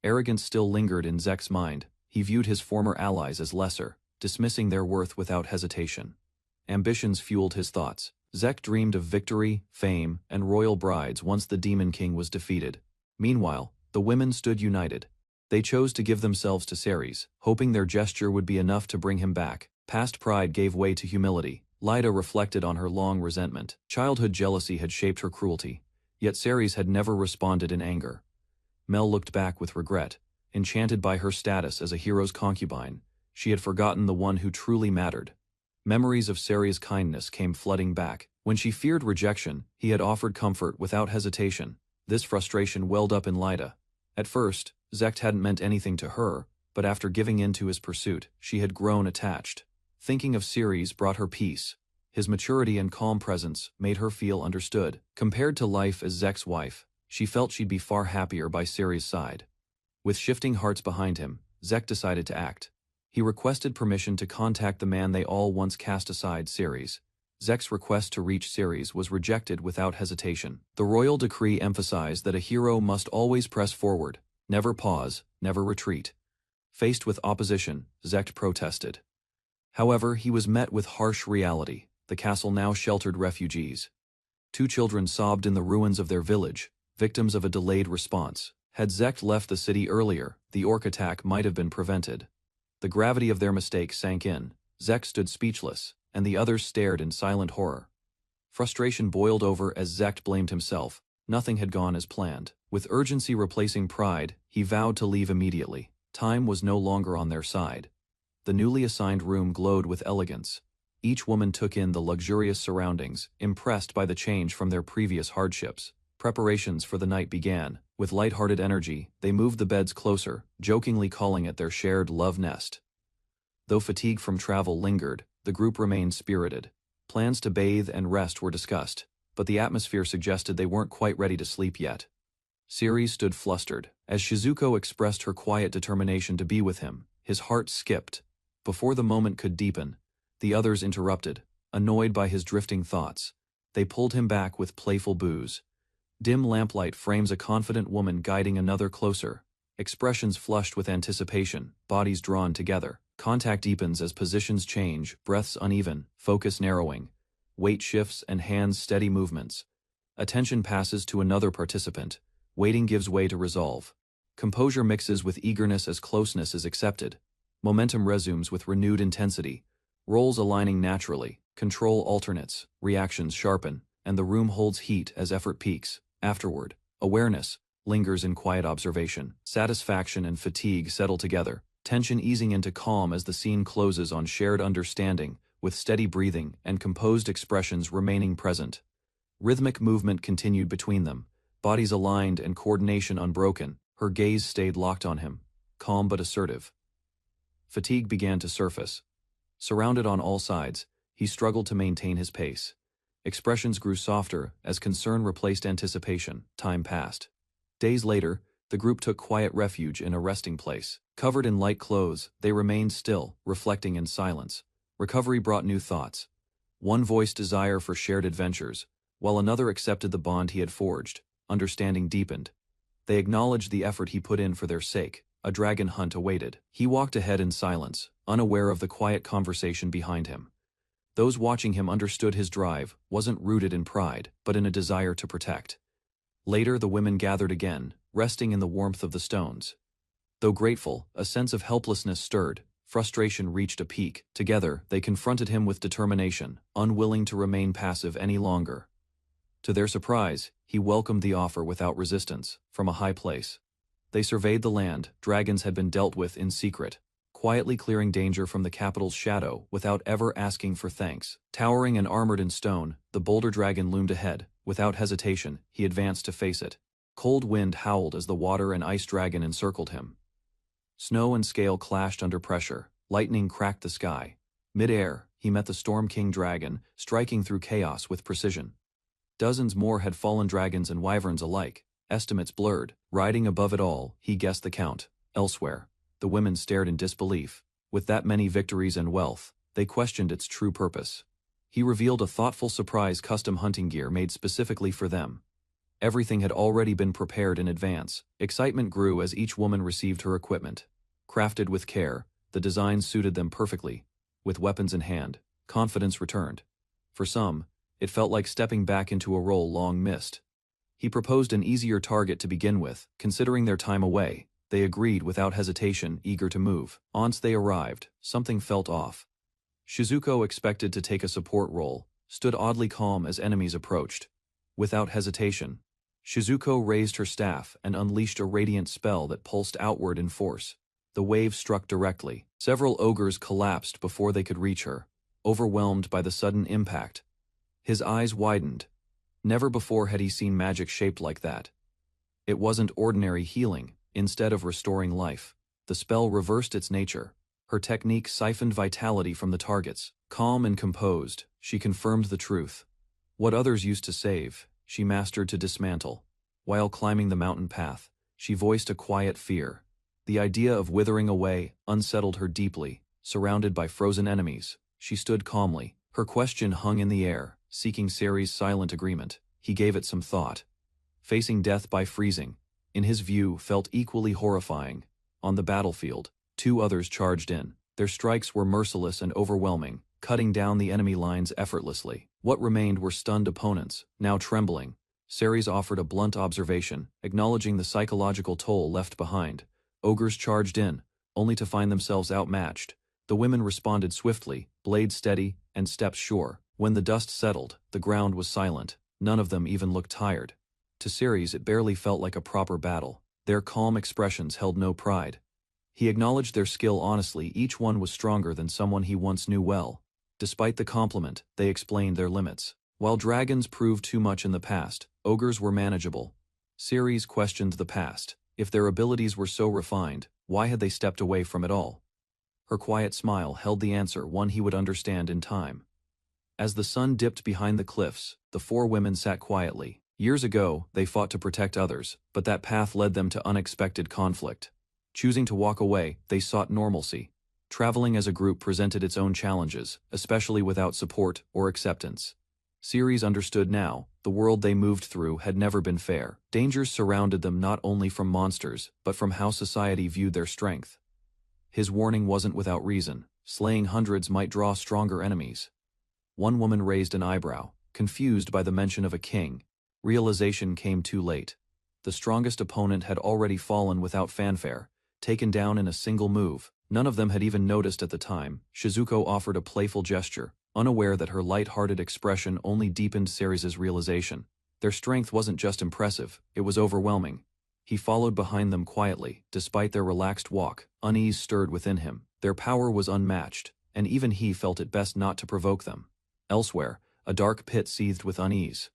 Arrogance still lingered in Zek's mind. He viewed his former allies as lesser, dismissing their worth without hesitation. Ambitions fueled his thoughts. Zek dreamed of victory, fame, and royal brides once the Demon King was defeated. Meanwhile, the women stood united. They chose to give themselves to Ceres, hoping their gesture would be enough to bring him back. Past pride gave way to humility. Lyda reflected on her long resentment. Childhood jealousy had shaped her cruelty, yet Ceres had never responded in anger. Mel looked back with regret. Enchanted by her status as a hero's concubine, she had forgotten the one who truly mattered. Memories of Ceres' kindness came flooding back. When she feared rejection, he had offered comfort without hesitation. This frustration welled up in Lyda. At first, Zek hadn't meant anything to her, but after giving in to his pursuit, she had grown attached. Thinking of Ceres brought her peace. His maturity and calm presence made her feel understood. Compared to life as Zek's wife, she felt she'd be far happier by Ceres' side. With shifting hearts behind him, Zek decided to act. He requested permission to contact the man they all once cast aside, Ceres. Zek's request to reach Ceres was rejected without hesitation. The royal decree emphasized that a hero must always press forward, never pause, never retreat. Faced with opposition, Zek protested. However, he was met with harsh reality. The castle now sheltered refugees. 2 children sobbed in the ruins of their village, victims of a delayed response. Had Zek left the city earlier, the orc attack might have been prevented. The gravity of their mistake sank in. Zek stood speechless, and the others stared in silent horror. Frustration boiled over as Zek blamed himself. Nothing had gone as planned. With urgency replacing pride, he vowed to leave immediately. Time was no longer on their side. The newly assigned room glowed with elegance. Each woman took in the luxurious surroundings, impressed by the change from their previous hardships. Preparations for the night began. With light-hearted energy, they moved the beds closer, jokingly calling it their shared love nest. Though fatigue from travel lingered, the group remained spirited. Plans to bathe and rest were discussed, but the atmosphere suggested they weren't quite ready to sleep yet. Ceres stood flustered. As Shizuko expressed her quiet determination to be with him, his heart skipped. Before the moment could deepen, the others interrupted, annoyed by his drifting thoughts. They pulled him back with playful boos. Dim lamplight frames a confident woman guiding another closer. Expressions flushed with anticipation, bodies drawn together. Contact deepens as positions change, breaths uneven, focus narrowing. Weight shifts and hands steady movements. Attention passes to another participant. Waiting gives way to resolve. Composure mixes with eagerness as closeness is accepted. Momentum resumes with renewed intensity. Roles aligning naturally. Control alternates. Reactions sharpen. And the room holds heat as effort peaks. Afterward, awareness lingers in quiet observation. Satisfaction and fatigue settle together. Tension easing into calm as the scene closes on shared understanding, with steady breathing and composed expressions remaining present. Rhythmic movement continued between them. Bodies aligned and coordination unbroken. Her gaze stayed locked on him, calm but assertive. Fatigue began to surface. Surrounded on all sides, he struggled to maintain his pace. Expressions grew softer as concern replaced anticipation. Time passed. Days later, the group took quiet refuge in a resting place. Covered in light clothes, they remained still, reflecting in silence. Recovery brought new thoughts. One voiced desire for shared adventures, while another accepted the bond he had forged. Understanding deepened. They acknowledged the effort he put in for their sake. A dragon hunt awaited. He walked ahead in silence, unaware of the quiet conversation behind him. Those watching him understood his drive wasn't rooted in pride, but in a desire to protect. Later, the women gathered again, resting in the warmth of the stones. Though grateful, a sense of helplessness stirred. Frustration reached a peak. Together, they confronted him with determination, unwilling to remain passive any longer. To their surprise, he welcomed the offer without resistance, from a high place. They surveyed the land dragons had been dealt with in secret, quietly clearing danger from the capital's shadow without ever asking for thanks. Towering and armored in stone, the boulder dragon loomed ahead. Without hesitation, he advanced to face it. Cold wind howled as the water and ice dragon encircled him. Snow and scale clashed under pressure. Lightning cracked the sky. Mid-air, he met the Storm King dragon, striking through chaos with precision. Dozens more had fallen dragons and wyverns alike. Estimates blurred. Riding above it all, he guessed the count. Elsewhere, the women stared in disbelief. With that many victories and wealth, they questioned its true purpose. He revealed a thoughtful surprise custom hunting gear made specifically for them. Everything had already been prepared in advance. Excitement grew as each woman received her equipment. Crafted with care, the designs suited them perfectly. With weapons in hand, confidence returned. For some, it felt like stepping back into a role long missed. He proposed an easier target to begin with, considering their time away. They agreed without hesitation, eager to move. Once they arrived, something felt off. Shizuko, expected to take a support role, stood oddly calm as enemies approached. Without hesitation, Shizuko raised her staff and unleashed a radiant spell that pulsed outward in force. The wave struck directly. Several ogres collapsed before they could reach her, overwhelmed by the sudden impact. His eyes widened. Never before had he seen magic shaped like that. It wasn't ordinary healing. Instead of restoring life, the spell reversed its nature. Her technique siphoned vitality from the targets. Calm and composed, she confirmed the truth. What others used to save, she mastered to dismantle. While climbing the mountain path, she voiced a quiet fear. The idea of withering away unsettled her deeply. Surrounded by frozen enemies, she stood calmly. Her question hung in the air, seeking Ceri's silent agreement. He gave it some thought. Facing death by freezing, in his view, felt equally horrifying. On the battlefield, 2 others charged in. Their strikes were merciless and overwhelming, cutting down the enemy lines effortlessly. What remained were stunned opponents, now trembling. Ceres offered a blunt observation, acknowledging the psychological toll left behind. Ogres charged in, only to find themselves outmatched. The women responded swiftly, blades steady, and steps sure. When the dust settled, the ground was silent. None of them even looked tired. To Ceres, it barely felt like a proper battle. Their calm expressions held no pride. He acknowledged their skill honestly. Each one was stronger than someone he once knew well. Despite the compliment, they explained their limits. While dragons proved too much in the past, ogres were manageable. Ceres questioned the past. If their abilities were so refined, why had they stepped away from it all? Her quiet smile held the answer, one he would understand in time. As the sun dipped behind the cliffs, the 4 women sat quietly. Years ago, they fought to protect others, but that path led them to unexpected conflict. Choosing to walk away, they sought normalcy. Traveling as a group presented its own challenges, especially without support or acceptance. Ceres understood now, the world they moved through had never been fair. Dangers surrounded them not only from monsters, but from how society viewed their strength. His warning wasn't without reason. Slaying hundreds might draw stronger enemies. One woman raised an eyebrow, confused by the mention of a king. Realization came too late. The strongest opponent had already fallen without fanfare, taken down in a single move. None of them had even noticed at the time. Shizuko offered a playful gesture, unaware that her light-hearted expression only deepened Ceres's realization. Their strength wasn't just impressive, it was overwhelming. He followed behind them quietly. Despite their relaxed walk, unease stirred within him. Their power was unmatched, and even he felt it best not to provoke them. Elsewhere, a dark pit seethed with unease.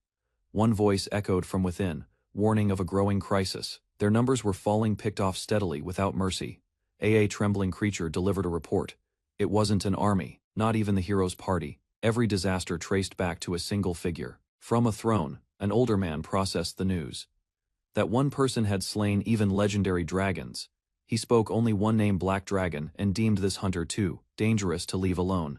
One voice echoed from within, warning of a growing crisis. Their numbers were falling, picked off steadily without mercy. A trembling creature delivered a report. It wasn't an army, not even the hero's party. Every disaster traced back to a single figure. From a throne, an older man processed the news. That one person had slain even legendary dragons. He spoke only one name, Black Dragon, and deemed this hunter too dangerous to leave alone.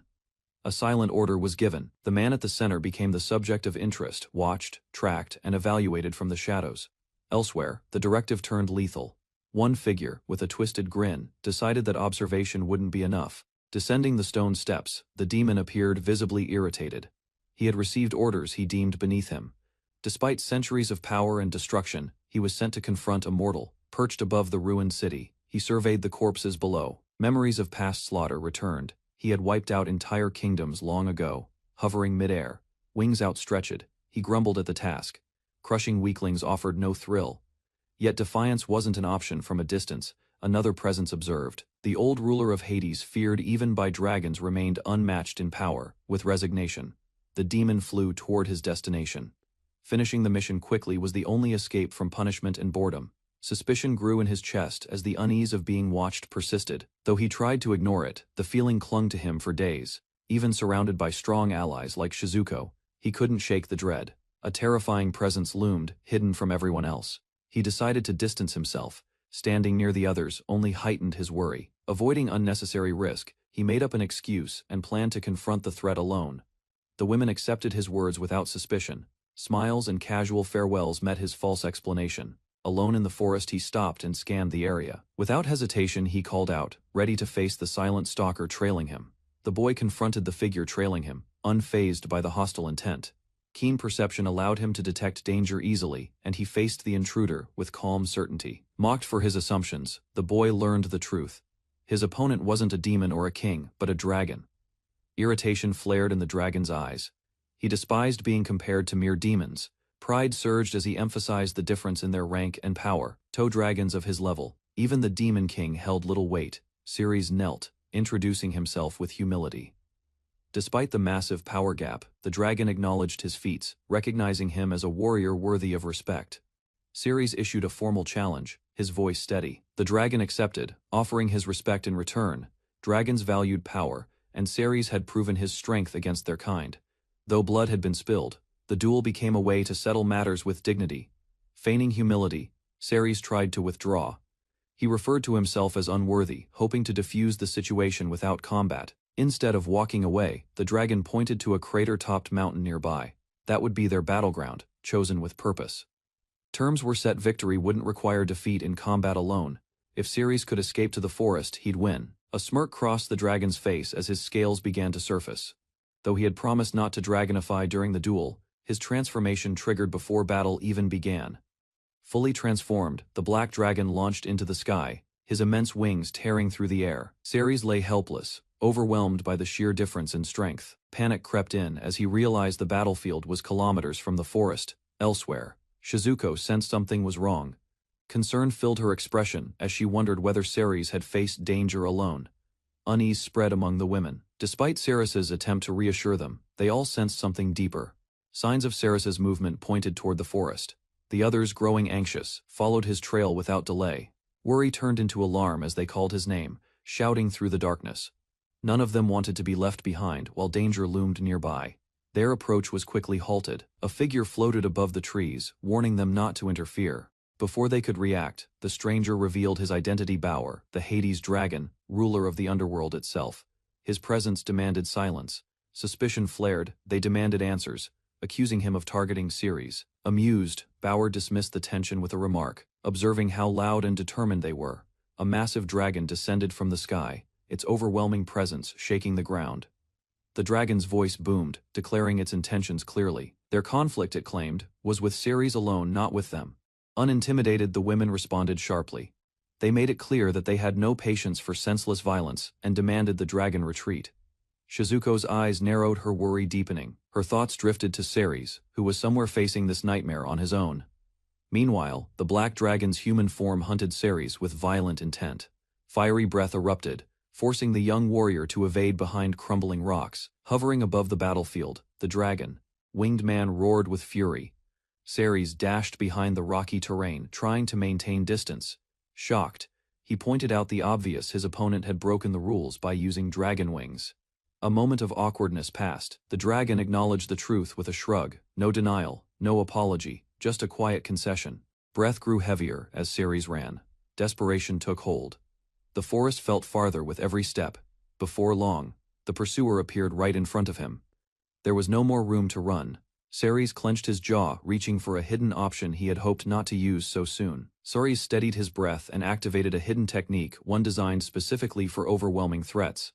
A silent order was given. The man at the center became the subject of interest, watched, tracked, and evaluated from the shadows. Elsewhere, the directive turned lethal. One figure, with a twisted grin, decided that observation wouldn't be enough. Descending the stone steps, the demon appeared visibly irritated. He had received orders he deemed beneath him. Despite centuries of power and destruction, he was sent to confront a mortal. Perched above the ruined city, he surveyed the corpses below. Memories of past slaughter returned. He had wiped out entire kingdoms long ago. Hovering midair, wings outstretched, he grumbled at the task. Crushing weaklings offered no thrill. Yet defiance wasn't an option. From a distance, another presence observed. The old ruler of Hades, feared even by dragons, remained unmatched in power. With resignation, the demon flew toward his destination. Finishing the mission quickly was the only escape from punishment and boredom. Suspicion grew in his chest as the unease of being watched persisted. Though he tried to ignore it, the feeling clung to him for days. Even surrounded by strong allies like Shizuko, he couldn't shake the dread. A terrifying presence loomed, hidden from everyone else. He decided to distance himself. Standing near the others only heightened his worry. Avoiding unnecessary risk, he made up an excuse and planned to confront the threat alone. The women accepted his words without suspicion. Smiles and casual farewells met his false explanation. Alone in the forest, he stopped and scanned the area. Without hesitation, he called out, ready to face the silent stalker trailing him. The boy confronted the figure trailing him, unfazed by the hostile intent. Keen perception allowed him to detect danger easily, and he faced the intruder with calm certainty. Mocked for his assumptions, the boy learned the truth. His opponent wasn't a demon or a king, but a dragon. Irritation flared in the dragon's eyes. He despised being compared to mere demons. Pride surged as he emphasized the difference in their rank and power. Toe dragons of his level, even the Demon King held little weight. Ceres knelt, introducing himself with humility. Despite the massive power gap, the dragon acknowledged his feats, recognizing him as a warrior worthy of respect. Ceres issued a formal challenge, his voice steady. The dragon accepted, offering his respect in return. Dragons valued power, and Ceres had proven his strength against their kind. Though blood had been spilled, the duel became a way to settle matters with dignity. Feigning humility, Ceres tried to withdraw. He referred to himself as unworthy, hoping to defuse the situation without combat. Instead of walking away, the dragon pointed to a crater-topped mountain nearby. That would be their battleground, chosen with purpose. Terms were set: victory wouldn't require defeat in combat alone. If Ceres could escape to the forest, he'd win. A smirk crossed the dragon's face as his scales began to surface. Though he had promised not to dragonify during the duel, his transformation triggered before battle even began. Fully transformed, the black dragon launched into the sky, his immense wings tearing through the air. Ceres lay helpless, overwhelmed by the sheer difference in strength. Panic crept in as he realized the battlefield was kilometers from the forest. Elsewhere, Shizuko sensed something was wrong. Concern filled her expression as she wondered whether Ceres had faced danger alone. Unease spread among the women. Despite Ceres's attempt to reassure them, they all sensed something deeper. Signs of Ceres's movement pointed toward the forest. The others, growing anxious, followed his trail without delay. Worry turned into alarm as they called his name, shouting through the darkness. None of them wanted to be left behind while danger loomed nearby. Their approach was quickly halted. A figure floated above the trees, warning them not to interfere. Before they could react, the stranger revealed his identity: Bauer, the Hades dragon, ruler of the underworld itself. His presence demanded silence. Suspicion flared, they demanded answers, accusing him of targeting Ceres. Amused, Bauer dismissed the tension with a remark, observing how loud and determined they were. A massive dragon descended from the sky, its overwhelming presence shaking the ground. The dragon's voice boomed, declaring its intentions clearly. Their conflict, it claimed, was with Ceres alone, not with them. Unintimidated, the women responded sharply. They made it clear that they had no patience for senseless violence and demanded the dragon retreat. Shizuko's eyes narrowed, her worry deepening. Her thoughts drifted to Ceres, who was somewhere facing this nightmare on his own. Meanwhile, the black dragon's human form hunted Ceres with violent intent. Fiery breath erupted, forcing the young warrior to evade behind crumbling rocks. Hovering above the battlefield, the dragon, winged man, roared with fury. Ceres dashed behind the rocky terrain, trying to maintain distance. Shocked, he pointed out the obvious: his opponent had broken the rules by using dragon wings. A moment of awkwardness passed. The dragon acknowledged the truth with a shrug. No denial, no apology, just a quiet concession. Breath grew heavier as Ceres ran. Desperation took hold. The forest felt farther with every step. Before long, the pursuer appeared right in front of him. There was no more room to run. Ceres clenched his jaw, reaching for a hidden option he had hoped not to use so soon. Ceres steadied his breath and activated a hidden technique, one designed specifically for overwhelming threats.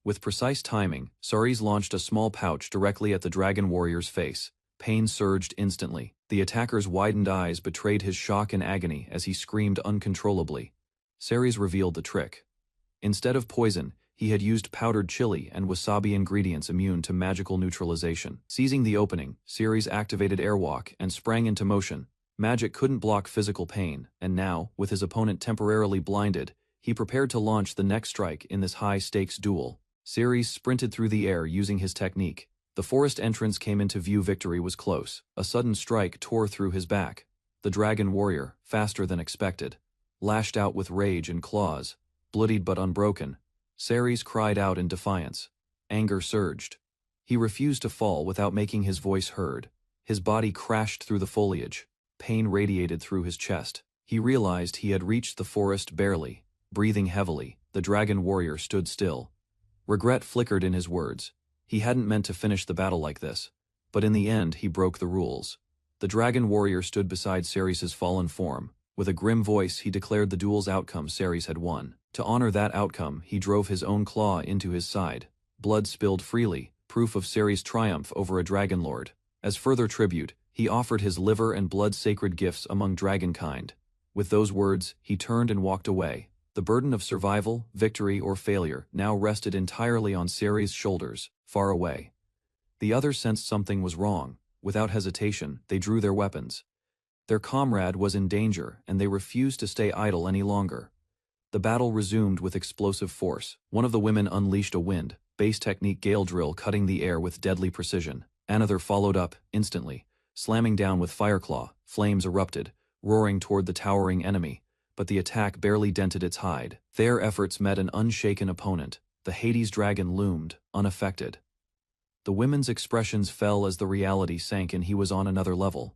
With precise timing, Ceres launched a small pouch directly at the dragon warrior's face. Pain surged instantly. The attacker's widened eyes betrayed his shock and agony as he screamed uncontrollably. Ceres revealed the trick. Instead of poison, he had used powdered chili and wasabi, ingredients immune to magical neutralization. Seizing the opening, Ceres activated airwalk and sprang into motion. Magic couldn't block physical pain, and now, with his opponent temporarily blinded, he prepared to launch the next strike in this high-stakes duel. Ceres sprinted through the air using his technique. The forest entrance came into view. Victory was close. A sudden strike tore through his back. The dragon warrior, faster than expected, lashed out with rage and claws, bloodied but unbroken. Ceres cried out in defiance. Anger surged. He refused to fall without making his voice heard. His body crashed through the foliage. Pain radiated through his chest. He realized he had reached the forest barely. Breathing heavily, The dragon warrior stood still. Regret flickered in his words. He hadn't meant to finish the battle like this. But in the end, he broke the rules. The dragon warrior stood beside Ceres' fallen form. With a grim voice, he declared the duel's outcome. Ceres had won. To honor that outcome, he drove his own claw into his side. Blood spilled freely, proof of Ceres' triumph over a dragon lord. As further tribute, he offered his liver and blood sacred gifts among dragonkind. With those words, he turned and walked away. The burden of survival, victory, or failure now rested entirely on Ceres' shoulders, far away. The others sensed something was wrong. Without hesitation, they drew their weapons. Their comrade was in danger, and they refused to stay idle any longer. The battle resumed with explosive force. One of the women unleashed a wind-based technique gale drill, cutting the air with deadly precision. Another followed up, instantly, slamming down with fireclaw. Flames erupted, roaring toward the towering enemy, but the attack barely dented its hide. Their efforts met an unshaken opponent. The Hades dragon loomed, unaffected. The women's expressions fell as the reality sank and he was on another level.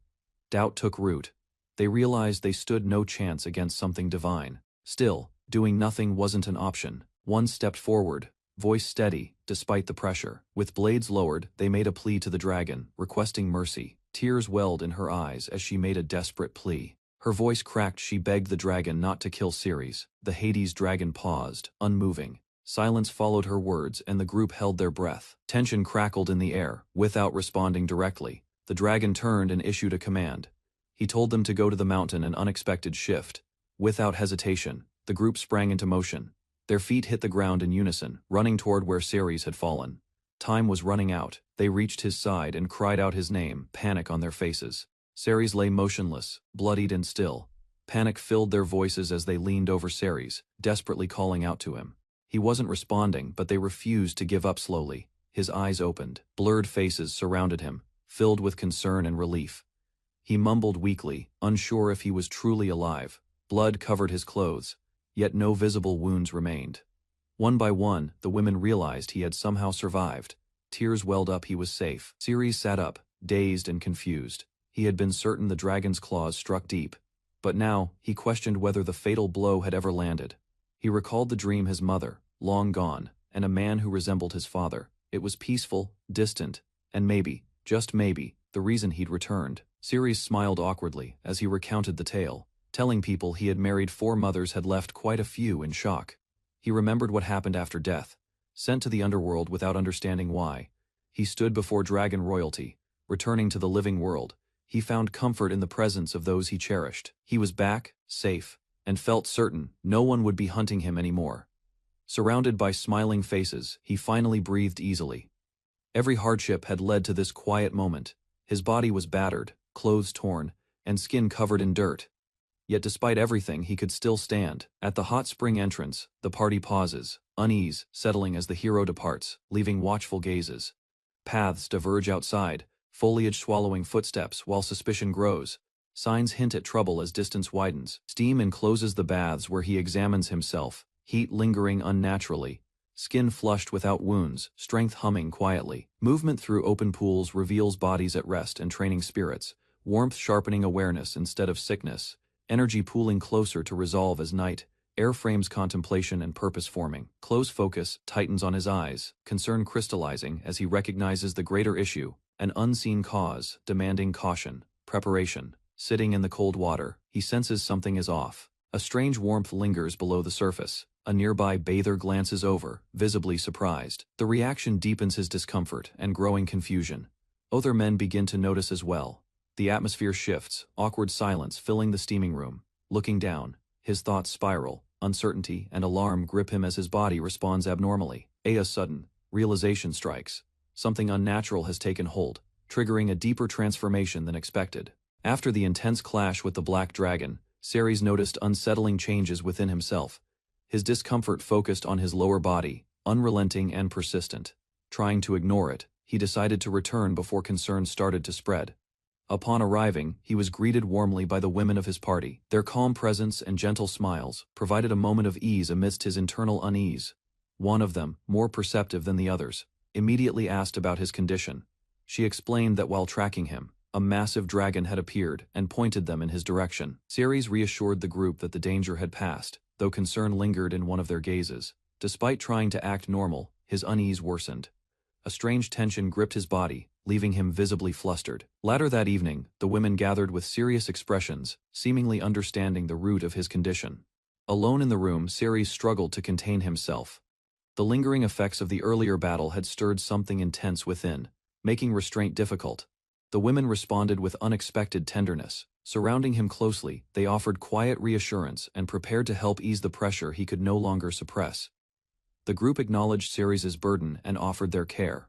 Doubt took root. They realized they stood no chance against something divine. Still, doing nothing wasn't an option. One stepped forward, voice steady, despite the pressure. With blades lowered, they made a plea to the dragon, requesting mercy. Tears welled in her eyes as she made a desperate plea. Her voice cracked. She begged the dragon not to kill Ceres. The Hades dragon paused, unmoving. Silence followed her words, and the group held their breath. Tension crackled in the air. Without responding directly, the dragon turned and issued a command. He told them to go to the mountain. An unexpected shift. Without hesitation, the group sprang into motion. Their feet hit the ground in unison, running toward where Ceres had fallen. Time was running out. They reached his side and cried out his name, panic on their faces. Ceres lay motionless, bloodied and still. Panic filled their voices as they leaned over Ceres, desperately calling out to him. He wasn't responding, but they refused to give up. Slowly, his eyes opened. Blurred faces surrounded him, filled with concern and relief. He mumbled weakly, unsure if he was truly alive. Blood covered his clothes, yet no visible wounds remained. One by one, the women realized he had somehow survived. Tears welled up. He was safe. Ceres sat up, dazed and confused. He had been certain the dragon's claws struck deep, but now he questioned whether the fatal blow had ever landed. He recalled the dream, his mother, long gone, and a man who resembled his father. It was peaceful, distant, and maybe, just maybe, the reason he'd returned. Ceres smiled awkwardly as he recounted the tale, telling people he had married 4 mothers, had left quite a few in shock. He remembered what happened after death, sent to the underworld without understanding why. He stood before dragon royalty, returning to the living world. He found comfort in the presence of those he cherished. He was back, safe, and felt certain no one would be hunting him anymore. Surrounded by smiling faces, he finally breathed easily. Every hardship had led to this quiet moment. His body was battered, clothes torn, and skin covered in dirt. Yet despite everything, he could still stand. At the hot spring entrance, the party pauses, unease settling as the hero departs, leaving watchful gazes. Paths diverge outside, foliage swallowing footsteps while suspicion grows. Signs hint at trouble as distance widens. Steam encloses the baths where he examines himself, heat lingering unnaturally, skin flushed without wounds, strength humming quietly. Movement through open pools reveals bodies at rest and training spirits, warmth sharpening awareness instead of sickness, energy pooling closer to resolve as night, airframes contemplation and purpose forming. Close focus tightens on his eyes, concern crystallizing as he recognizes the greater issue, an unseen cause demanding caution, preparation. Sitting in the cold water, he senses something is off. A strange warmth lingers below the surface. A nearby bather glances over, visibly surprised. The reaction deepens his discomfort and growing confusion. Other men begin to notice as well. The atmosphere shifts, awkward silence filling the steaming room. Looking down, his thoughts spiral. Uncertainty and alarm grip him as his body responds abnormally. A sudden realization strikes. Something unnatural has taken hold, triggering a deeper transformation than expected. After the intense clash with the Black Dragon, Ceres noticed unsettling changes within himself. His discomfort focused on his lower body, unrelenting and persistent. Trying to ignore it, he decided to return before concerns started to spread. Upon arriving, he was greeted warmly by the women of his party. Their calm presence and gentle smiles provided a moment of ease amidst his internal unease. One of them, more perceptive than the others, immediately asked about his condition. She explained that while tracking him, a massive dragon had appeared and pointed them in his direction. Ceres reassured the group that the danger had passed. though concern lingered in one of their gazes. Despite trying to act normal, his unease worsened. A strange tension gripped his body, leaving him visibly flustered. Later that evening, the women gathered with serious expressions, seemingly understanding the root of his condition. Alone in the room, Ceres struggled to contain himself. The lingering effects of the earlier battle had stirred something intense within, making restraint difficult. The women responded with unexpected tenderness. Surrounding him closely, they offered quiet reassurance and prepared to help ease the pressure he could no longer suppress. The group acknowledged Ceres' burden and offered their care.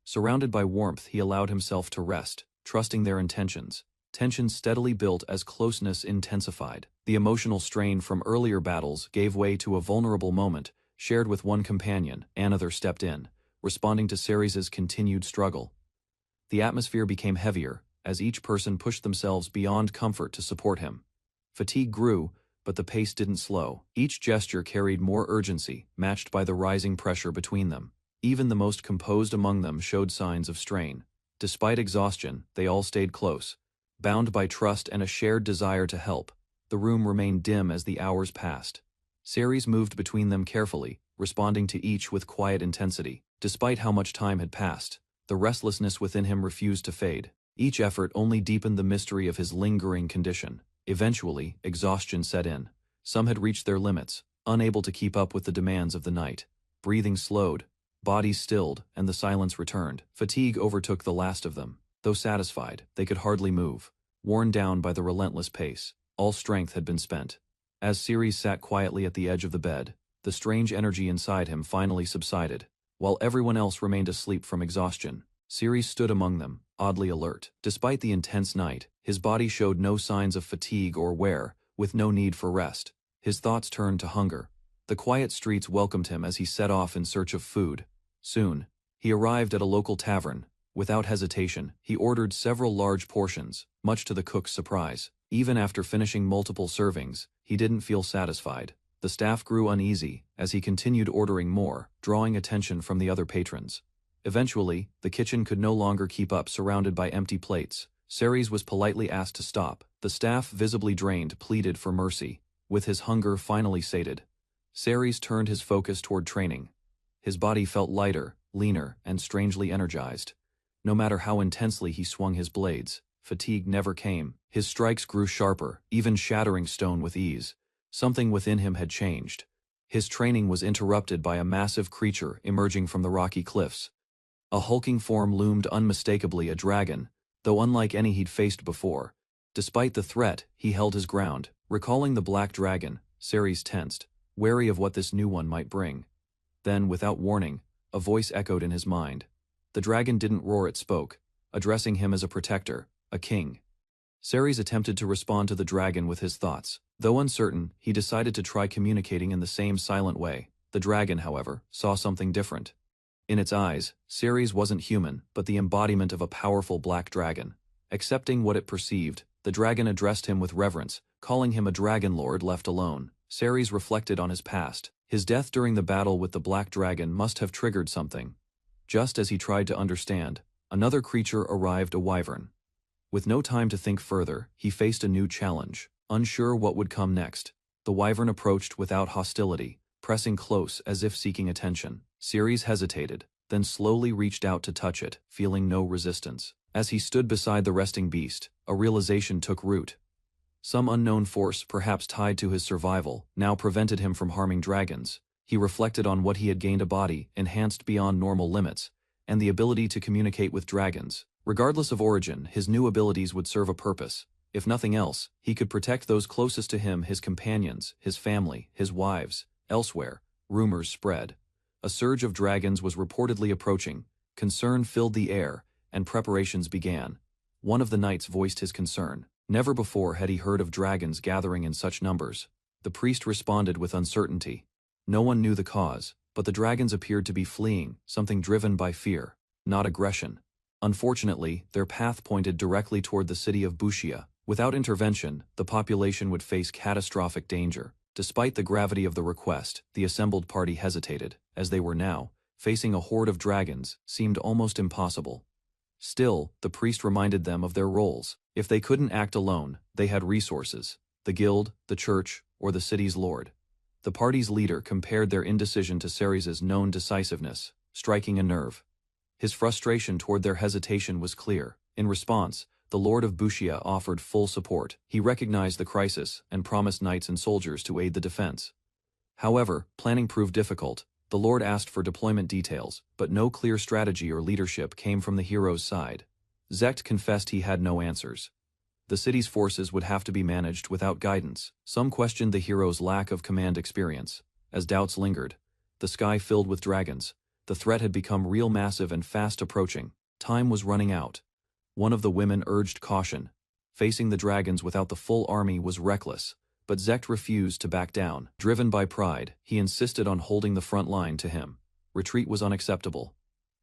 Surrounded by warmth, he allowed himself to rest, trusting their intentions. Tension steadily built as closeness intensified. The emotional strain from earlier battles gave way to a vulnerable moment, shared with one companion. Another stepped in, responding to Ceres' continued struggle. The atmosphere became heavier, as each person pushed themselves beyond comfort to support him. Fatigue grew, but the pace didn't slow. Each gesture carried more urgency, matched by the rising pressure between them. Even the most composed among them showed signs of strain. Despite exhaustion, they all stayed close, bound by trust and a shared desire to help. The room remained dim as the hours passed. Ceres moved between them carefully, responding to each with quiet intensity. Despite how much time had passed, the restlessness within him refused to fade. Each effort only deepened the mystery of his lingering condition. Eventually, exhaustion set in. Some had reached their limits, unable to keep up with the demands of the night. Breathing slowed, bodies stilled, and the silence returned. Fatigue overtook the last of them. Though satisfied, they could hardly move. Worn down by the relentless pace, all strength had been spent. As Ceres sat quietly at the edge of the bed, the strange energy inside him finally subsided. While everyone else remained asleep from exhaustion, Ceres stood among them, oddly alert. Despite the intense night, his body showed no signs of fatigue or wear, with no need for rest. His thoughts turned to hunger. The quiet streets welcomed him as he set off in search of food. Soon, he arrived at a local tavern. Without hesitation, he ordered several large portions, much to the cook's surprise. Even after finishing multiple servings, he didn't feel satisfied. The staff grew uneasy as he continued ordering more, drawing attention from the other patrons. Eventually, the kitchen could no longer keep up, surrounded by empty plates. Ceres was politely asked to stop. The staff, visibly drained, pleaded for mercy. With his hunger finally sated, Ceres turned his focus toward training. His body felt lighter, leaner, and strangely energized. No matter how intensely he swung his blades, fatigue never came. His strikes grew sharper, even shattering stone with ease. Something within him had changed. His training was interrupted by a massive creature emerging from the rocky cliffs. A hulking form loomed unmistakably, a dragon, though unlike any he'd faced before. Despite the threat, he held his ground. Recalling the black dragon, Ceres tensed, wary of what this new one might bring. Then, without warning, a voice echoed in his mind. The dragon didn't roar, it spoke, addressing him as a protector, a king. Ceres attempted to respond to the dragon with his thoughts. Though uncertain, he decided to try communicating in the same silent way. The dragon, however, saw something different. In its eyes, Ceres wasn't human, but the embodiment of a powerful black dragon. Accepting what it perceived, the dragon addressed him with reverence, calling him a dragon lord left alone. Ceres reflected on his past. His death during the battle with the black dragon must have triggered something. Just as he tried to understand, another creature arrived, a wyvern. With no time to think further, he faced a new challenge. Unsure what would come next, the wyvern approached without hostility, pressing close as if seeking attention. Ceres hesitated, then slowly reached out to touch it, feeling no resistance. As he stood beside the resting beast, a realization took root. Some unknown force, perhaps tied to his survival, now prevented him from harming dragons. He reflected on what he had gained: a body enhanced beyond normal limits, and the ability to communicate with dragons. Regardless of origin, his new abilities would serve a purpose. If nothing else, he could protect those closest to him, his companions, his family, his wives. Elsewhere, rumors spread. A surge of dragons was reportedly approaching. Concern filled the air, and preparations began. One of the knights voiced his concern. Never before had he heard of dragons gathering in such numbers. The priest responded with uncertainty. No one knew the cause, but the dragons appeared to be fleeing, something driven by fear, not aggression. Unfortunately, their path pointed directly toward the city of Bushia. Without intervention, the population would face catastrophic danger. Despite the gravity of the request, the assembled party hesitated, as they were now, facing a horde of dragons, seemed almost impossible. Still, the priest reminded them of their roles. If they couldn't act alone, they had resources: the guild, the church, or the city's lord. The party's leader compared their indecision to Ceres' known decisiveness, striking a nerve. His frustration toward their hesitation was clear. In response, the Lord of Bushia offered full support. He recognized the crisis and promised knights and soldiers to aid the defense. However, planning proved difficult. The Lord asked for deployment details, but no clear strategy or leadership came from the hero's side. Zect confessed he had no answers. The city's forces would have to be managed without guidance. Some questioned the hero's lack of command experience. As doubts lingered, the sky filled with dragons. The threat had become real, massive and fast approaching. Time was running out. One of the women urged caution. Facing the dragons without the full army was reckless, but Zect refused to back down. Driven by pride, he insisted on holding the front line to him. Retreat was unacceptable.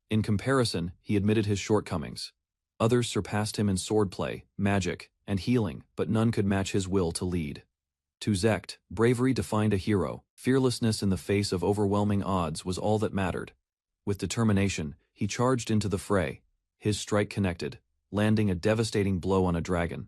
In comparison, he admitted his shortcomings. Others surpassed him in swordplay, magic, and healing, but none could match his will to lead. To Zect, bravery defined a hero. Fearlessness in the face of overwhelming odds was all that mattered. With determination, he charged into the fray. His strike connected, landing a devastating blow on a dragon.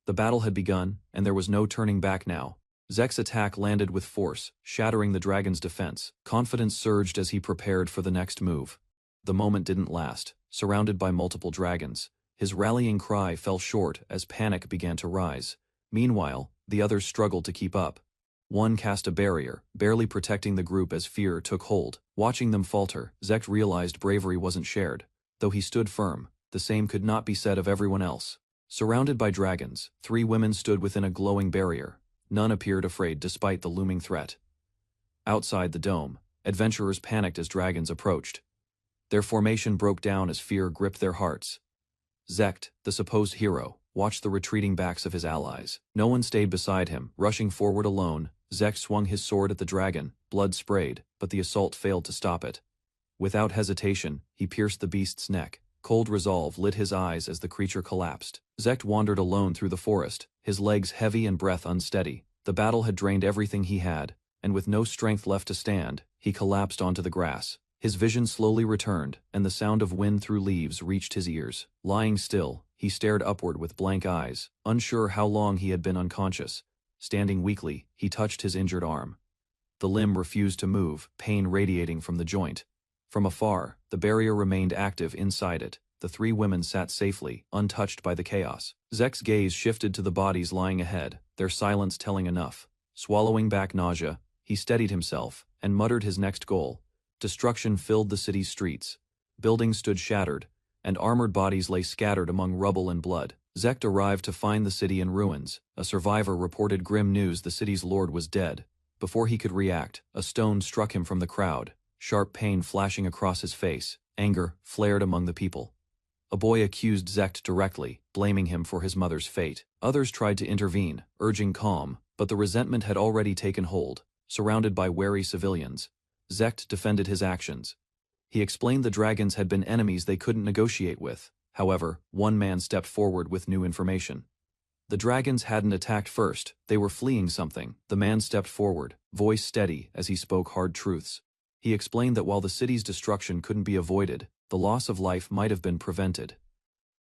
The battle had begun, and there was no turning back now. Zect's attack landed with force, shattering the dragon's defense. Confidence surged as he prepared for the next move. The moment didn't last. Surrounded by multiple dragons, his rallying cry fell short as panic began to rise. Meanwhile, the others struggled to keep up. One cast a barrier, barely protecting the group as fear took hold. Watching them falter, Zect realized bravery wasn't shared. Though he stood firm, the same could not be said of everyone else. Surrounded by dragons, 3 women stood within a glowing barrier. None appeared afraid despite the looming threat. Outside the dome, adventurers panicked as dragons approached. Their formation broke down as fear gripped their hearts. Zect, the supposed hero, watched the retreating backs of his allies. No one stayed beside him. Rushing forward alone, Zect swung his sword at the dragon. Blood sprayed, but the assault failed to stop it. Without hesitation, he pierced the beast's neck. Cold resolve lit his eyes as the creature collapsed. Zect wandered alone through the forest, his legs heavy and breath unsteady. The battle had drained everything he had, and with no strength left to stand, he collapsed onto the grass. His vision slowly returned, and the sound of wind through leaves reached his ears. Lying still, he stared upward with blank eyes, unsure how long he had been unconscious. Standing weakly, he touched his injured arm. The limb refused to move, pain radiating from the joint. From afar, the barrier remained active inside it. The 3 women sat safely, untouched by the chaos. Zect's gaze shifted to the bodies lying ahead, their silence telling enough. Swallowing back nausea, he steadied himself and muttered his next goal. Destruction filled the city's streets. Buildings stood shattered, and armored bodies lay scattered among rubble and blood. Zect arrived to find the city in ruins. A survivor reported grim news: the city's lord was dead. Before he could react, a stone struck him from the crowd, sharp pain flashing across his face. Anger flared among the people. A boy accused Zect directly, blaming him for his mother's fate. Others tried to intervene, urging calm, but the resentment had already taken hold. Surrounded by wary civilians, Zect defended his actions. He explained the dragons had been enemies they couldn't negotiate with. However, one man stepped forward with new information. The dragons hadn't attacked first, they were fleeing something. The man stepped forward, voice steady as he spoke hard truths. He explained that while the city's destruction couldn't be avoided, the loss of life might have been prevented.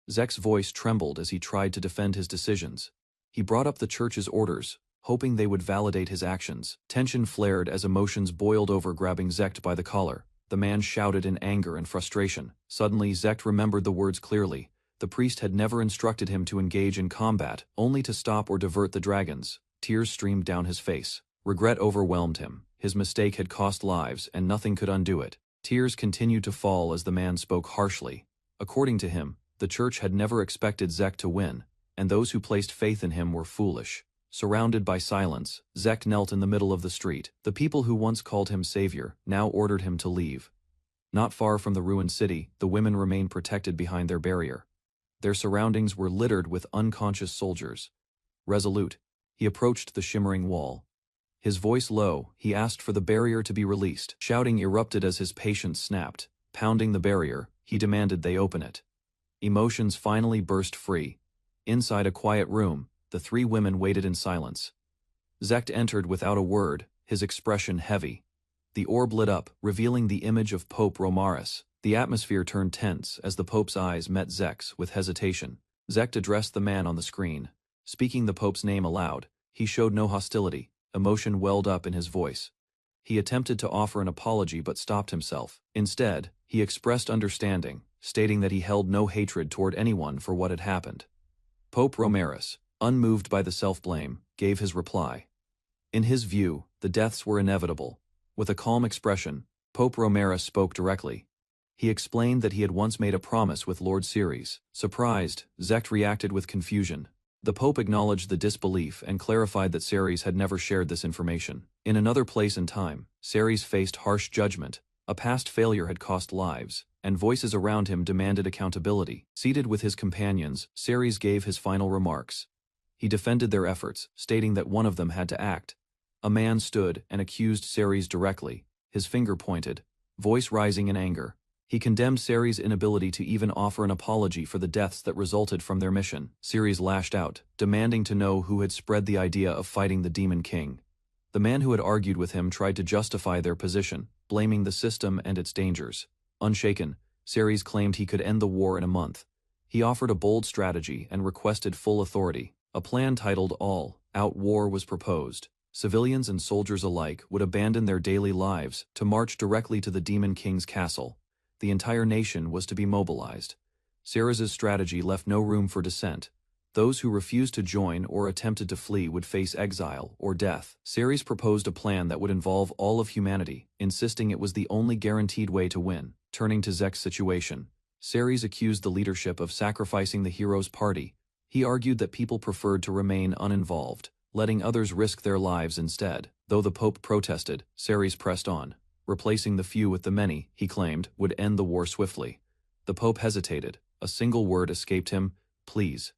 Zect's voice trembled as he tried to defend his decisions. He brought up the church's orders, hoping they would validate his actions. Tension flared as emotions boiled over, grabbing Zect by the collar. The man shouted in anger and frustration. Suddenly, Zect remembered the words clearly. The priest had never instructed him to engage in combat, only to stop or divert the dragons. Tears streamed down his face. Regret overwhelmed him. His mistake had cost lives, and nothing could undo it. Tears continued to fall as the man spoke harshly. According to him, the church had never expected Zect to win, and those who placed faith in him were foolish. Surrounded by silence, Zect knelt in the middle of the street. The people who once called him savior now ordered him to leave. Not far from the ruined city, the women remained protected behind their barrier. Their surroundings were littered with unconscious soldiers. Resolute, he approached the shimmering wall. His voice low, he asked for the barrier to be released. Shouting erupted as his patience snapped. Pounding the barrier, he demanded they open it. Emotions finally burst free. Inside a quiet room, the 3 women waited in silence. Zect entered without a word, his expression heavy. The orb lit up, revealing the image of Pope Romaris. The atmosphere turned tense as the Pope's eyes met Zect's with hesitation. Zect addressed the man on the screen. Speaking the Pope's name aloud, he showed no hostility. Emotion welled up in his voice. He attempted to offer an apology but stopped himself. Instead, he expressed understanding, stating that he held no hatred toward anyone for what had happened. Pope Romaris, unmoved by the self-blame, gave his reply. In his view, the deaths were inevitable. With a calm expression, Pope Romaris spoke directly. He explained that he had once made a promise with Lord Ceres. Surprised, Zect reacted with confusion. The Pope acknowledged the disbelief and clarified that Ceres had never shared this information. In another place and time, Ceres faced harsh judgment. A past failure had cost lives, and voices around him demanded accountability. Seated with his companions, Ceres gave his final remarks. He defended their efforts, stating that one of them had to act. A man stood and accused Ceres directly, his finger pointed, voice rising in anger. He condemned Ceres' inability to even offer an apology for the deaths that resulted from their mission. Ceres lashed out, demanding to know who had spread the idea of fighting the Demon King. The man who had argued with him tried to justify their position, blaming the system and its dangers. Unshaken, Ceres claimed he could end the war in a month. He offered a bold strategy and requested full authority. A plan titled All-Out War was proposed. Civilians and soldiers alike would abandon their daily lives to march directly to the Demon King's castle. The entire nation was to be mobilized. Ceres's strategy left no room for dissent. Those who refused to join or attempted to flee would face exile or death. Ceres proposed a plan that would involve all of humanity, insisting it was the only guaranteed way to win. Turning to Zek's situation, Ceres accused the leadership of sacrificing the hero's party. He argued that people preferred to remain uninvolved, letting others risk their lives instead. Though the Pope protested, Ceres pressed on. Replacing the few with the many, he claimed, would end the war swiftly. The Pope hesitated. A single word escaped him: please.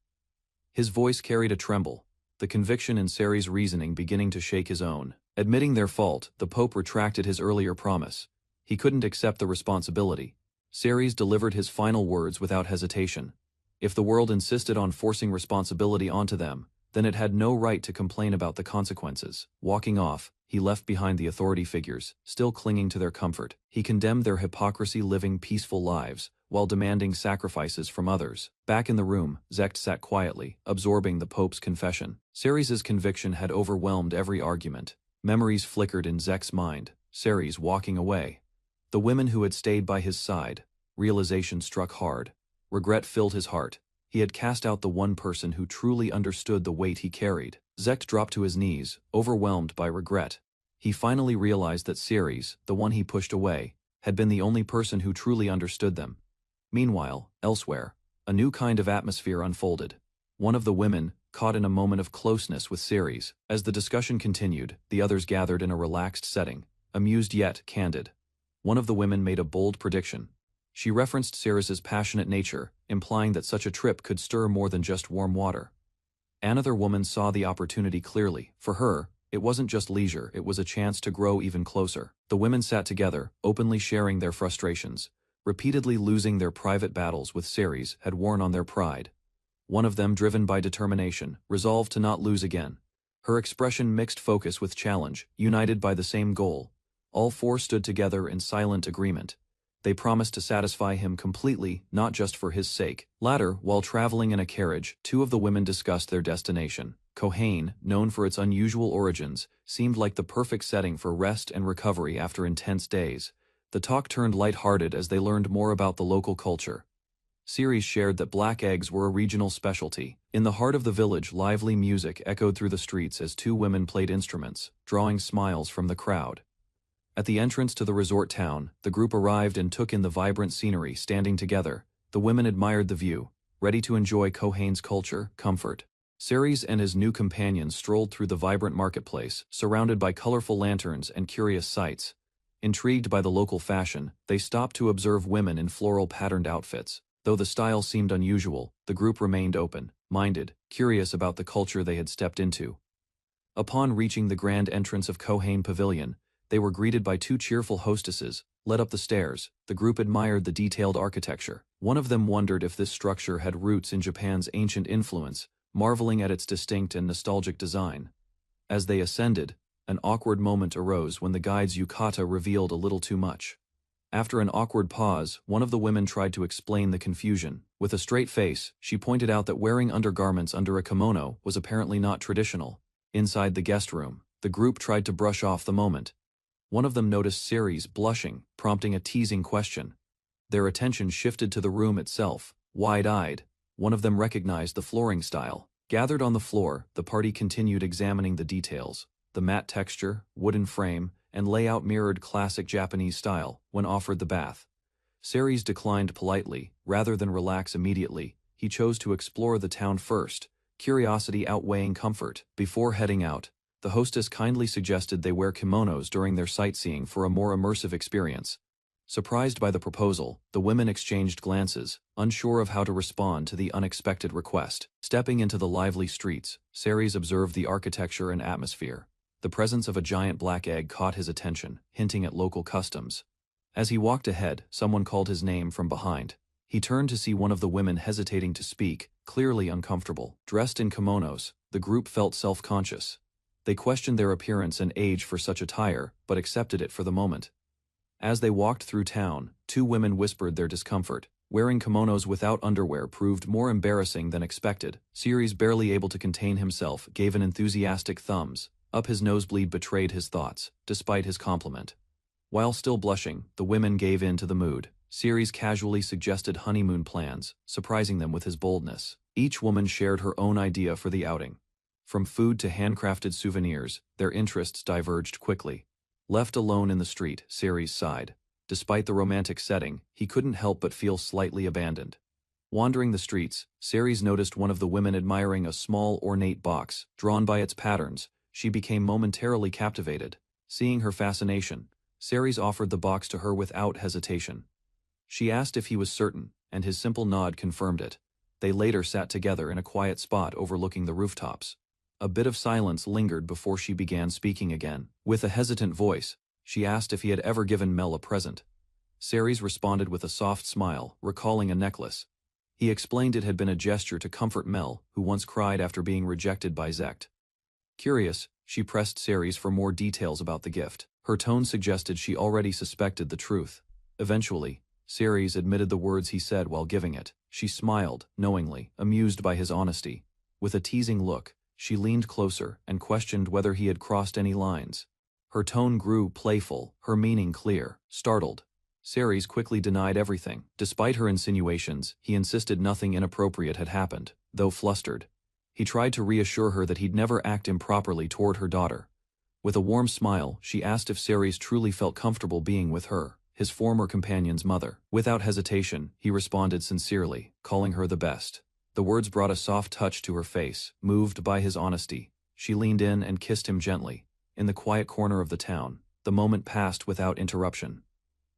His voice carried a tremble, the conviction in Ceres' reasoning beginning to shake his own. Admitting their fault, the Pope retracted his earlier promise. He couldn't accept the responsibility. Ceres delivered his final words without hesitation. If the world insisted on forcing responsibility onto them, then it had no right to complain about the consequences. Walking off, he left behind the authority figures, still clinging to their comfort. He condemned their hypocrisy, living peaceful lives, while demanding sacrifices from others. Back in the room, Zect sat quietly, absorbing the Pope's confession. Ceres's conviction had overwhelmed every argument. Memories flickered in Zekt's mind. Ceres walking away. The women who had stayed by his side. Realization struck hard. Regret filled his heart. He had cast out the one person who truly understood the weight he carried. Zect dropped to his knees, overwhelmed by regret. He finally realized that Ceres, the one he pushed away, had been the only person who truly understood them. Meanwhile, elsewhere, a new kind of atmosphere unfolded. One of the women, caught in a moment of closeness with Ceres. As the discussion continued, the others gathered in a relaxed setting, amused yet candid. One of the women made a bold prediction. She referenced Ceres's passionate nature, implying that such a trip could stir more than just warm water. Another woman saw the opportunity clearly. For her, it wasn't just leisure, it was a chance to grow even closer. The women sat together, openly sharing their frustrations. Repeatedly losing their private battles with Ceres had worn on their pride. One of them, driven by determination, resolved to not lose again. Her expression mixed focus with challenge, united by the same goal. All four stood together in silent agreement. They promised to satisfy him completely, not just for his sake. Later, while traveling in a carriage, two of the women discussed their destination. Kohain, known for its unusual origins, seemed like the perfect setting for rest and recovery after intense days. The talk turned light-hearted as they learned more about the local culture. Ceres shared that black eggs were a regional specialty. In the heart of the village, lively music echoed through the streets as two women played instruments, drawing smiles from the crowd. At the entrance to the resort town, the group arrived and took in the vibrant scenery. Standing together, the women admired the view, ready to enjoy Kohain's culture, comfort. Ceres and his new companions strolled through the vibrant marketplace, surrounded by colorful lanterns and curious sights. Intrigued by the local fashion, they stopped to observe women in floral-patterned outfits. Though the style seemed unusual, the group remained open-minded, curious about the culture they had stepped into. Upon reaching the grand entrance of Kohain Pavilion, they were greeted by two cheerful hostesses. Led up the stairs, the group admired the detailed architecture. One of them wondered if this structure had roots in Japan's ancient influence, marveling at its distinct and nostalgic design. As they ascended, an awkward moment arose when the guide's yukata revealed a little too much. After an awkward pause, one of the women tried to explain the confusion. With a straight face, she pointed out that wearing undergarments under a kimono was apparently not traditional. Inside the guest room, The group tried to brush off the moment. One of them noticed Ceres blushing, prompting a teasing question. Their attention shifted to the room itself, wide-eyed. One of them recognized the flooring style. Gathered on the floor, the party continued examining the details. The matte texture, wooden frame, and layout mirrored classic Japanese style when offered the bath. Ceres declined politely. Rather than relax immediately, he chose to explore the town first, curiosity outweighing comfort. Before heading out, the hostess kindly suggested they wear kimonos during their sightseeing for a more immersive experience. Surprised by the proposal, the women exchanged glances, unsure of how to respond to the unexpected request. Stepping into the lively streets, Ceres observed the architecture and atmosphere. The presence of a giant black egg caught his attention, hinting at local customs. As he walked ahead, someone called his name from behind. He turned to see one of the women hesitating to speak, clearly uncomfortable. Dressed in kimonos, the group felt self-conscious. They questioned their appearance and age for such attire, but accepted it for the moment. As they walked through town, two women whispered their discomfort. Wearing kimonos without underwear proved more embarrassing than expected. Ceres, barely able to contain himself, gave an enthusiastic thumbs up. His nosebleed betrayed his thoughts, despite his compliment. While still blushing, the women gave in to the mood. Ceres casually suggested honeymoon plans, surprising them with his boldness. Each woman shared her own idea for the outing. From food to handcrafted souvenirs, their interests diverged quickly. Left alone in the street, Ceres sighed. Despite the romantic setting, he couldn't help but feel slightly abandoned. Wandering the streets, Ceres noticed one of the women admiring a small, ornate box. Drawn by its patterns, she became momentarily captivated. Seeing her fascination, Ceres offered the box to her without hesitation. She asked if he was certain, and his simple nod confirmed it. They later sat together in a quiet spot overlooking the rooftops. A bit of silence lingered before she began speaking again. With a hesitant voice, she asked if he had ever given Mel a present. Ceres responded with a soft smile, recalling a necklace. He explained it had been a gesture to comfort Mel, who once cried after being rejected by Zect. Curious, she pressed Ceres for more details about the gift. Her tone suggested she already suspected the truth. Eventually, Ceres admitted the words he said while giving it. She smiled, knowingly, amused by his honesty. With a teasing look, she leaned closer and questioned whether he had crossed any lines. Her tone grew playful, her meaning clear. Startled, Ceres quickly denied everything. Despite her insinuations, he insisted nothing inappropriate had happened. Though flustered, he tried to reassure her that he'd never act improperly toward her daughter. With a warm smile, she asked if Ceres truly felt comfortable being with her, his former companion's mother. Without hesitation, he responded sincerely, calling her the best. The words brought a soft touch to her face. Moved by his honesty, she leaned in and kissed him gently. In the quiet corner of the town, the moment passed without interruption.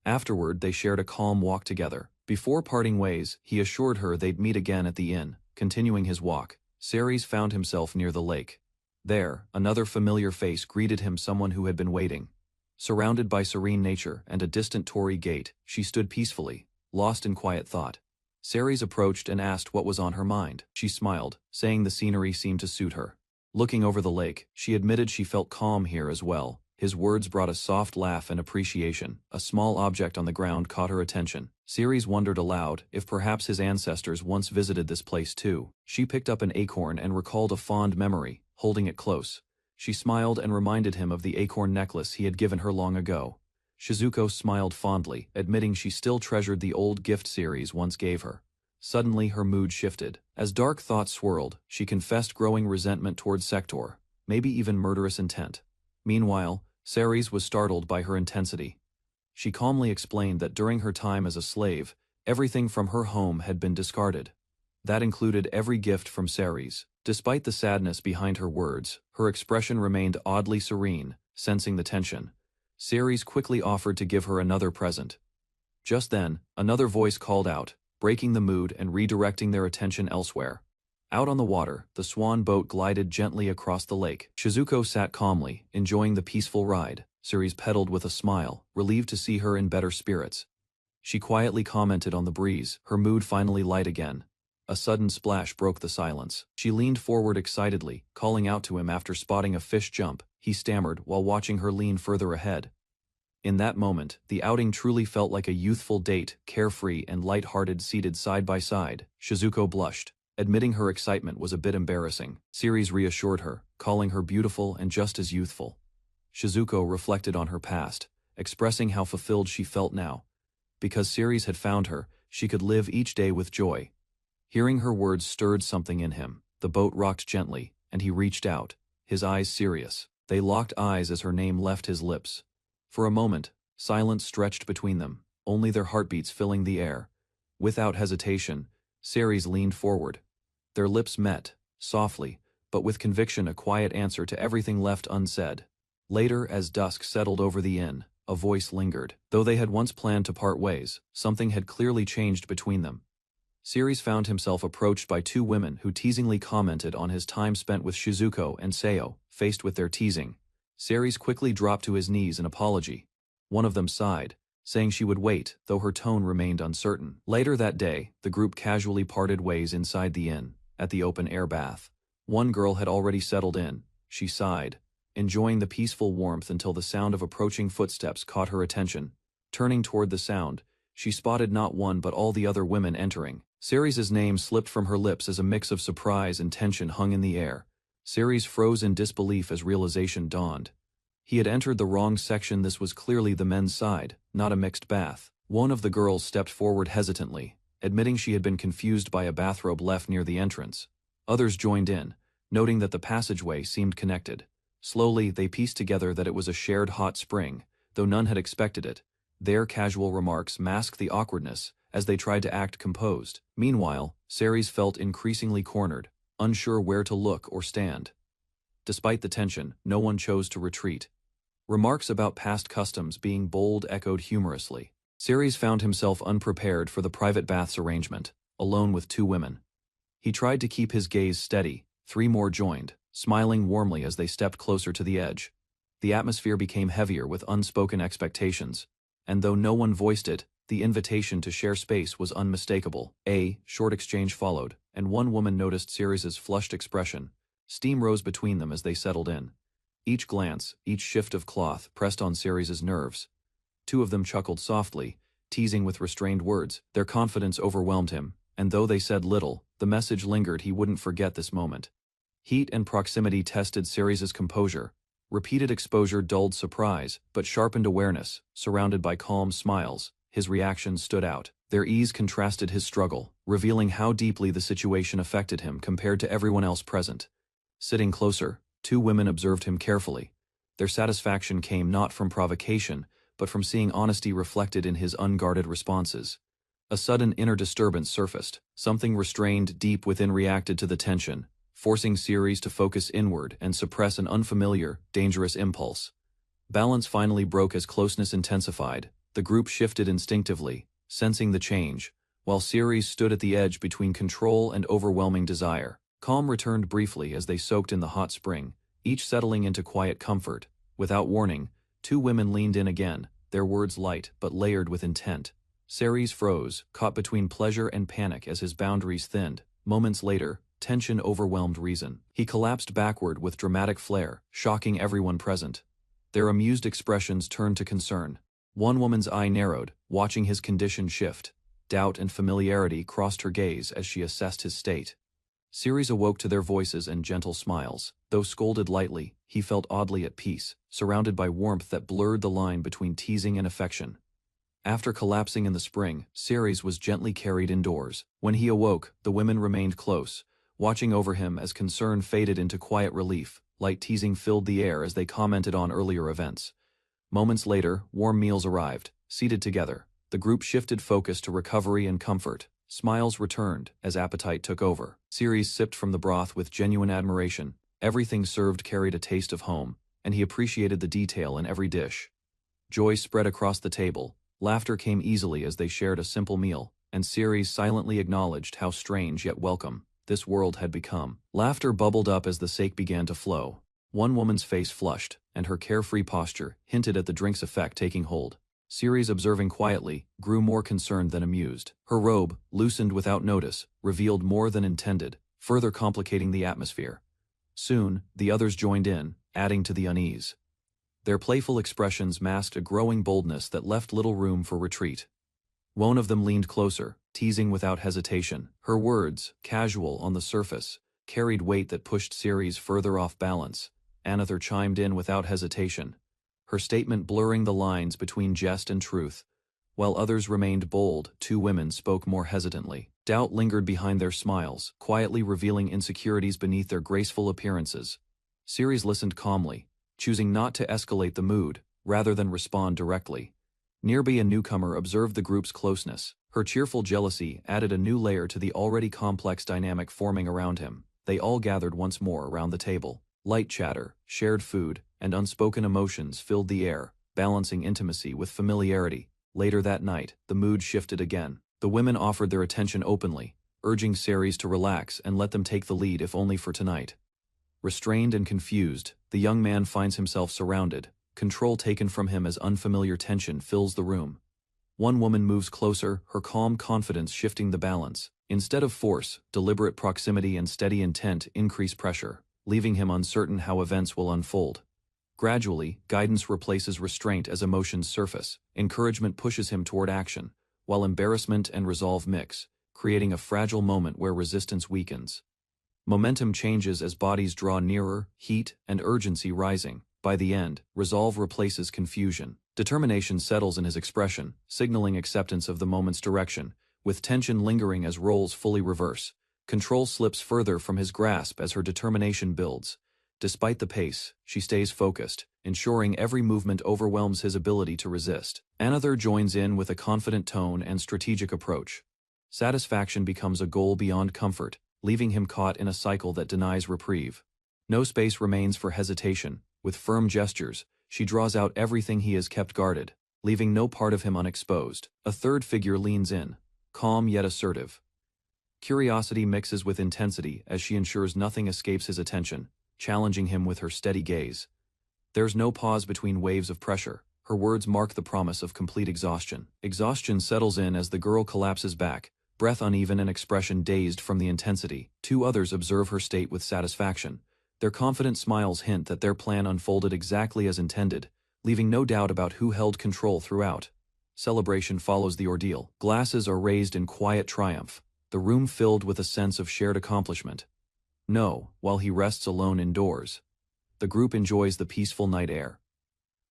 Afterward, they shared a calm walk together. Before parting ways, he assured her they'd meet again at the inn. Continuing his walk, Ceres found himself near the lake. There, another familiar face greeted him, someone who had been waiting. Surrounded by serene nature and a distant torii gate, she stood peacefully, lost in quiet thought. Ceres approached and asked what was on her mind. She smiled, saying the scenery seemed to suit her. Looking over the lake, she admitted she felt calm here as well. His words brought a soft laugh and appreciation. A small object on the ground caught her attention. Ceres wondered aloud if perhaps his ancestors once visited this place too. She picked up an acorn and recalled a fond memory. Holding it close, she smiled and reminded him of the acorn necklace he had given her long ago. Shizuko smiled fondly, admitting she still treasured the old gift Ceres once gave her. Suddenly her mood shifted. As dark thoughts swirled, she confessed growing resentment toward Sector, maybe even murderous intent. Meanwhile, Ceres was startled by her intensity. She calmly explained that during her time as a slave, everything from her home had been discarded. That included every gift from Ceres. Despite the sadness behind her words, her expression remained oddly serene. Sensing the tension, Ceres quickly offered to give her another present. Just then, another voice called out, breaking the mood and redirecting their attention elsewhere. Out on the water, the swan boat glided gently across the lake. Shizuko sat calmly, enjoying the peaceful ride. Ceres pedaled with a smile, relieved to see her in better spirits. She quietly commented on the breeze, her mood finally light again. A sudden splash broke the silence. She leaned forward excitedly, calling out to him after spotting a fish jump. He stammered while watching her lean further ahead. In that moment, the outing truly felt like a youthful date, carefree and light-hearted, seated side by side. Shizuko blushed. Admitting her excitement was a bit embarrassing. Ceres reassured her, calling her beautiful and just as youthful. Shizuko reflected on her past, expressing how fulfilled she felt now. Because Ceres had found her, she could live each day with joy. Hearing her words stirred something in him. The boat rocked gently, and he reached out, his eyes serious. They locked eyes as her name left his lips. For a moment, silence stretched between them, only their heartbeats filling the air. Without hesitation, Ceres leaned forward. Their lips met, softly, but with conviction, a quiet answer to everything left unsaid. Later, as dusk settled over the inn, a voice lingered. Though they had once planned to part ways, something had clearly changed between them. Ceres found himself approached by two women who teasingly commented on his time spent with Shizuko and Seo. Faced with their teasing, Ceres quickly dropped to his knees in apology. One of them sighed, saying she would wait, though her tone remained uncertain. Later that day, the group casually parted ways inside the inn, at the open-air bath. One girl had already settled in. She sighed, enjoying the peaceful warmth until the sound of approaching footsteps caught her attention. Turning toward the sound, she spotted not one but all the other women entering. Ceres's name slipped from her lips as a mix of surprise and tension hung in the air. Ceres froze in disbelief as realization dawned. He had entered the wrong section. This was clearly the men's side, not a mixed bath. One of the girls stepped forward hesitantly, admitting she had been confused by a bathrobe left near the entrance. Others joined in, noting that the passageway seemed connected. Slowly, they pieced together that it was a shared hot spring, though none had expected it. Their casual remarks masked the awkwardness as they tried to act composed. Meanwhile, Ceres felt increasingly cornered, unsure where to look or stand. Despite the tension, no one chose to retreat. Remarks about past customs being bold echoed humorously. Ceres found himself unprepared for the private baths arrangement, alone with two women. He tried to keep his gaze steady. Three more joined, smiling warmly as they stepped closer to the edge. The atmosphere became heavier with unspoken expectations, and though no one voiced it, the invitation to share space was unmistakable. A short exchange followed, and one woman noticed Ceres's flushed expression. Steam rose between them as they settled in. Each glance, each shift of cloth pressed on Ceres's nerves. Two of them chuckled softly, teasing with restrained words. Their confidence overwhelmed him, and though they said little, the message lingered. He wouldn't forget this moment. Heat and proximity tested Ceres's composure. Repeated exposure dulled surprise, but sharpened awareness. Surrounded by calm smiles, his reactions stood out. Their ease contrasted his struggle, revealing how deeply the situation affected him compared to everyone else present. Sitting closer, two women observed him carefully. Their satisfaction came not from provocation, but from seeing honesty reflected in his unguarded responses. A sudden inner disturbance surfaced. Something restrained deep within reacted to the tension, forcing Ceres to focus inward and suppress an unfamiliar, dangerous impulse. Balance finally broke as closeness intensified. The group shifted instinctively, sensing the change, while Ceres stood at the edge between control and overwhelming desire. Calm returned briefly as they soaked in the hot spring, each settling into quiet comfort. Without warning, two women leaned in again, their words light but layered with intent. Ceres froze, caught between pleasure and panic as his boundaries thinned. Moments later, tension overwhelmed reason. He collapsed backward with dramatic flair, shocking everyone present. Their amused expressions turned to concern. One woman's eye narrowed, watching his condition shift. Doubt and familiarity crossed her gaze as she assessed his state. Ceres awoke to their voices and gentle smiles. Though scolded lightly, he felt oddly at peace, surrounded by warmth that blurred the line between teasing and affection. After collapsing in the spring, Ceres was gently carried indoors. When he awoke, the women remained close, watching over him as concern faded into quiet relief. Light teasing filled the air as they commented on earlier events. Moments later, warm meals arrived. Seated together, the group shifted focus to recovery and comfort. Smiles returned as appetite took over. Ceres sipped from the broth with genuine admiration. Everything served carried a taste of home, and he appreciated the detail in every dish. Joy spread across the table. Laughter came easily as they shared a simple meal, and Ceres silently acknowledged how strange yet welcome this world had become. Laughter bubbled up as the sake began to flow. One woman's face flushed, and her carefree posture hinted at the drink's effect taking hold. Ceres, observing quietly, grew more concerned than amused. Her robe, loosened without notice, revealed more than intended, further complicating the atmosphere. Soon, the others joined in, adding to the unease. Their playful expressions masked a growing boldness that left little room for retreat. One of them leaned closer, teasing without hesitation. Her words, casual on the surface, carried weight that pushed Ceres further off balance. Another chimed in without hesitation, her statement blurring the lines between jest and truth. While others remained bold, two women spoke more hesitantly. Doubt lingered behind their smiles, quietly revealing insecurities beneath their graceful appearances. Ceres listened calmly, choosing not to escalate the mood, rather than respond directly. Nearby, a newcomer observed the group's closeness. Her cheerful jealousy added a new layer to the already complex dynamic forming around him. They all gathered once more around the table. Light chatter, shared food, and unspoken emotions filled the air, balancing intimacy with familiarity. Later that night, the mood shifted again. The women offered their attention openly, urging Ceres to relax and let them take the lead if only for tonight. Restrained and confused, the young man finds himself surrounded, control taken from him as unfamiliar tension fills the room. One woman moves closer, her calm confidence shifting the balance. Instead of force, deliberate proximity and steady intent increase pressure, leaving him uncertain how events will unfold. Gradually, guidance replaces restraint as emotions surface. Encouragement pushes him toward action, while embarrassment and resolve mix, creating a fragile moment where resistance weakens. Momentum changes as bodies draw nearer, heat and urgency rising. By the end, resolve replaces confusion. Determination settles in his expression, signaling acceptance of the moment's direction, with tension lingering as roles fully reverse. Control slips further from his grasp as her determination builds. Despite the pace, she stays focused, ensuring every movement overwhelms his ability to resist. Another joins in with a confident tone and strategic approach. Satisfaction becomes a goal beyond comfort, leaving him caught in a cycle that denies reprieve. No space remains for hesitation. With firm gestures, she draws out everything he has kept guarded, leaving no part of him unexposed. A third figure leans in, calm yet assertive. Curiosity mixes with intensity as she ensures nothing escapes his attention, challenging him with her steady gaze. There's no pause between waves of pressure. Her words mark the promise of complete exhaustion. Exhaustion settles in as the girl collapses back, breath uneven and expression dazed from the intensity. Two others observe her state with satisfaction. Their confident smiles hint that their plan unfolded exactly as intended, leaving no doubt about who held control throughout. Celebration follows the ordeal. Glasses are raised in quiet triumph, the room filled with a sense of shared accomplishment. No, while he rests alone indoors, the group enjoys the peaceful night air.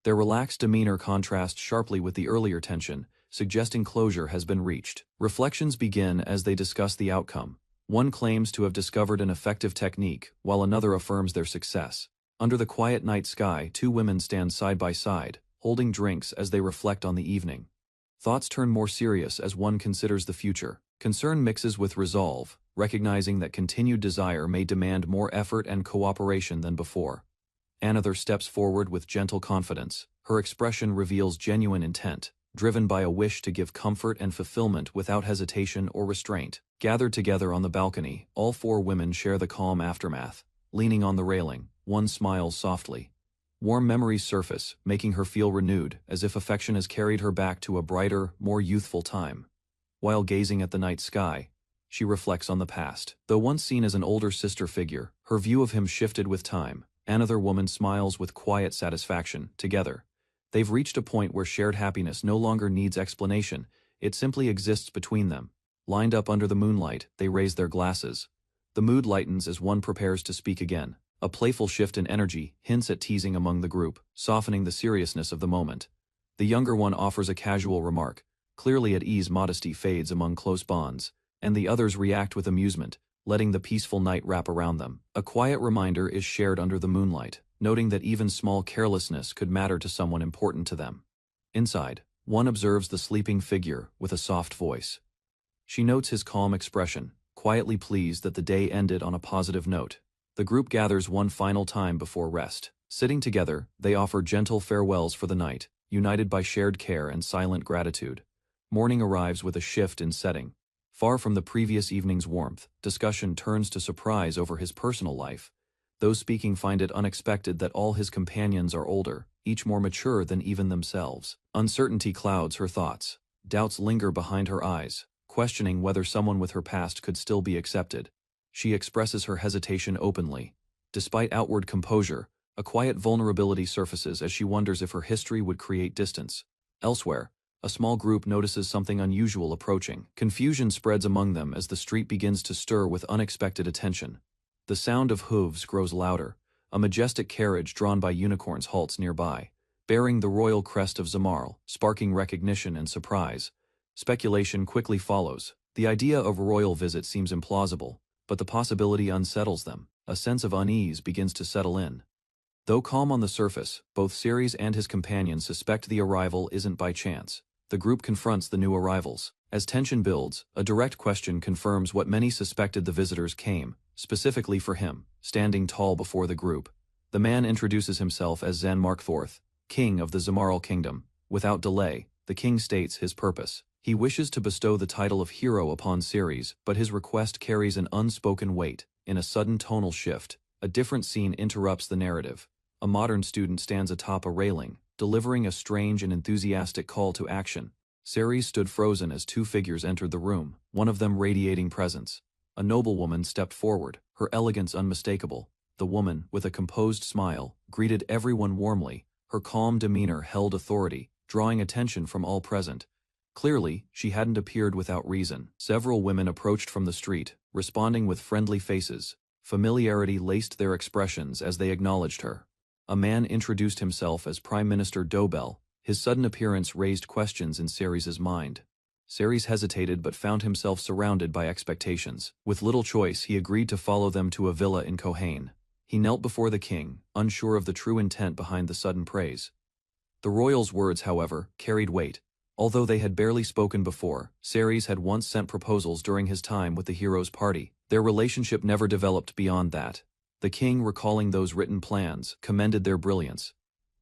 Their relaxed demeanor contrasts sharply with the earlier tension, suggesting closure has been reached. Reflections begin as they discuss the outcome. One claims to have discovered an effective technique, while another affirms their success. Under the quiet night sky, two women stand side by side, holding drinks as they reflect on the evening. Thoughts turn more serious as one considers the future. Concern mixes with resolve, recognizing that continued desire may demand more effort and cooperation than before. Another steps forward with gentle confidence. Her expression reveals genuine intent, driven by a wish to give comfort and fulfillment without hesitation or restraint. Gathered together on the balcony, all four women share the calm aftermath. Leaning on the railing, one smiles softly. Warm memories surface, making her feel renewed, as if affection has carried her back to a brighter, more youthful time. While gazing at the night sky, she reflects on the past. Though once seen as an older sister figure, her view of him shifted with time. Another woman smiles with quiet satisfaction. Together, they've reached a point where shared happiness no longer needs explanation, it simply exists between them. Lined up under the moonlight, they raise their glasses. The mood lightens as one prepares to speak again. A playful shift in energy hints at teasing among the group, softening the seriousness of the moment. The younger one offers a casual remark. Clearly at ease, modesty fades among close bonds, and the others react with amusement, letting the peaceful night wrap around them. A quiet reminder is shared under the moonlight, noting that even small carelessness could matter to someone important to them. Inside, one observes the sleeping figure with a soft voice. She notes his calm expression, quietly pleased that the day ended on a positive note. The group gathers one final time before rest. Sitting together, they offer gentle farewells for the night, united by shared care and silent gratitude. Morning arrives with a shift in setting. Far from the previous evening's warmth, discussion turns to surprise over his personal life. Those speaking find it unexpected that all his companions are older, each more mature than even themselves. Uncertainty clouds her thoughts. Doubts linger behind her eyes, questioning whether someone with her past could still be accepted. She expresses her hesitation openly. Despite outward composure, a quiet vulnerability surfaces as she wonders if her history would create distance. Elsewhere, a small group notices something unusual approaching. Confusion spreads among them as the street begins to stir with unexpected attention. The sound of hooves grows louder. A majestic carriage drawn by unicorns halts nearby, bearing the royal crest of Zamarl, sparking recognition and surprise. Speculation quickly follows. The idea of a royal visit seems implausible, but the possibility unsettles them. A sense of unease begins to settle in. Though calm on the surface, both Ceres and his companions suspect the arrival isn't by chance. The group confronts the new arrivals. As tension builds, a direct question confirms what many suspected: the visitors came specifically for him. Standing tall before the group, the man introduces himself as Zan Markthorth, king of the Zamarl kingdom. Without delay, the king states his purpose. He wishes to bestow the title of hero upon Ceres, but his request carries an unspoken weight. In a sudden tonal shift, a different scene interrupts the narrative. A modern student stands atop a railing, delivering a strange and enthusiastic call to action. Ceres stood frozen as two figures entered the room, one of them radiating presence. A noblewoman stepped forward, her elegance unmistakable. The woman, with a composed smile, greeted everyone warmly. Her calm demeanor held authority, drawing attention from all present. Clearly, she hadn't appeared without reason. Several women approached from the street, responding with friendly faces. Familiarity laced their expressions as they acknowledged her. A man introduced himself as Prime Minister Dobel. His sudden appearance raised questions in Ceres's mind. Ceres hesitated but found himself surrounded by expectations. With little choice, he agreed to follow them to a villa in Kohain. He knelt before the king, unsure of the true intent behind the sudden praise. The royal's words, however, carried weight. Although they had barely spoken before, Ceres had once sent proposals during his time with the heroes' party. Their relationship never developed beyond that. The king, recalling those written plans, commended their brilliance.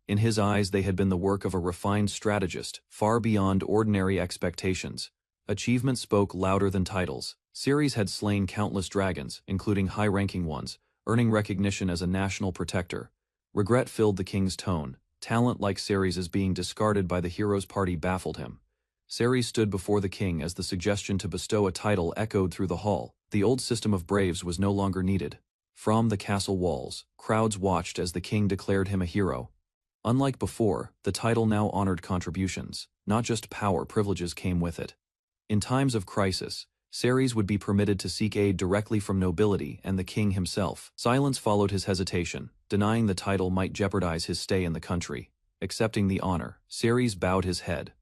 In his eyes, they had been the work of a refined strategist, far beyond ordinary expectations. Achievement spoke louder than titles. Ceres had slain countless dragons, including high-ranking ones, earning recognition as a national protector. Regret filled the king's tone. Talent like Ceres's being discarded by the heroes' party baffled him. Ceres stood before the king as the suggestion to bestow a title echoed through the hall. The old system of braves was no longer needed. From the castle walls, crowds watched as the king declared him a hero. Unlike before, the title now honored contributions. Not just power, privileges came with it. In times of crisis, Ceres would be permitted to seek aid directly from nobility and the king himself. Silence followed his hesitation. Denying the title might jeopardize his stay in the country. Accepting the honor, Ceres bowed his head.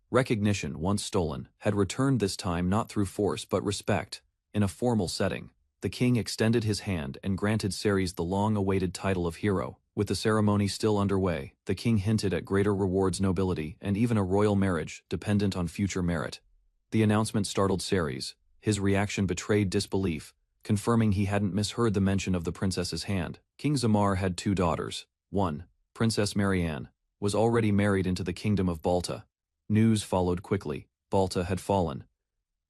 Recognition, once stolen, had returned, this time not through force but respect. In a formal setting, the king extended his hand and granted Ceres the long-awaited title of hero. With the ceremony still underway, the king hinted at greater rewards, nobility, and even a royal marriage, dependent on future merit. The announcement startled Ceres. His reaction betrayed disbelief, confirming he hadn't misheard the mention of the princess's hand. King Zamar had two daughters. One, Princess Marianne, was already married into the kingdom of Balta. News followed quickly. Balta had fallen.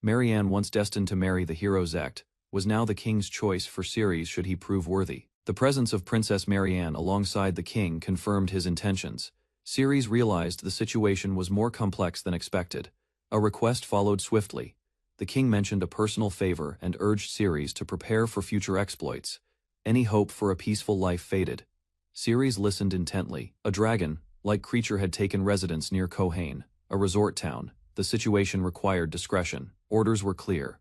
Marianne, once destined to marry the hero Zect, was now the king's choice for Ceres should he prove worthy. The presence of Princess Marianne alongside the king confirmed his intentions. Ceres realized the situation was more complex than expected. A request followed swiftly. The king mentioned a personal favor and urged Ceres to prepare for future exploits. Any hope for a peaceful life faded. Ceres listened intently. A dragon-like creature had taken residence near Kohain, a resort town. The situation required discretion. Orders were clear.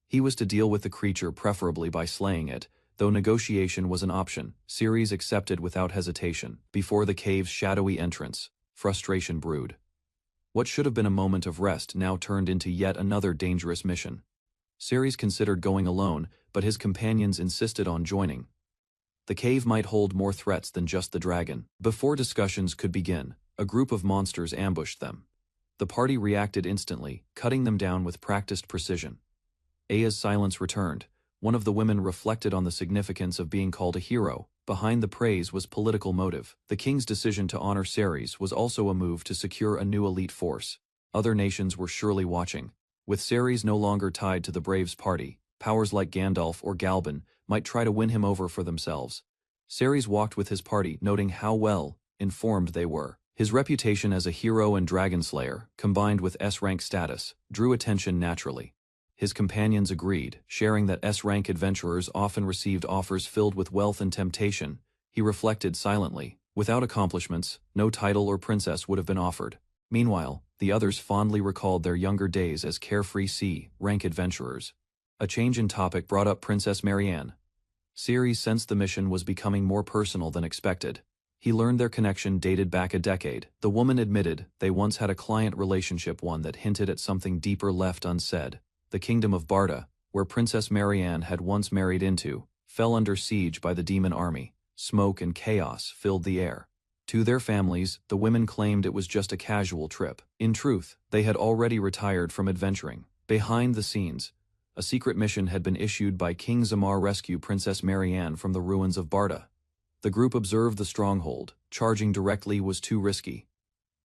He was to deal with the creature, preferably by slaying it. Though negotiation was an option, Ceres accepted without hesitation. Before the cave's shadowy entrance, frustration brewed. What should have been a moment of rest now turned into yet another dangerous mission. Ceres considered going alone, but his companions insisted on joining. The cave might hold more threats than just the dragon. Before discussions could begin, a group of monsters ambushed them. The party reacted instantly, cutting them down with practiced precision. Aya's silence returned. One of the women reflected on the significance of being called a hero. Behind the praise was political motive. The king's decision to honor Ceres was also a move to secure a new elite force. Other nations were surely watching. With Ceres no longer tied to the Braves' party, powers like Gandalf or Galban might try to win him over for themselves. Ceres walked with his party, noting how well informed they were. His reputation as a hero and dragon slayer, combined with S-rank status, drew attention naturally. His companions agreed, sharing that S-rank adventurers often received offers filled with wealth and temptation. He reflected silently. Without accomplishments, no title or princess would have been offered. Meanwhile, The others fondly recalled their younger days as carefree C-rank adventurers. A change in topic brought up Princess Marianne. Ceres sensed the mission was becoming more personal than expected. He learned their connection dated back a decade. The woman admitted they once had a client relationship, one that hinted at something deeper left unsaid. The kingdom of Barda, where Princess Marianne had once married into, fell under siege by the demon army. Smoke and chaos filled the air. To their families, the women claimed it was just a casual trip. In truth, they had already retired from adventuring. Behind the scenes, a secret mission had been issued by King Zamar to rescue Princess Marianne from the ruins of Barda. The group observed the stronghold. Charging directly was too risky.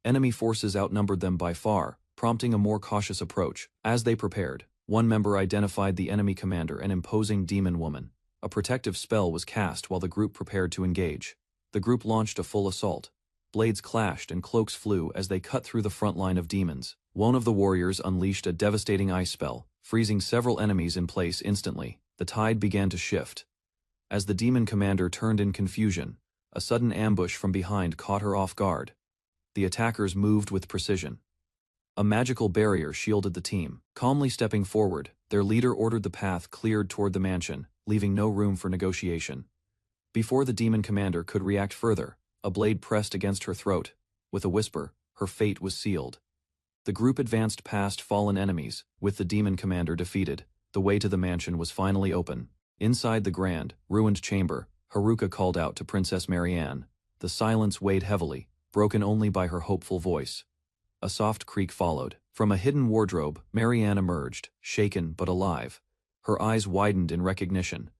Enemy forces outnumbered them by far, prompting a more cautious approach. As they prepared, one member identified the enemy commander, an imposing demon woman. A protective spell was cast while the group prepared to engage. The group launched a full assault. Blades clashed and cloaks flew as they cut through the front line of demons. One of the warriors unleashed a devastating ice spell, freezing several enemies in place instantly. The tide began to shift. As the demon commander turned in confusion, a sudden ambush from behind caught her off guard. The attackers moved with precision. A magical barrier shielded the team. Calmly stepping forward, their leader ordered the path cleared toward the mansion, leaving no room for negotiation. Before the demon commander could react further, a blade pressed against her throat. With a whisper, her fate was sealed. The group advanced past fallen enemies. With the demon commander defeated, the way to the mansion was finally open. Inside the grand, ruined chamber, Haruka called out to Princess Marianne. The silence weighed heavily, broken only by her hopeful voice. A soft creak followed. From a hidden wardrobe, Marianne emerged, shaken but alive. Her eyes widened in recognition.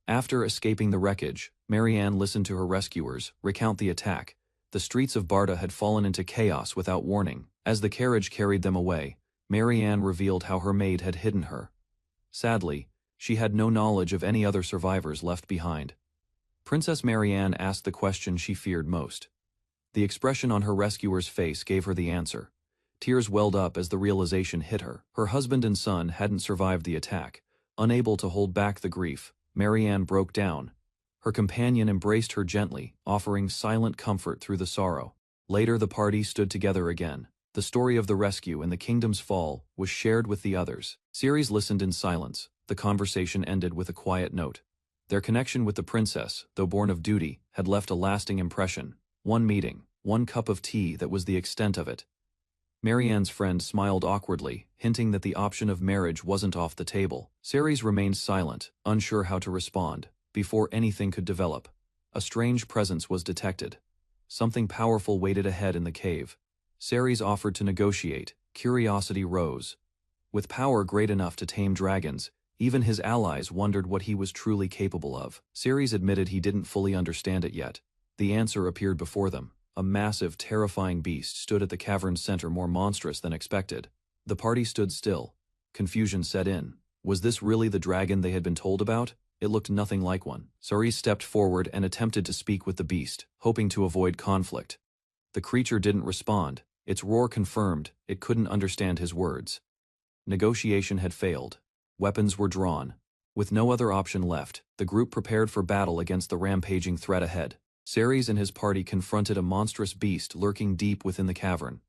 After escaping the wreckage, Marianne listened to her rescuers recount the attack. The streets of Barda had fallen into chaos without warning. As the carriage carried them away, Marianne revealed how her maid had hidden her. Sadly, she had no knowledge of any other survivors left behind. Princess Marianne asked the question she feared most. The expression on her rescuer's face gave her the answer. Tears welled up as the realization hit her. Her husband and son hadn't survived the attack. Unable to hold back the grief, Marianne broke down. Her companion embraced her gently, offering silent comfort through the sorrow. Later the party stood together again. The story of the rescue and the kingdom's fall was shared with the others. Ceres listened in silence. The conversation ended with a quiet note. Their connection with the princess, though born of duty, had left a lasting impression. One meeting, one cup of tea, that was the extent of it. Marianne's friend smiled awkwardly, hinting that the option of marriage wasn't off the table. Ceres remained silent, unsure how to respond. Before anything could develop, a strange presence was detected. Something powerful waited ahead in the cave. Ceres offered to negotiate. Curiosity rose. With power great enough to tame dragons, even his allies wondered what he was truly capable of. Ceres admitted he didn't fully understand it yet. The answer appeared before them. A massive, terrifying beast stood at the cavern's center, more monstrous than expected. The party stood still. Confusion set in. Was this really the dragon they had been told about? It looked nothing like one. Ceres stepped forward and attempted to speak with the beast, hoping to avoid conflict. The creature didn't respond. Its roar confirmed it couldn't understand his words. Negotiation had failed. Weapons were drawn. With no other option left, the group prepared for battle against the rampaging threat ahead. Ceres and his party confronted a monstrous beast lurking deep within the cavern.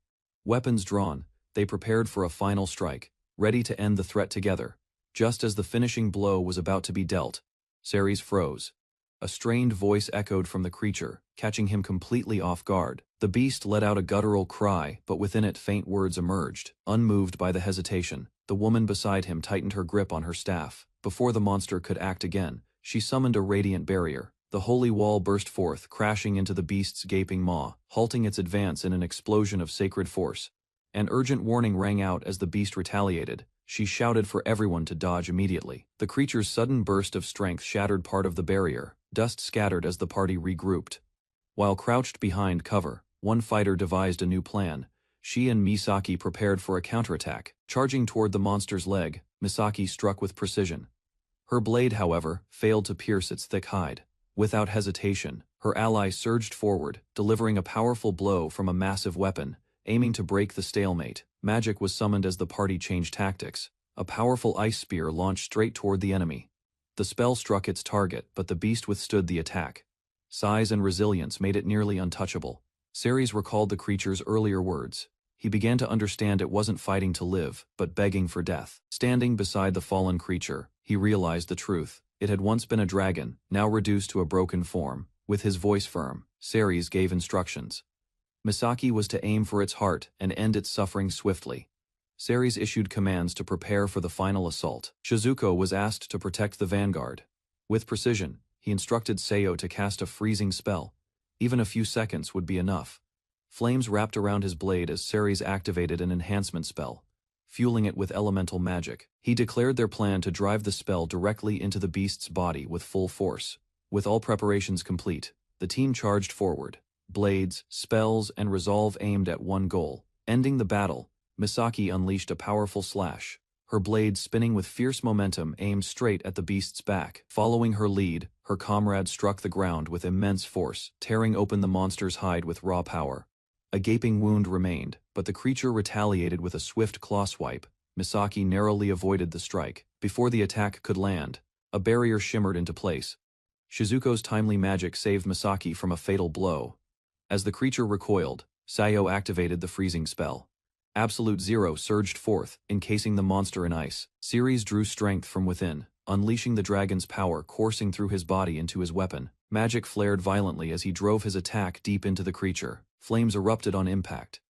Weapons drawn, they prepared for a final strike, ready to end the threat together. Just as the finishing blow was about to be dealt, Ceres froze. A strained voice echoed from the creature, catching him completely off guard. The beast let out a guttural cry, but within it faint words emerged. Unmoved by the hesitation, the woman beside him tightened her grip on her staff. Before the monster could act again, she summoned a radiant barrier. The holy wall burst forth, crashing into the beast's gaping maw, halting its advance in an explosion of sacred force. An urgent warning rang out as the beast retaliated. She shouted for everyone to dodge immediately. The creature's sudden burst of strength shattered part of the barrier. Dust scattered as the party regrouped. While crouched behind cover, one fighter devised a new plan. She and Misaki prepared for a counterattack. Charging toward the monster's leg, Misaki struck with precision. Her blade, however, failed to pierce its thick hide. Without hesitation, her ally surged forward, delivering a powerful blow from a massive weapon, aiming to break the stalemate. Magic was summoned as the party changed tactics. A powerful ice spear launched straight toward the enemy. The spell struck its target, but the beast withstood the attack. Size and resilience made it nearly untouchable. Ceres recalled the creature's earlier words. he began to understand it wasn't fighting to live, but begging for death. Standing beside the fallen creature, he realized the truth. It had once been a dragon, now reduced to a broken form. With his voice firm, Ceres gave instructions. Misaki was to aim for its heart and end its suffering swiftly. Ceres issued commands to prepare for the final assault. Shizuko was asked to protect the vanguard. With precision, he instructed Seiyo to cast a freezing spell. Even a few seconds would be enough. Flames wrapped around his blade as Ceres activated an enhancement spell, fueling it with elemental magic. He declared their plan to drive the spell directly into the beast's body with full force. With all preparations complete, the team charged forward. Blades, spells, and resolve aimed at one goal. Ending the battle, Misaki unleashed a powerful slash. Her blade spinning with fierce momentum aimed straight at the beast's back. Following her lead, her comrade struck the ground with immense force, tearing open the monster's hide with raw power. A gaping wound remained, but the creature retaliated with a swift claw swipe. Misaki narrowly avoided the strike. Before the attack could land, a barrier shimmered into place. Shizuko's timely magic saved Misaki from a fatal blow. As the creature recoiled, Seiyo activated the freezing spell. Absolute Zero surged forth, encasing the monster in ice. Ceres drew strength from within, unleashing the dragon's power coursing through his body into his weapon. Magic flared violently as he drove his attack deep into the creature. Flames erupted on impact.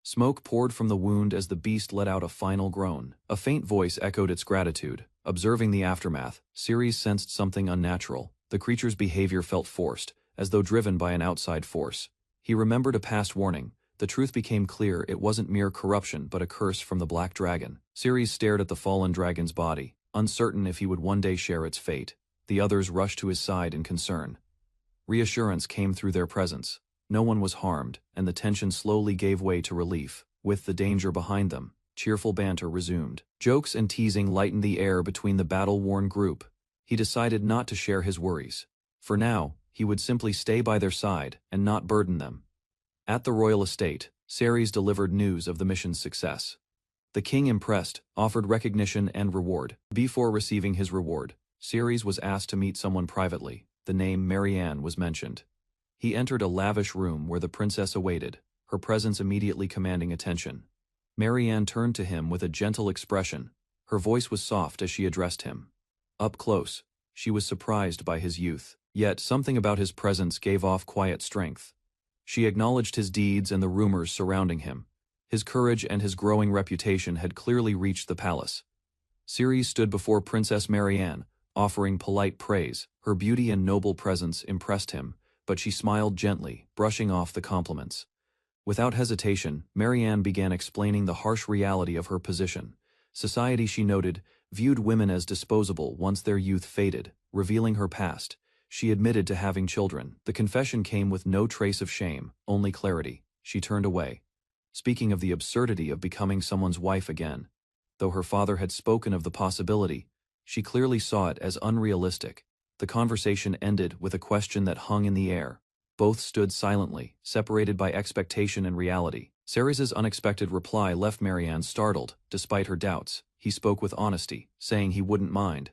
Smoke poured from the wound as the beast let out a final groan. A faint voice echoed its gratitude. Observing the aftermath, Ceres sensed something unnatural. The creature's behavior felt forced, as though driven by an outside force. He remembered a past warning. The truth became clear: it wasn't mere corruption but a curse from the Black Dragon. Ceres stared at the fallen dragon's body, uncertain if he would one day share its fate. The others rushed to his side in concern. Reassurance came through their presence. No one was harmed, and the tension slowly gave way to relief. With the danger behind them, cheerful banter resumed. Jokes and teasing lightened the air between the battle-worn group. He decided not to share his worries. For now, he would simply stay by their side and not burden them. At the royal estate, Ceres delivered news of the mission's success. The king, impressed, offered recognition and reward. Before receiving his reward, Ceres was asked to meet someone privately. The name Marianne was mentioned. He entered a lavish room where the princess awaited, her presence immediately commanding attention. Marianne turned to him with a gentle expression. Her voice was soft as she addressed him. Up close, she was surprised by his youth, yet something about his presence gave off quiet strength. She acknowledged his deeds and the rumors surrounding him. His courage and his growing reputation had clearly reached the palace. Ceres stood before Princess Marianne, offering polite praise. Her beauty and noble presence impressed him, but she smiled gently, brushing off the compliments. Without hesitation, Marianne began explaining the harsh reality of her position. Society, she noted, viewed women as disposable once their youth faded. Revealing her past, she admitted to having children. The confession came with no trace of shame, only clarity. She turned away, speaking of the absurdity of becoming someone's wife again. Though her father had spoken of the possibility, she clearly saw it as unrealistic. The conversation ended with a question that hung in the air. Both stood silently, separated by expectation and reality. Ceres's unexpected reply left Marianne startled. Despite her doubts, he spoke with honesty, saying he wouldn't mind.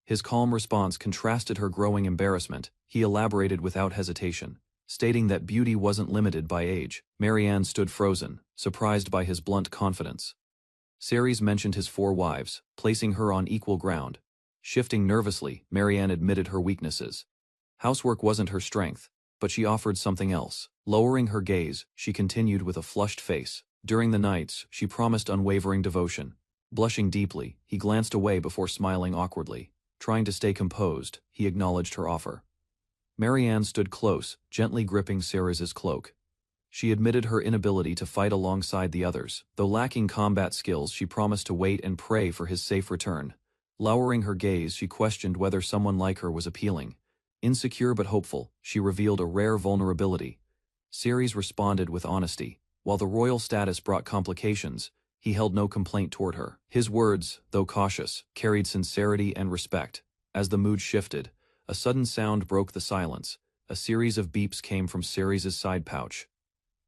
His calm response contrasted her growing embarrassment. He elaborated without hesitation, stating that beauty wasn't limited by age. Marianne stood frozen, surprised by his blunt confidence. Ceres mentioned his 4 wives, placing her on equal ground. Shifting nervously, Marianne admitted her weaknesses. Housework wasn't her strength, but she offered something else. Lowering her gaze, she continued with a flushed face. During the nights, she promised unwavering devotion. Blushing deeply, he glanced away before smiling awkwardly. Trying to stay composed, he acknowledged her offer. Marianne stood close, gently gripping Ceres's cloak. She admitted her inability to fight alongside the others. Though lacking combat skills, she promised to wait and pray for his safe return. Lowering her gaze, she questioned whether someone like her was appealing. Insecure but hopeful, she revealed a rare vulnerability. Ceres responded with honesty. While the royal status brought complications, he held no complaint toward her. His words, though cautious, carried sincerity and respect. As the mood shifted, a sudden sound broke the silence. A series of beeps came from Ceres's side pouch.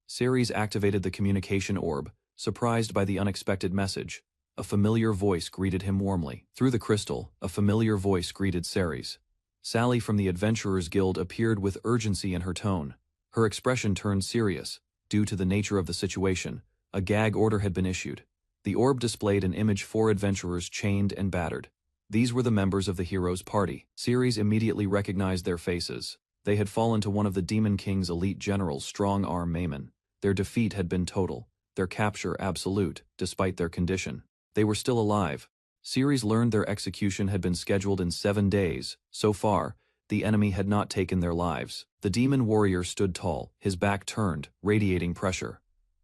Ceres activated the communication orb, surprised by the unexpected message. A familiar voice greeted him warmly. Through the crystal, a familiar voice greeted Ceres. Sally from the Adventurers Guild appeared with urgency in her tone. Her expression turned serious. Due to the nature of the situation, A gag order had been issued. The orb displayed an image 4 adventurers chained and battered. These were the members of the hero's party. Ceres immediately recognized their faces. They had fallen to one of the Demon King's elite generals, strong-arm Maimon. Their defeat had been total, their capture absolute, despite their condition. They were still alive. Ceres learned their execution had been scheduled in 7 days. So far, the enemy had not taken their lives. The demon warrior stood tall, his back turned, radiating pressure.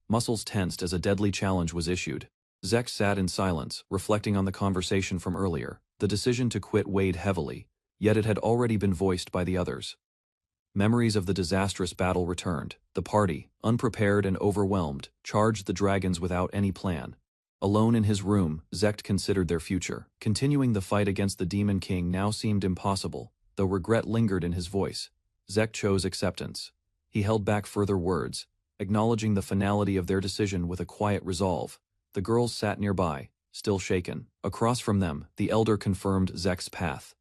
Muscles tensed as a deadly challenge was issued. Zek sat in silence, reflecting on the conversation from earlier. The decision to quit weighed heavily, yet it had already been voiced by the others. Memories of the disastrous battle returned. The party, unprepared and overwhelmed, charged the dragons without any plan. Alone in his room, Zek considered their future. Continuing the fight against the Demon King now seemed impossible, though regret lingered in his voice. Zek chose acceptance. He held back further words, acknowledging the finality of their decision with a quiet resolve. The girls sat nearby, still shaken. Across from them, the elder confirmed Zek's path.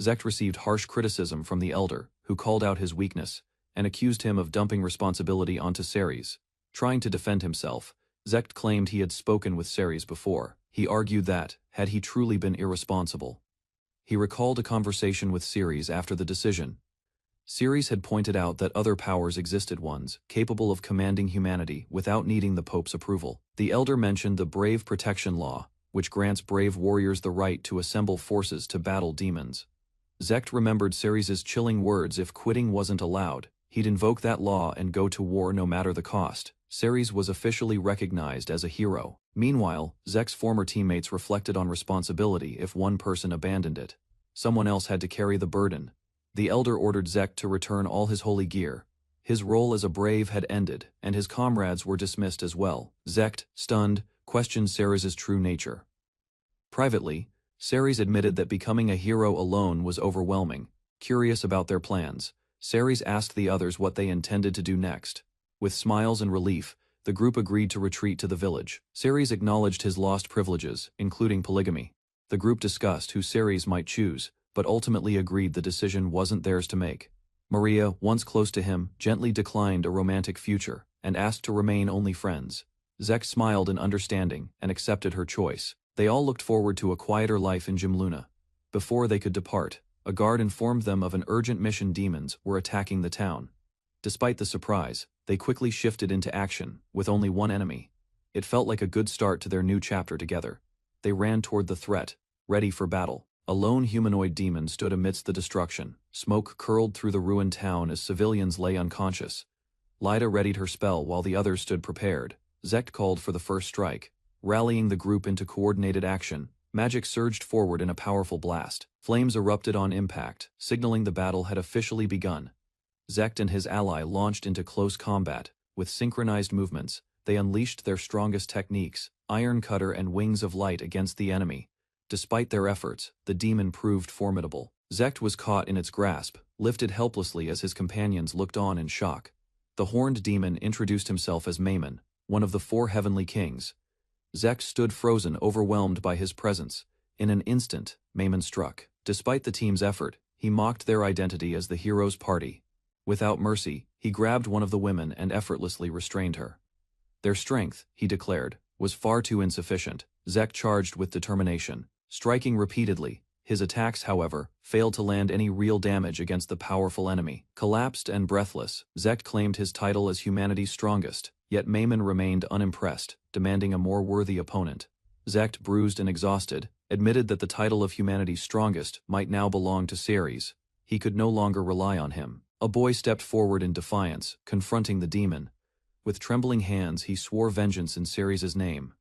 Zek received harsh criticism from the elder, who called out his weakness, and accused him of dumping responsibility onto Ceres. Trying to defend himself, Zek claimed he had spoken with Ceres before. He argued that, had he truly been irresponsible. He recalled a conversation with Ceres after the decision. Ceres had pointed out that other powers existed, ones capable of commanding humanity without needing the Pope's approval. The elder mentioned the Brave Protection Law, which grants brave warriors the right to assemble forces to battle demons. Zek remembered Ceres's chilling words: if quitting wasn't allowed, he'd invoke that law and go to war no matter the cost. Ceres was officially recognized as a hero. Meanwhile, Zek's former teammates reflected on responsibility. If one person abandoned it, someone else had to carry the burden. The elder ordered Zek to return all his holy gear. His role as a brave had ended, and his comrades were dismissed as well. Zek, stunned, questioned Ceres's true nature. Privately, Ceres admitted that becoming a hero alone was overwhelming. Curious about their plans, Ceres asked the others what they intended to do next. With smiles and relief, the group agreed to retreat to the village. Ceres acknowledged his lost privileges, including polygamy. The group discussed who Ceres might choose, but ultimately agreed the decision wasn't theirs to make. Maria, once close to him, gently declined a romantic future, and asked to remain only friends. Zek smiled in understanding, and accepted her choice. They all looked forward to a quieter life in Gymluna. Before they could depart, a guard informed them of an urgent mission: demons were attacking the town. Despite the surprise, they quickly shifted into action, with only one enemy. It felt like a good start to their new chapter together. They ran toward the threat, ready for battle. A lone humanoid demon stood amidst the destruction. Smoke curled through the ruined town as civilians lay unconscious. Lyda readied her spell while the others stood prepared. Zek called for the first strike. Rallying the group into coordinated action, magic surged forward in a powerful blast. Flames erupted on impact, signaling the battle had officially begun. Zek and his ally launched into close combat. With synchronized movements, they unleashed their strongest techniques, Iron Cutter and Wings of Light, against the enemy. Despite their efforts, the demon proved formidable. Zek was caught in its grasp, lifted helplessly as his companions looked on in shock. The horned demon introduced himself as Maimon, one of the 4 heavenly kings. Zek stood frozen, overwhelmed by his presence. In an instant, Maimon struck. Despite the team's effort, he mocked their identity as the hero's party. Without mercy, he grabbed one of the women and effortlessly restrained her. Their strength, he declared, was far too insufficient. Zek charged with determination, striking repeatedly. His attacks, however, failed to land any real damage against the powerful enemy. Collapsed and breathless, Zek claimed his title as humanity's strongest, yet Maimon remained unimpressed, demanding a more worthy opponent. Zek, bruised and exhausted, admitted that the title of humanity's strongest might now belong to Ceres. He could no longer rely on him. A boy stepped forward in defiance, confronting the demon. With trembling hands, he swore vengeance in Ceres's name.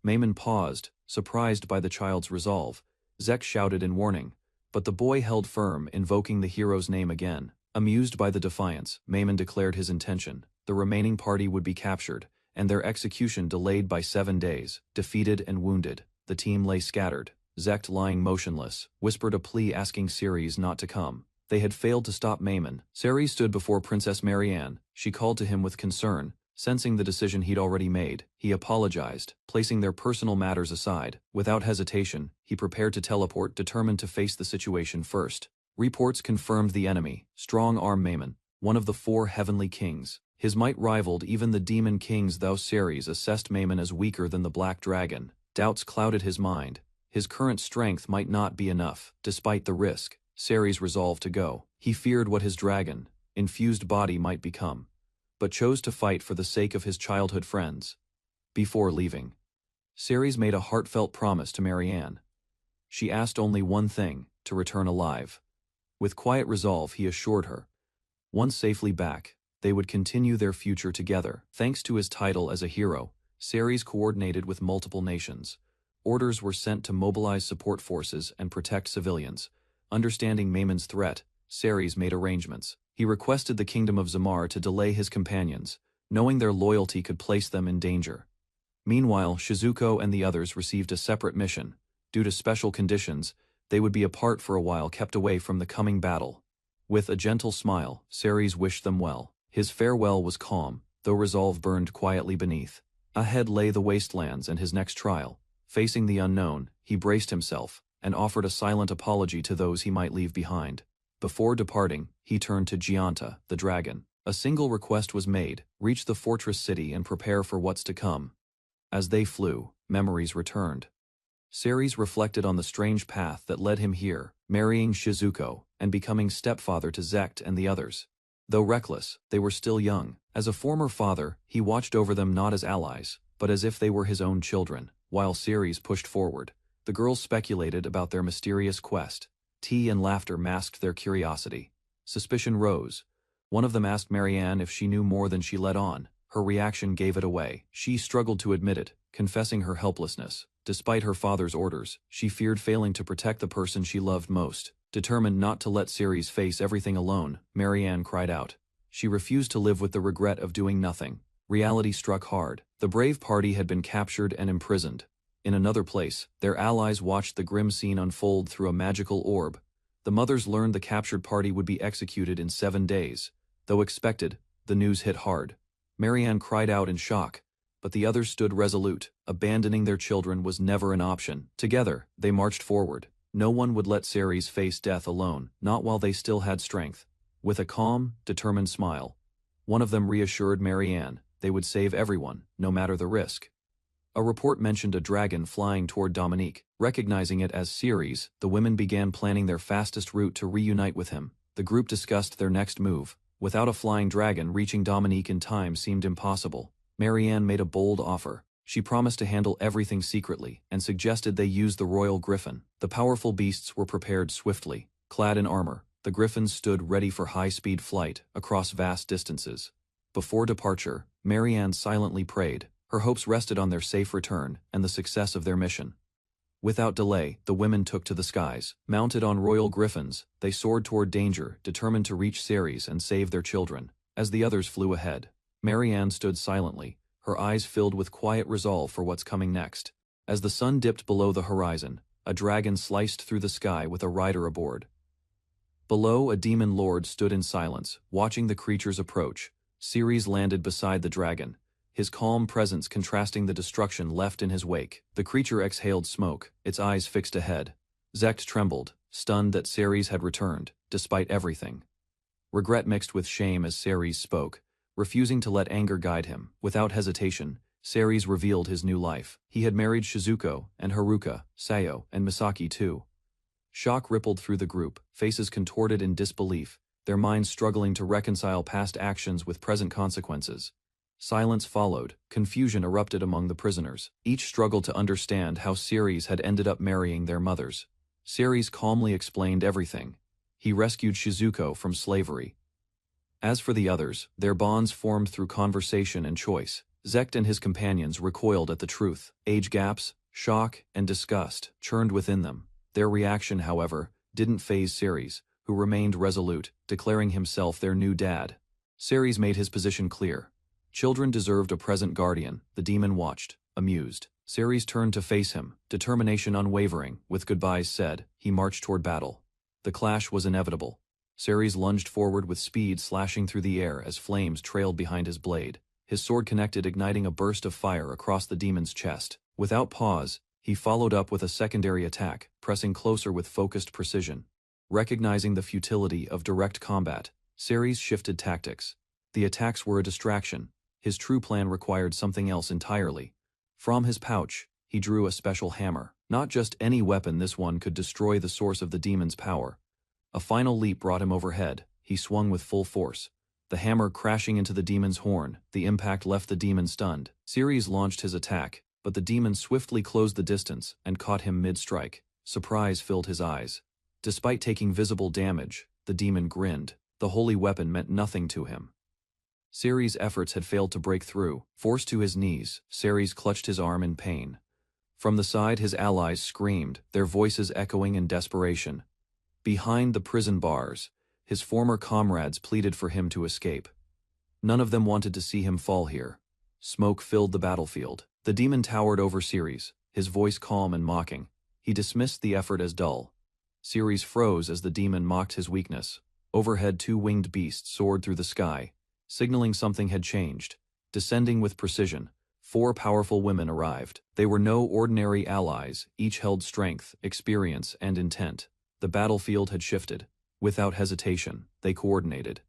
Maimon paused, surprised by the child's resolve. Zek shouted in warning, but the boy held firm, invoking the hero's name again. Amused by the defiance, Maimon declared his intention. The remaining party would be captured, and their execution delayed by 7 days. Defeated and wounded, the team lay scattered. Zek, lying motionless, whispered a plea asking Ceres not to come. They had failed to stop Maimon. Ceres stood before Princess Marianne. She called to him with concern. Sensing the decision he'd already made, he apologized, placing their personal matters aside. Without hesitation, he prepared to teleport, determined to face the situation first. Reports confirmed the enemy, strong-arm Maimon, one of the 4 heavenly kings. His might rivaled even the demon kings, though Ceres assessed Maimon as weaker than the Black Dragon. Doubts clouded his mind. His current strength might not be enough. Despite the risk, Ceres resolved to go. He feared what his dragon-infused body might become, but chose to fight for the sake of his childhood friends. Before leaving, Ceres made a heartfelt promise to Marianne. She asked only one thing: to return alive. With quiet resolve, he assured her, once safely back, they would continue their future together. Thanks to his title as a hero, Ceres coordinated with multiple nations. Orders were sent to mobilize support forces and protect civilians. Understanding Maimon's threat, Ceres made arrangements. He requested the kingdom of Zamar to delay his companions, knowing their loyalty could place them in danger. Meanwhile, Shizuko and the others received a separate mission. Due to special conditions, they would be apart for a while, kept away from the coming battle. With a gentle smile, Ceres wished them well. His farewell was calm, though resolve burned quietly beneath. Ahead lay the wastelands and his next trial. Facing the unknown, he braced himself, and offered a silent apology to those he might leave behind. Before departing, he turned to Gianta, the dragon. A single request was made: reach the fortress city and prepare for what's to come. As they flew, memories returned. Ceres reflected on the strange path that led him here, marrying Shizuko, and becoming stepfather to Zect and the others. Though reckless, they were still young. As a former father, he watched over them not as allies, but as if they were his own children. While Ceres pushed forward, the girls speculated about their mysterious quest. Tea and laughter masked their curiosity. Suspicion rose. One of them asked Marianne if she knew more than she let on. Her reaction gave it away. She struggled to admit it, confessing her helplessness. Despite her father's orders, she feared failing to protect the person she loved most. Determined not to let Ceres face everything alone, Marianne cried out. She refused to live with the regret of doing nothing. Reality struck hard. The brave party had been captured and imprisoned. In another place, their allies watched the grim scene unfold through a magical orb. The mothers learned the captured party would be executed in 7 days. Though expected, the news hit hard. Marianne cried out in shock, but the others stood resolute. Abandoning their children was never an option. Together, they marched forward. No one would let Ceres face death alone, not while they still had strength. With a calm, determined smile, one of them reassured Marianne they would save everyone, no matter the risk. A report mentioned a dragon flying toward Dominique. Recognizing it as Ceres, the women began planning their fastest route to reunite with him. The group discussed their next move. Without a flying dragon, reaching Dominique in time seemed impossible. Marianne made a bold offer. She promised to handle everything secretly, and suggested they use the royal griffin. The powerful beasts were prepared swiftly. Clad in armor, the griffins stood ready for high-speed flight across vast distances. Before departure, Marianne silently prayed. Her hopes rested on their safe return and the success of their mission. Without delay, the women took to the skies. Mounted on royal griffins, they soared toward danger, determined to reach Ceres and save their children. As the others flew ahead, Marianne stood silently, her eyes filled with quiet resolve for what's coming next. As the sun dipped below the horizon, a dragon sliced through the sky with a rider aboard. Below, a demon lord stood in silence, watching the creatures approach. Ceres landed beside the dragon, his calm presence contrasting the destruction left in his wake. The creature exhaled smoke, its eyes fixed ahead. Zect trembled, stunned that Ceres had returned, despite everything. Regret mixed with shame as Ceres spoke, refusing to let anger guide him. Without hesitation, Ceres revealed his new life. He had married Shizuko and Haruka, Sayo, and Misaki too. Shock rippled through the group, faces contorted in disbelief, their minds struggling to reconcile past actions with present consequences. Silence followed. Confusion erupted among the prisoners. Each struggled to understand how Ceres had ended up marrying their mothers. Ceres calmly explained everything. He rescued Shizuko from slavery. As for the others, their bonds formed through conversation and choice. Zect and his companions recoiled at the truth. Age gaps, shock, and disgust churned within them. Their reaction, however, didn't faze Ceres, who remained resolute, declaring himself their new dad. Ceres made his position clear. Children deserved a present guardian. The demon watched, amused. Ceres turned to face him, determination unwavering. With goodbyes said, he marched toward battle. The clash was inevitable. Ceres lunged forward with speed, slashing through the air as flames trailed behind his blade. His sword connected, igniting a burst of fire across the demon's chest. Without pause, he followed up with a secondary attack, pressing closer with focused precision. Recognizing the futility of direct combat, Ceres shifted tactics. The attacks were a distraction. His true plan required something else entirely. From his pouch, he drew a special hammer. Not just any weapon, this one could destroy the source of the demon's power. A final leap brought him overhead. He swung with full force. The hammer crashing into the demon's horn, the impact left the demon stunned. Ceres launched his attack, but the demon swiftly closed the distance and caught him mid-strike. Surprise filled his eyes. Despite taking visible damage, the demon grinned. The holy weapon meant nothing to him. Ceres' efforts had failed to break through. Forced to his knees, Ceres clutched his arm in pain. From the side, his allies screamed, their voices echoing in desperation. Behind the prison bars, his former comrades pleaded for him to escape. None of them wanted to see him fall here. Smoke filled the battlefield. The demon towered over Ceres, his voice calm and mocking. He dismissed the effort as dull. Ceres froze as the demon mocked his weakness. Overhead, two winged beasts soared through the sky, signaling something had changed. Descending with precision, 4 powerful women arrived. They were no ordinary allies, each held strength, experience, and intent. The battlefield had shifted. Without hesitation, they coordinated.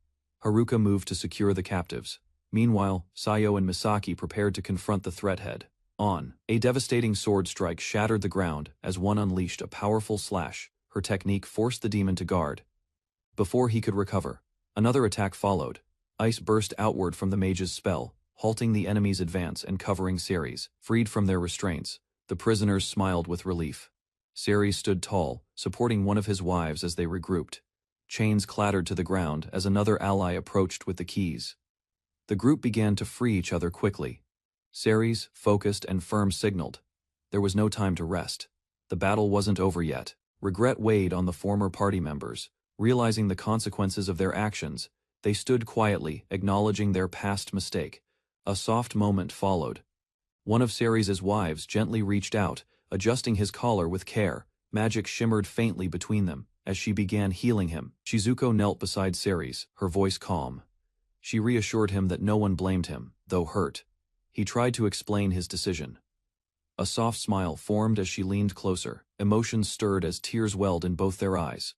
Haruka moved to secure the captives. Meanwhile, Sayo and Misaki prepared to confront the threat head on. A devastating sword strike shattered the ground as one unleashed a powerful slash. Her technique forced the demon to guard. Before he could recover, another attack followed. Ice burst outward from the mage's spell, halting the enemy's advance and covering Ceres. Freed from their restraints, the prisoners smiled with relief. Ceres stood tall, supporting one of his wives as they regrouped. Chains clattered to the ground as another ally approached with the keys. The group began to free each other quickly. Ceres, focused and firm, signaled. There was no time to rest. The battle wasn't over yet. Regret weighed on the former party members. Realizing the consequences of their actions, they stood quietly, acknowledging their past mistake. A soft moment followed. One of Ceres' wives gently reached out, adjusting his collar with care. Magic shimmered faintly between them. As she began healing him, Shizuko knelt beside Ceres, her voice calm. She reassured him that no one blamed him, though hurt. He tried to explain his decision. A soft smile formed as she leaned closer. Emotions stirred as tears welled in both their eyes.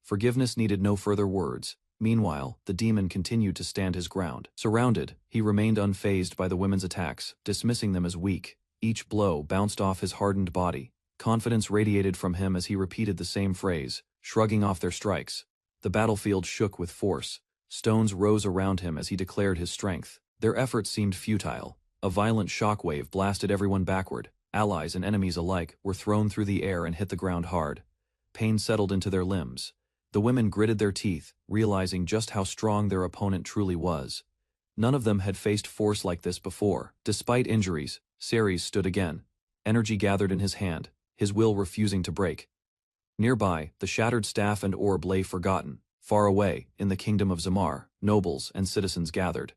Forgiveness needed no further words. Meanwhile, the demon continued to stand his ground. Surrounded, he remained unfazed by the women's attacks, dismissing them as weak. Each blow bounced off his hardened body. Confidence radiated from him as he repeated the same phrase, shrugging off their strikes. The battlefield shook with force. Stones rose around him as he declared his strength. Their efforts seemed futile. A violent shockwave blasted everyone backward. Allies and enemies alike were thrown through the air and hit the ground hard. Pain settled into their limbs. The women gritted their teeth, realizing just how strong their opponent truly was. None of them had faced force like this before. Despite injuries, Ceres stood again. Energy gathered in his hand, his will refusing to break. Nearby, the shattered staff and orb lay forgotten. Far away, in the kingdom of Zamar, nobles and citizens gathered.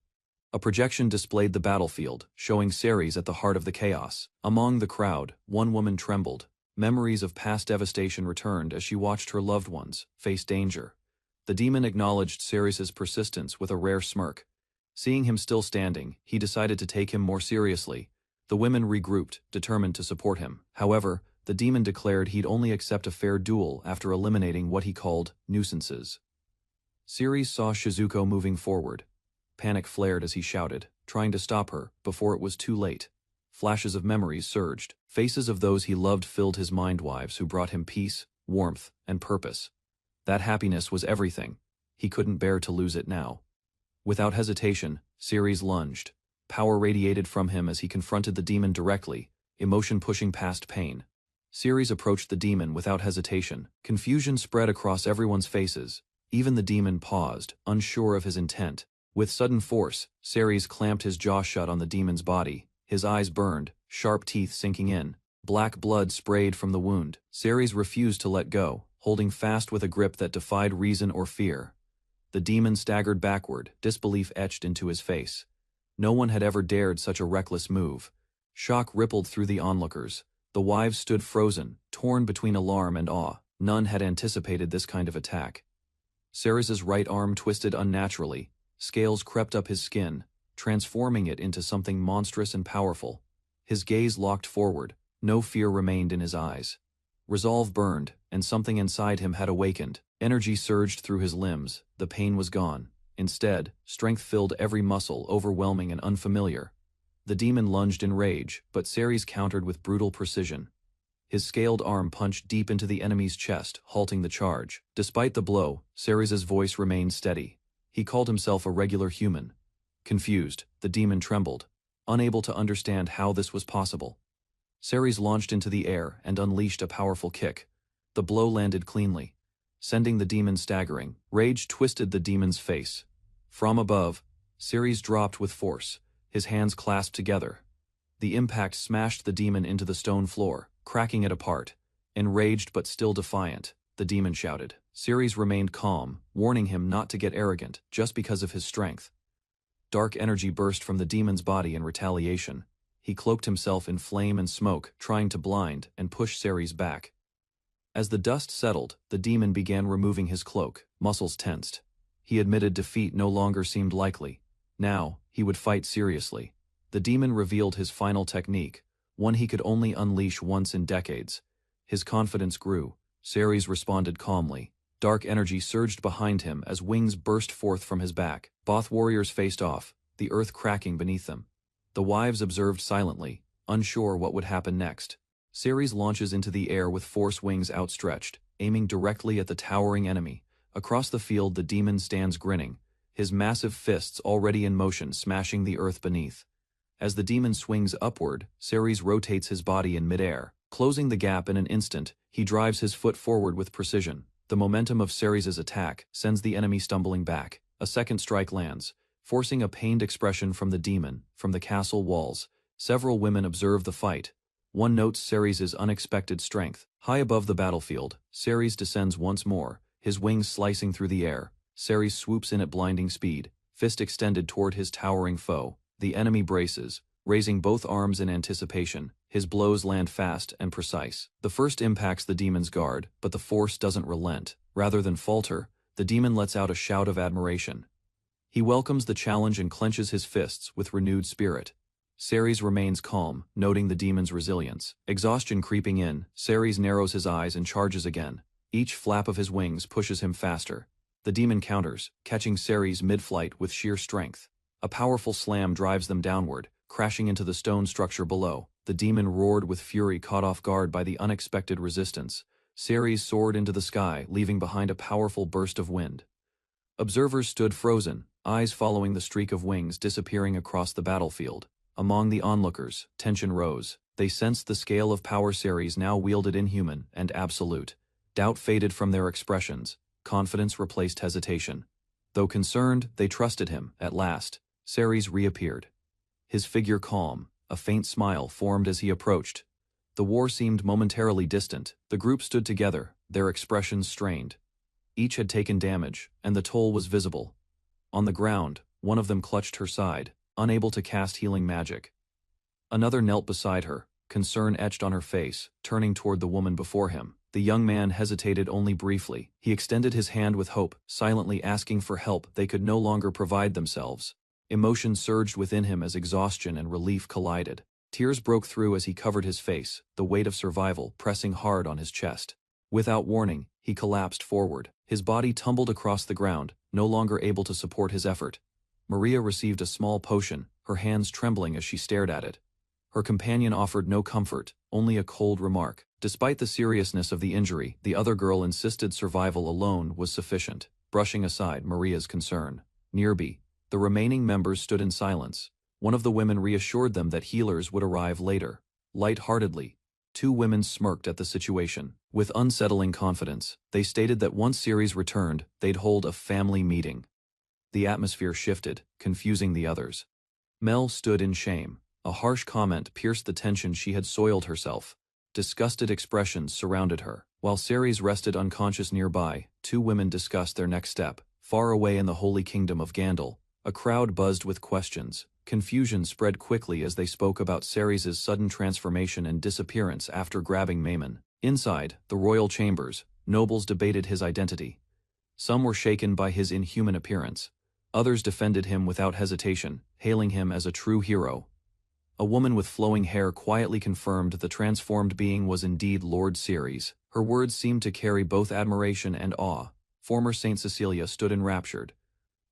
A projection displayed the battlefield, showing Ceres at the heart of the chaos. Among the crowd, one woman trembled. Memories of past devastation returned as she watched her loved ones face danger. The demon acknowledged Ceres' persistence with a rare smirk. Seeing him still standing, he decided to take him more seriously. The women regrouped, determined to support him. However, the demon declared he'd only accept a fair duel after eliminating what he called nuisances. Ceres saw Shizuko moving forward. Panic flared as he shouted, trying to stop her before it was too late. Flashes of memories surged. Faces of those he loved filled his mind, wives who brought him peace, warmth, and purpose. That happiness was everything. He couldn't bear to lose it now. Without hesitation, Ceres lunged. Power radiated from him as he confronted the demon directly, emotion pushing past pain. Ceres approached the demon without hesitation. Confusion spread across everyone's faces. Even the demon paused, unsure of his intent. With sudden force, Ceres clamped his jaw shut on the demon's body. His eyes burned, sharp teeth sinking in. Black blood sprayed from the wound. Ceres refused to let go, holding fast with a grip that defied reason or fear. The demon staggered backward, disbelief etched into his face. No one had ever dared such a reckless move. Shock rippled through the onlookers. The wives stood frozen, torn between alarm and awe. None had anticipated this kind of attack. Ceres' right arm twisted unnaturally. Scales crept up his skin, transforming it into something monstrous and powerful. His gaze locked forward. No fear remained in his eyes. Resolve burned, and something inside him had awakened. Energy surged through his limbs. The pain was gone. Instead, strength filled every muscle, overwhelming and unfamiliar. The demon lunged in rage, but Ceres countered with brutal precision. His scaled arm punched deep into the enemy's chest, halting the charge. Despite the blow, Ceres's voice remained steady. He called himself a regular human. Confused, the demon trembled, unable to understand how this was possible. Ceres launched into the air and unleashed a powerful kick. The blow landed cleanly, sending the demon staggering. Rage twisted the demon's face. From above, Ceres dropped with force, his hands clasped together. The impact smashed the demon into the stone floor, cracking it apart. Enraged but still defiant, the demon shouted. Ceres remained calm, warning him not to get arrogant just because of his strength. Dark energy burst from the demon's body in retaliation. He cloaked himself in flame and smoke, trying to blind and push Ceres back. As the dust settled, the demon began removing his cloak, muscles tensed. He admitted defeat no longer seemed likely. Now, he would fight seriously. The demon revealed his final technique, one he could only unleash once in decades. His confidence grew. Ceres responded calmly. Dark energy surged behind him as wings burst forth from his back. Both warriors faced off, the earth cracking beneath them. The wives observed silently, unsure what would happen next. Ceres launches into the air with force wings outstretched, aiming directly at the towering enemy. Across the field the demon stands grinning, his massive fists already in motion smashing the earth beneath. As the demon swings upward, Ceres rotates his body in midair. Closing the gap in an instant, he drives his foot forward with precision. The momentum of Ceres's attack sends the enemy stumbling back. A second strike lands, forcing a pained expression from the demon. From the castle walls, several women observe the fight. One notes Ceres's unexpected strength. High above the battlefield, Ceres descends once more, his wings slicing through the air. Ceres swoops in at blinding speed, fist extended toward his towering foe. The enemy braces, raising both arms in anticipation. His blows land fast and precise. The first impacts the demon's guard, but the force doesn't relent. Rather than falter, the demon lets out a shout of admiration. He welcomes the challenge and clenches his fists with renewed spirit. Ceres remains calm, noting the demon's resilience. Exhaustion creeping in, Ceres narrows his eyes and charges again. Each flap of his wings pushes him faster. The demon counters, catching Ceres mid-flight with sheer strength. A powerful slam drives them downward, crashing into the stone structure below. The demon roared with fury, caught off guard by the unexpected resistance. Ceres soared into the sky, leaving behind a powerful burst of wind. Observers stood frozen, eyes following the streak of wings disappearing across the battlefield. Among the onlookers, tension rose. They sensed the scale of power Ceres now wielded, inhuman and absolute. Doubt faded from their expressions. Confidence replaced hesitation. Though concerned, they trusted him. At last, Ceres reappeared. His figure calm, a faint smile formed as he approached. The war seemed momentarily distant. The group stood together, their expressions strained. Each had taken damage, and the toll was visible. On the ground, one of them clutched her side, unable to cast healing magic. Another knelt beside her, concern etched on her face, turning toward the woman before him. The young man hesitated only briefly. He extended his hand with hope, silently asking for help they could no longer provide themselves. Emotion surged within him as exhaustion and relief collided. Tears broke through as he covered his face, the weight of survival pressing hard on his chest. Without warning, he collapsed forward. His body tumbled across the ground, no longer able to support his effort. Maria received a small potion, her hands trembling as she stared at it. Her companion offered no comfort, only a cold remark. Despite the seriousness of the injury, the other girl insisted survival alone was sufficient, brushing aside Maria's concern. Nearby, the remaining members stood in silence. One of the women reassured them that healers would arrive later. Light-heartedly, two women smirked at the situation. With unsettling confidence, they stated that once Ceres returned, they'd hold a family meeting. The atmosphere shifted, confusing the others. Mel stood in shame. A harsh comment pierced the tension she had soiled herself. Disgusted expressions surrounded her. While Ceres rested unconscious nearby, two women discussed their next step. Far away in the holy kingdom of Gandal, a crowd buzzed with questions. Confusion spread quickly as they spoke about Ceres's sudden transformation and disappearance after grabbing Maimon. Inside, the royal chambers, nobles debated his identity. Some were shaken by his inhuman appearance. Others defended him without hesitation, hailing him as a true hero. A woman with flowing hair quietly confirmed the transformed being was indeed Lord Ceres. Her words seemed to carry both admiration and awe. Former Saint Cecilia stood enraptured.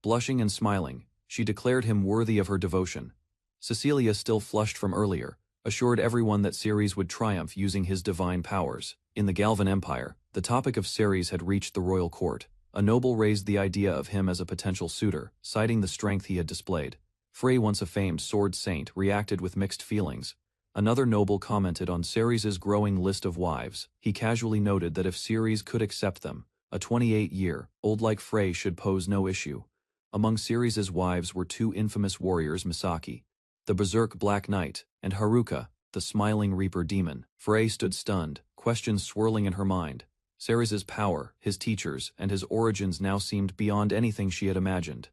Blushing and smiling, she declared him worthy of her devotion. Cecilia, still flushed from earlier, assured everyone that Ceres would triumph using his divine powers. In the Galvan Empire, the topic of Ceres had reached the royal court. A noble raised the idea of him as a potential suitor, citing the strength he had displayed. Frey, once a famed sword saint, reacted with mixed feelings. Another noble commented on Ceres's growing list of wives. He casually noted that if Ceres could accept them, a 28-year-old like Frey should pose no issue. Among Ceres's wives were two infamous warriors, Misaki, the berserk Black Knight, and Haruka, the smiling Reaper demon. Frey stood stunned, questions swirling in her mind. Ceres's power, his teachers, and his origins now seemed beyond anything she had imagined.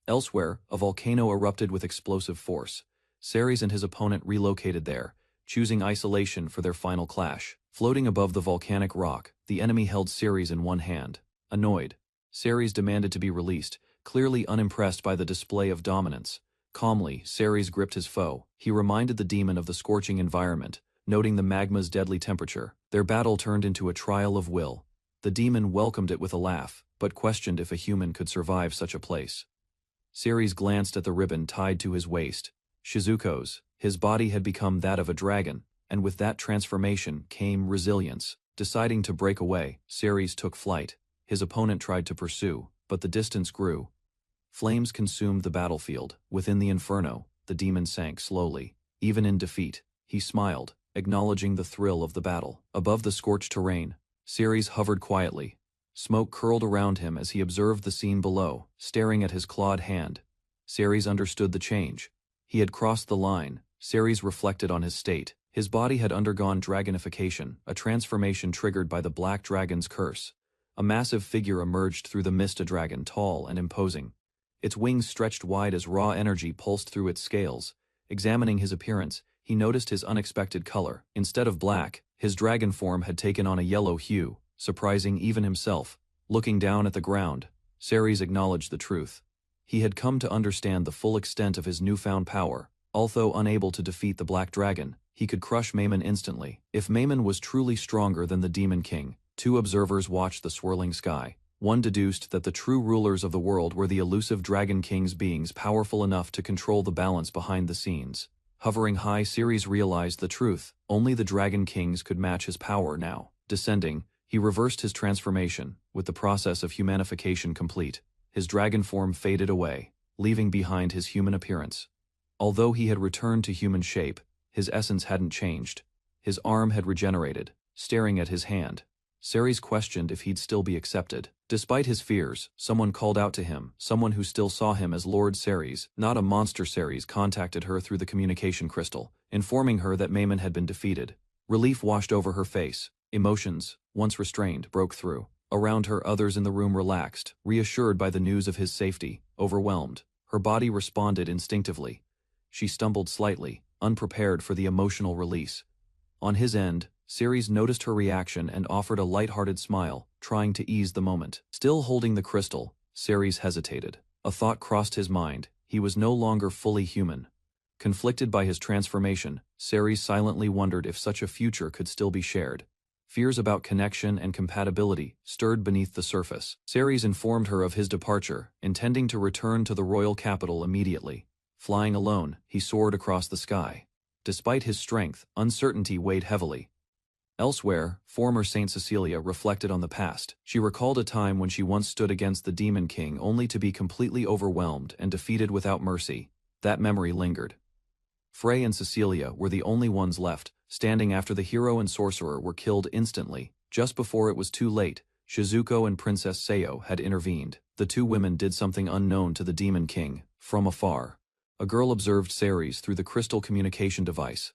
Elsewhere, a volcano erupted with explosive force. Ceres and his opponent relocated there, choosing isolation for their final clash. Floating above the volcanic rock, the enemy held Ceres in one hand. Annoyed, Ceres demanded to be released, clearly unimpressed by the display of dominance. Calmly, Ceres gripped his foe. He reminded the demon of the scorching environment, noting the magma's deadly temperature. Their battle turned into a trial of will. The demon welcomed it with a laugh, but questioned if a human could survive such a place. Ceres glanced at the ribbon tied to his waist. Shizuko's. His body had become that of a dragon, and with that transformation came resilience. Deciding to break away, Ceres took flight. His opponent tried to pursue, but the distance grew. Flames consumed the battlefield. Within the inferno, the demon sank slowly. Even in defeat, he smiled, acknowledging the thrill of the battle. Above the scorched terrain, Ceres hovered quietly. Smoke curled around him as he observed the scene below, staring at his clawed hand. Ceres understood the change. He had crossed the line. Ceres reflected on his state. His body had undergone dragonification, a transformation triggered by the Black Dragon's curse. A massive figure emerged through the mist, a dragon tall and imposing. Its wings stretched wide as raw energy pulsed through its scales. Examining his appearance, he noticed his unexpected color. Instead of black, his dragon form had taken on a yellow hue, surprising even himself. Looking down at the ground, Ceres acknowledged the truth. He had come to understand the full extent of his newfound power. Although unable to defeat the Black Dragon, he could crush Maimon instantly. If Maimon was truly stronger than the Demon King, two observers watched the swirling sky. One deduced that the true rulers of the world were the elusive Dragon King's beings powerful enough to control the balance behind the scenes. Hovering high, Ceres realized the truth. Only the Dragon Kings could match his power now. Descending, he reversed his transformation. With the process of humanification complete, his dragon form faded away, leaving behind his human appearance. Although he had returned to human shape, his essence hadn't changed. His arm had regenerated. Staring at his hand, Ceres questioned if he'd still be accepted. Despite his fears, someone called out to him. Someone who still saw him as Lord Ceres, not a monster. Ceres contacted her through the communication crystal, informing her that Maimon had been defeated. Relief washed over her face. Emotions, once restrained, broke through. Around her, others in the room relaxed, reassured by the news of his safety. Overwhelmed, her body responded instinctively. She stumbled slightly, unprepared for the emotional release. On his end, Ceres noticed her reaction and offered a light-hearted smile, trying to ease the moment. Still holding the crystal, Ceres hesitated. A thought crossed his mind. He was no longer fully human. Conflicted by his transformation, Ceres silently wondered if such a future could still be shared. Fears about connection and compatibility stirred beneath the surface. Ceres informed her of his departure, intending to return to the royal capital immediately. Flying alone, he soared across the sky. Despite his strength, uncertainty weighed heavily. Elsewhere, former Saint Cecilia reflected on the past. She recalled a time when she once stood against the Demon King only to be completely overwhelmed and defeated without mercy. That memory lingered. Frey and Cecilia were the only ones left, standing after the hero and sorcerer were killed instantly. Just before it was too late, Shizuko and Princess Seo had intervened. The two women did something unknown to the Demon King. From afar, a girl observed Ceres through the crystal communication device.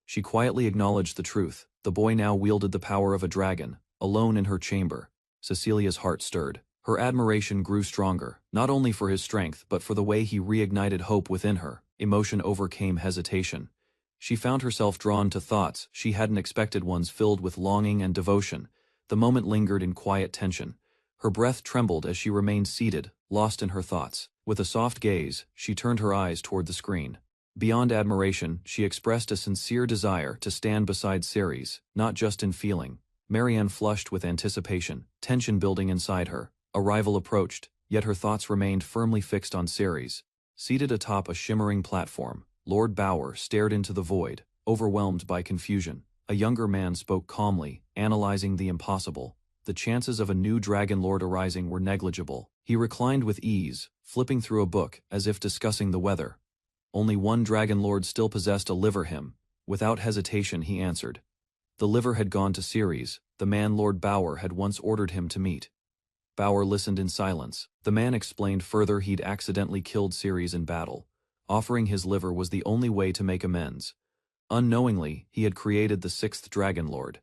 She quietly acknowledged the truth. The boy now wielded the power of a dragon, alone in her chamber. Cecilia's heart stirred. Her admiration grew stronger, not only for his strength but for the way he reignited hope within her. Emotion overcame hesitation. She found herself drawn to thoughts she hadn't expected, ones filled with longing and devotion. The moment lingered in quiet tension. Her breath trembled as she remained seated, lost in her thoughts. With a soft gaze, she turned her eyes toward the screen. Beyond admiration, she expressed a sincere desire to stand beside Ceres, not just in feeling. Marianne flushed with anticipation, tension building inside her. A rival approached, Yet her thoughts remained firmly fixed on Ceres. Seated atop a shimmering platform, Lord Bauer stared into the void, overwhelmed by confusion. A younger man spoke calmly, analyzing the impossible. The chances of a new Dragon Lord arising were negligible. He reclined with ease, flipping through a book as if discussing the weather. Only one Dragon Lord still possessed a liver him. Without hesitation he answered. The liver had gone to Ceres, the man Lord Bauer had once ordered him to meet. Bauer listened in silence. The man explained further he'd accidentally killed Ceres in battle. Offering his liver was the only way to make amends. Unknowingly, he had created the sixth Dragon Lord.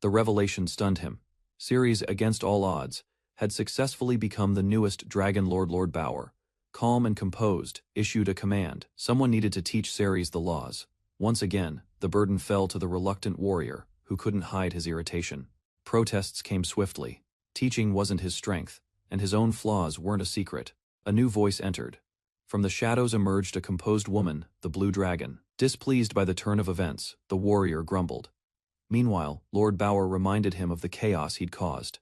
The revelation stunned him. Ceres, against all odds, had successfully become the newest Dragon Lord. Lord Bauer, calm and composed, issued a command. Someone needed to teach Ceres the laws. Once again, the burden fell to the reluctant warrior, who couldn't hide his irritation. Protests came swiftly. Teaching wasn't his strength, and his own flaws weren't a secret. A new voice entered. From the shadows emerged a composed woman, the Blue Dragon. Displeased by the turn of events, the warrior grumbled. Meanwhile, Lord Bauer reminded him of the chaos he'd caused.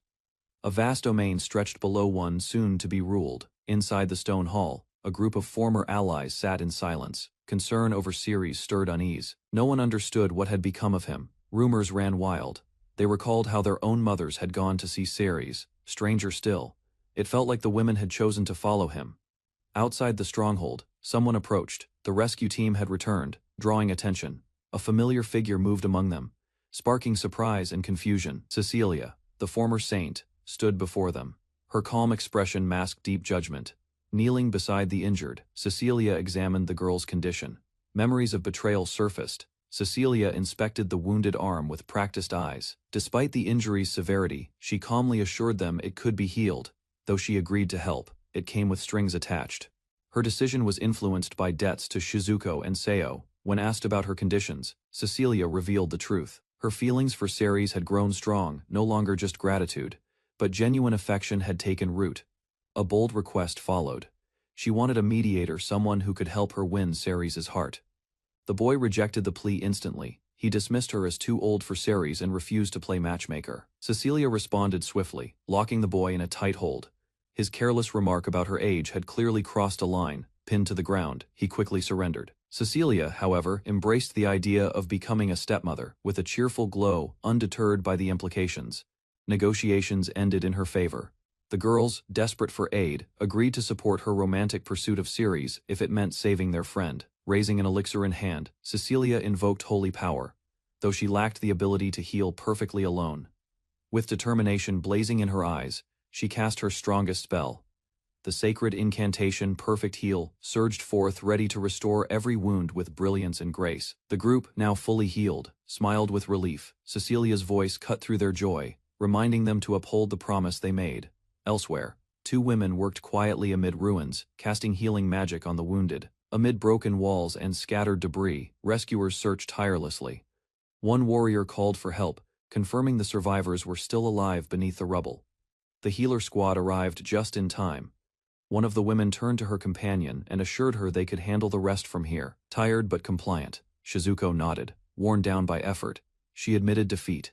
A vast domain stretched below one soon to be ruled. Inside the stone hall, a group of former allies sat in silence. Concern over Ceres stirred unease. No one understood what had become of him. Rumors ran wild. They recalled how their own mothers had gone to see Ceres. Stranger still, it felt like the women had chosen to follow him. Outside the stronghold, someone approached. The rescue team had returned, drawing attention. A familiar figure moved among them, sparking surprise and confusion. Cecilia, the former saint, stood before them. Her calm expression masked deep judgment. Kneeling beside the injured, Cecilia examined the girl's condition. Memories of betrayal surfaced. Cecilia inspected the wounded arm with practiced eyes. Despite the injury's severity, she calmly assured them it could be healed. Though she agreed to help, it came with strings attached. Her decision was influenced by debts to Shizuko and Seo. When asked about her conditions, Cecilia revealed the truth. Her feelings for Ceres had grown strong, no longer just gratitude, but genuine affection had taken root. A bold request followed. She wanted a mediator, someone who could help her win Ceres' heart. The boy rejected the plea instantly. He dismissed her as too old for Ceres and refused to play matchmaker. Cecilia responded swiftly, locking the boy in a tight hold. His careless remark about her age had clearly crossed a line. Pinned to the ground, he quickly surrendered. Cecilia, however, embraced the idea of becoming a stepmother, with a cheerful glow, undeterred by the implications. Negotiations ended in her favor. The girls, desperate for aid, agreed to support her romantic pursuit of Ceres if it meant saving their friend. Raising an elixir in hand, Cecilia invoked holy power, though she lacked the ability to heal perfectly alone. With determination blazing in her eyes, she cast her strongest spell. The sacred incantation, Perfect Heal, surged forth, ready to restore every wound with brilliance and grace. The group, now fully healed, smiled with relief. Cecilia's voice cut through their joy, reminding them to uphold the promise they made. Elsewhere, two women worked quietly amid ruins, casting healing magic on the wounded. Amid broken walls and scattered debris, rescuers searched tirelessly. One warrior called for help, confirming the survivors were still alive beneath the rubble. The healer squad arrived just in time. One of the women turned to her companion and assured her they could handle the rest from here. Tired but compliant, Shizuko nodded. Worn down by effort, she admitted defeat.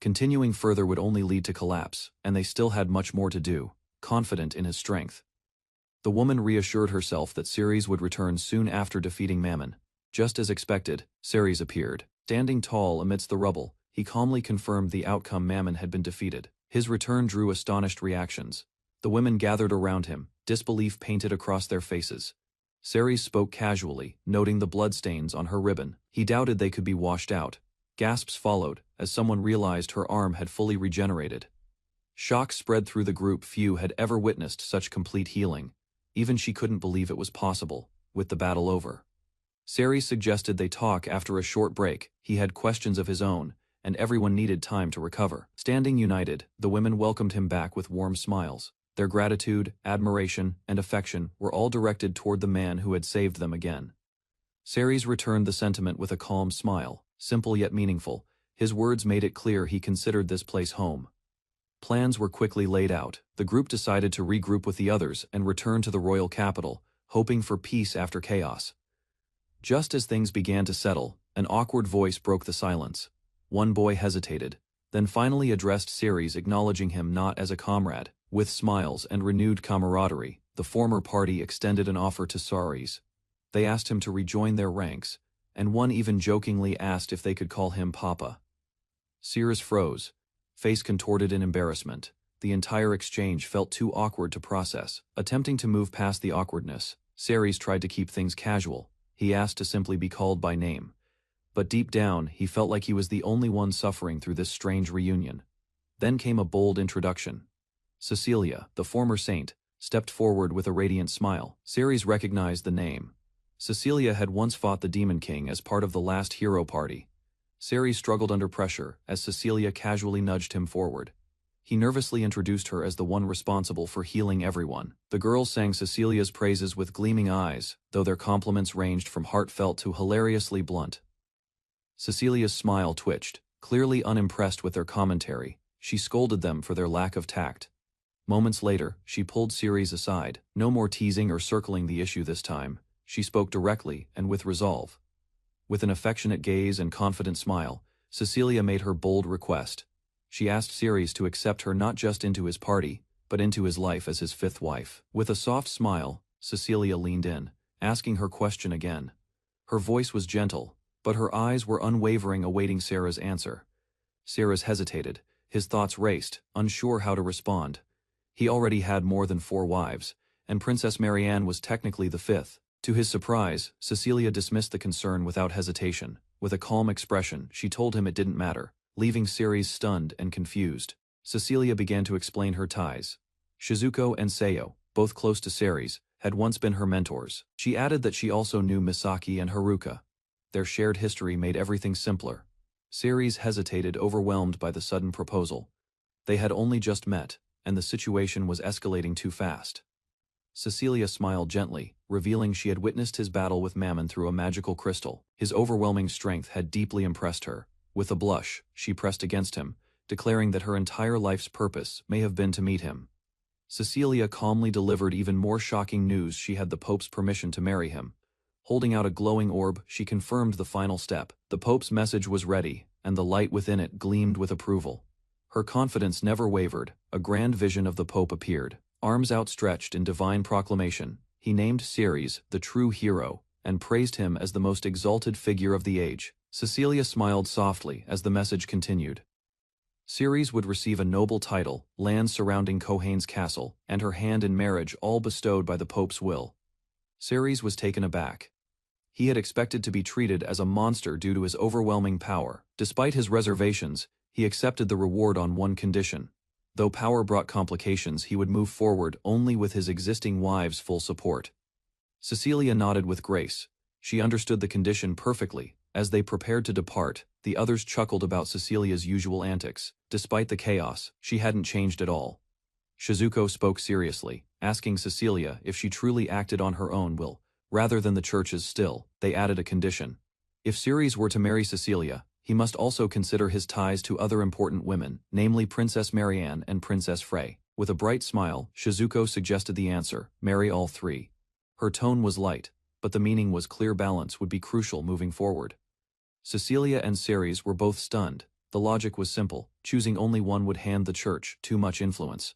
Continuing further would only lead to collapse, and they still had much more to do. Confident in his strength, the woman reassured herself that Ceres would return soon after defeating Mammon. Just as expected, Ceres appeared. Standing tall amidst the rubble, he calmly confirmed the outcome. Mammon had been defeated. His return drew astonished reactions. The women gathered around him, disbelief painted across their faces. Ceres spoke casually, noting the bloodstains on her ribbon. He doubted they could be washed out. Gasps followed, as someone realized her arm had fully regenerated. Shock spread through the group. Few had ever witnessed such complete healing. Even she couldn't believe it was possible, with the battle over. Ceres suggested they talk after a short break. He had questions of his own, and everyone needed time to recover. Standing united, the women welcomed him back with warm smiles. Their gratitude, admiration, and affection were all directed toward the man who had saved them again. Ceres returned the sentiment with a calm smile, simple yet meaningful. His words made it clear he considered this place home. Plans were quickly laid out. The group decided to regroup with the others and return to the royal capital, hoping for peace after chaos. Just as things began to settle, an awkward voice broke the silence. One boy hesitated, then finally addressed Ceres, acknowledging him not as a comrade, With smiles and renewed camaraderie, the former party extended an offer to Ceres. They asked him to rejoin their ranks, and one even jokingly asked if they could call him Papa. Ceres froze, face contorted in embarrassment. The entire exchange felt too awkward to process. Attempting to move past the awkwardness, Ceres tried to keep things casual. He asked to simply be called by name. But deep down, he felt like he was the only one suffering through this strange reunion. Then came a bold introduction. Cecilia, the former saint, stepped forward with a radiant smile. Ceres recognized the name. Cecilia had once fought the Demon King as part of the last hero party. Ceres struggled under pressure as Cecilia casually nudged him forward. He nervously introduced her as the one responsible for healing everyone. The girls sang Cecilia's praises with gleaming eyes, though their compliments ranged from heartfelt to hilariously blunt. Cecilia's smile twitched, clearly unimpressed with their commentary. She scolded them for their lack of tact. Moments later, she pulled Ceres aside. No more teasing or circling the issue this time. She spoke directly and with resolve. With an affectionate gaze and confident smile, Cecilia made her bold request. She asked Ceres to accept her not just into his party, but into his life as his fifth wife. With a soft smile, Cecilia leaned in, asking her question again. Her voice was gentle, but her eyes were unwavering, awaiting Sarah's answer. Ceres hesitated, his thoughts raced, unsure how to respond. He already had more than 4 wives, and Princess Marianne was technically the 5th. To his surprise, Cecilia dismissed the concern without hesitation. With a calm expression, she told him it didn't matter, leaving Ceres stunned and confused. Cecilia began to explain her ties. Shizuko and Seiyo, both close to Ceres, had once been her mentors. She added that she also knew Misaki and Haruka. Their shared history made everything simpler. Ceres hesitated, overwhelmed by the sudden proposal. They had only just met, and the situation was escalating too fast. Cecilia smiled gently, revealing she had witnessed his battle with Mammon through a magical crystal. His overwhelming strength had deeply impressed her. With a blush, she pressed against him, declaring that her entire life's purpose may have been to meet him. Cecilia calmly delivered even more shocking news: she had the Pope's permission to marry him. Holding out a glowing orb, she confirmed the final step. The Pope's message was ready, and the light within it gleamed with approval. Her confidence never wavered. A grand vision of the Pope appeared, arms outstretched in divine proclamation. He named Ceres the true hero, and praised him as the most exalted figure of the age. Cecilia smiled softly as the message continued. Ceres would receive a noble title, lands surrounding Kohane's castle, and her hand in marriage, all bestowed by the Pope's will. Ceres was taken aback. He had expected to be treated as a monster due to his overwhelming power. Despite his reservations, he accepted the reward on one condition. Though power brought complications, he would move forward only with his existing wives' full support. Cecilia nodded with grace. She understood the condition perfectly. As they prepared to depart, the others chuckled about Cecilia's usual antics. Despite the chaos, she hadn't changed at all. Shizuko spoke seriously, asking Cecilia if she truly acted on her own will, rather than the church's. Still, they added a condition. If Ceres were to marry Cecilia, he must also consider his ties to other important women, namely Princess Marianne and Princess Frey. With a bright smile, Shizuko suggested the answer: marry all 3. Her tone was light, but the meaning was clear. Balance would be crucial moving forward. Cecilia and Ceres were both stunned. The logic was simple: choosing only one would hand the church too much influence.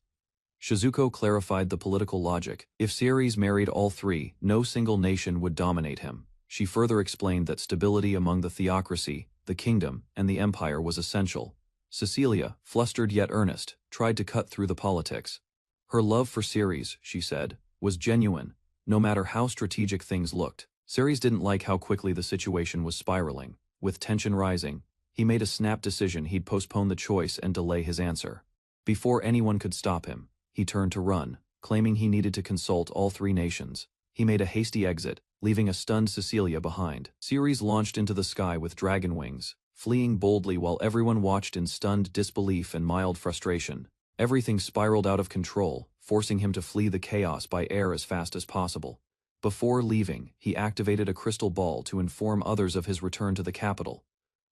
Shizuko clarified the political logic. If Ceres married all 3, no single nation would dominate him. She further explained that stability among the theocracy, the kingdom, and the empire was essential. Cecilia, flustered yet earnest, tried to cut through the politics. Her love for Ceres, she said, was genuine, no matter how strategic things looked. Ceres didn't like how quickly the situation was spiraling. With tension rising, he made a snap decision: he'd postpone the choice and delay his answer. Before anyone could stop him, he turned to run, claiming he needed to consult all 3 nations. He made a hasty exit, leaving a stunned Cecilia behind. Ceres launched into the sky with dragon wings, fleeing boldly while everyone watched in stunned disbelief and mild frustration. Everything spiraled out of control, forcing him to flee the chaos by air as fast as possible. Before leaving, he activated a crystal ball to inform others of his return to the capital.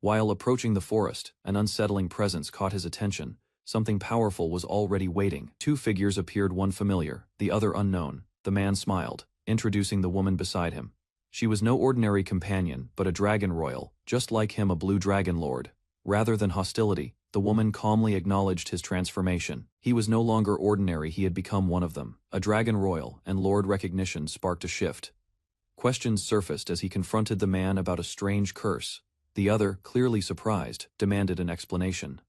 While approaching the forest, an unsettling presence caught his attention. Something powerful was already waiting. 2 figures appeared, one familiar, the other unknown. The man smiled, introducing the woman beside him. She was no ordinary companion, but a dragon royal, just like him, a blue dragon lord. Rather than hostility, The woman calmly acknowledged his transformation. He was no longer ordinary, he had become one of them. A dragon royal, and Lord recognition sparked a shift. Questions surfaced as he confronted the man about a strange curse. The other, clearly surprised, demanded an explanation.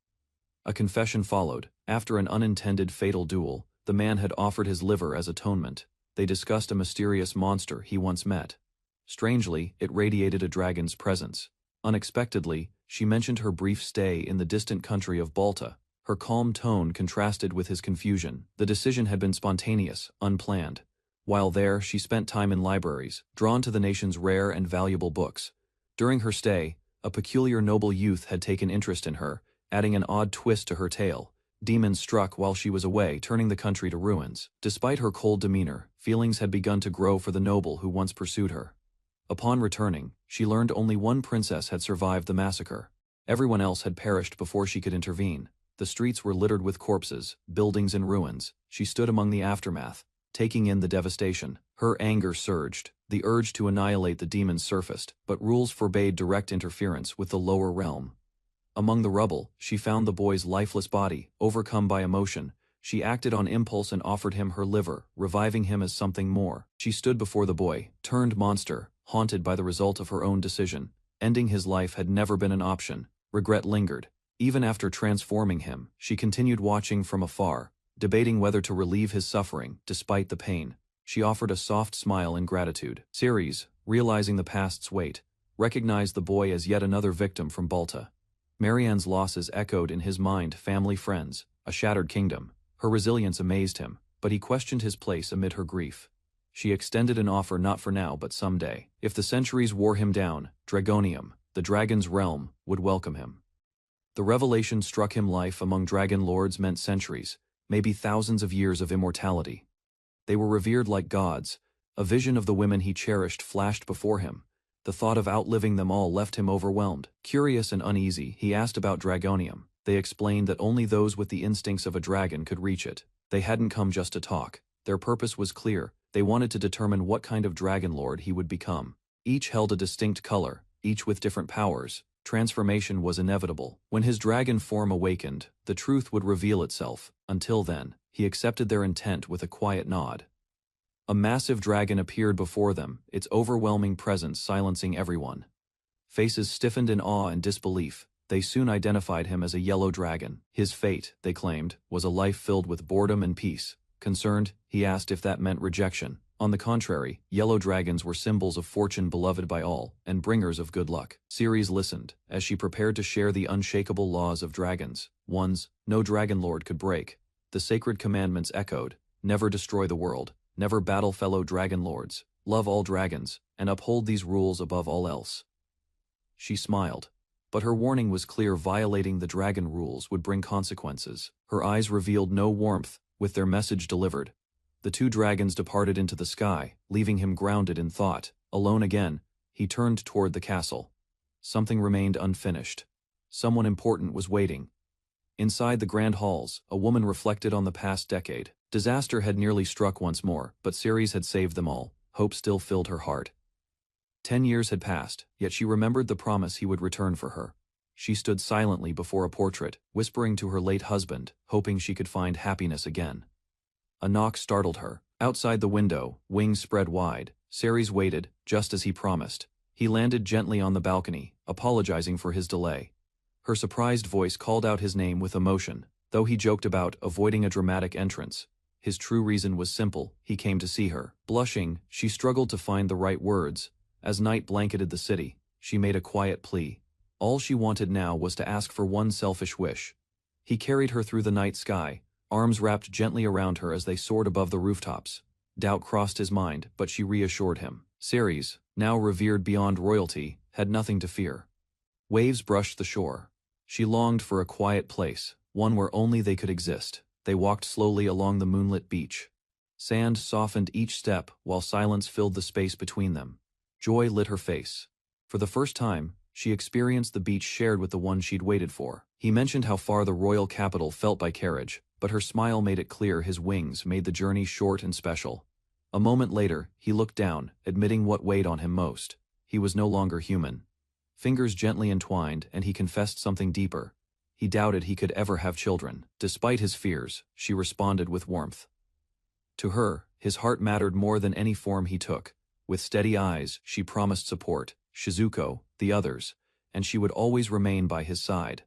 A confession followed. After an unintended fatal duel, the man had offered his liver as atonement. They discussed a mysterious monster he once met. Strangely, it radiated a dragon's presence. Unexpectedly, she mentioned her brief stay in the distant country of Balta. Her calm tone contrasted with his confusion. The decision had been spontaneous, unplanned. While there, she spent time in libraries, drawn to the nation's rare and valuable books. During her stay, a peculiar noble youth had taken interest in her, adding an odd twist to her tale. Demons struck while she was away, turning the country to ruins. Despite her cold demeanor, feelings had begun to grow for the noble who once pursued her. Upon returning, she learned only one princess had survived the massacre. Everyone else had perished before she could intervene. The streets were littered with corpses, buildings in ruins. She stood among the aftermath, taking in the devastation. Her anger surged. The urge to annihilate the demons surfaced, but rules forbade direct interference with the lower realm. Among the rubble, she found the boy's lifeless body. Overcome by emotion, she acted on impulse and offered him her liver, reviving him as something more. She stood before the boy, turned monster, haunted by the result of her own decision. Ending his life had never been an option. Regret lingered. Even after transforming him, she continued watching from afar, debating whether to relieve his suffering. Despite the pain, she offered a soft smile in gratitude. Ceres, realizing the past's weight, recognized the boy as yet another victim from Balta. Marianne's losses echoed in his mind: family, friends, a shattered kingdom. Her resilience amazed him, but he questioned his place amid her grief. She extended an offer: not for now, but someday. If the centuries wore him down, Dragonium, the dragon's realm, would welcome him. The revelation struck him. Life among dragon lords meant centuries, maybe thousands of years of immortality. They were revered like gods. A vision of the women he cherished flashed before him. The thought of outliving them all left him overwhelmed. Curious and uneasy, he asked about Dragonium. They explained that only those with the instincts of a dragon could reach it. They hadn't come just to talk. Their purpose was clear. They wanted to determine what kind of dragon lord he would become. Each held a distinct color, each with different powers. Transformation was inevitable. When his dragon form awakened, the truth would reveal itself. Until then, he accepted their intent with a quiet nod. A massive dragon appeared before them, its overwhelming presence silencing everyone. Faces stiffened in awe and disbelief. They soon identified him as a yellow dragon. His fate, they claimed, was a life filled with boredom and peace. Concerned, he asked if that meant rejection. On the contrary, yellow dragons were symbols of fortune, beloved by all, and bringers of good luck. Ceres listened, as she prepared to share the unshakable laws of dragons. Ones no dragon lord could break. The sacred commandments echoed: never destroy the world, never battle fellow dragon lords, love all dragons, and uphold these rules above all else. She smiled. But her warning was clear: violating the dragon rules would bring consequences. Her eyes revealed no warmth. With their message delivered, the two dragons departed into the sky, leaving him grounded in thought. Alone again, he turned toward the castle. Something remained unfinished. Someone important was waiting. Inside the grand halls, a woman reflected on the past decade. Disaster had nearly struck once more, but Ceres had saved them all. Hope still filled her heart. 10 years had passed, yet she remembered the promise he would return for her. She stood silently before a portrait, whispering to her late husband, hoping she could find happiness again. A knock startled her. Outside the window, wings spread wide, Ceres waited, just as he promised. He landed gently on the balcony, apologizing for his delay. Her surprised voice called out his name with emotion. Though he joked about avoiding a dramatic entrance, his true reason was simple: he came to see her. Blushing, she struggled to find the right words. As night blanketed the city, she made a quiet plea. All she wanted now was to ask for one selfish wish. He carried her through the night sky, arms wrapped gently around her as they soared above the rooftops. Doubt crossed his mind, but she reassured him. Ceres, now revered beyond royalty, had nothing to fear. Waves brushed the shore. She longed for a quiet place, one where only they could exist. They walked slowly along the moonlit beach. Sand softened each step, while silence filled the space between them. Joy lit her face. For the first time, she experienced the beach shared with the one she'd waited for. He mentioned how far the royal capital felt by carriage, but her smile made it clear his wings made the journey short and special. A moment later, he looked down, admitting what weighed on him most. He was no longer human. Fingers gently entwined, and he confessed something deeper. he doubted he could ever have children. Despite his fears, she responded with warmth. To her, his heart mattered more than any form he took. With steady eyes, she promised support, Shizuko, the others, and she would always remain by his side.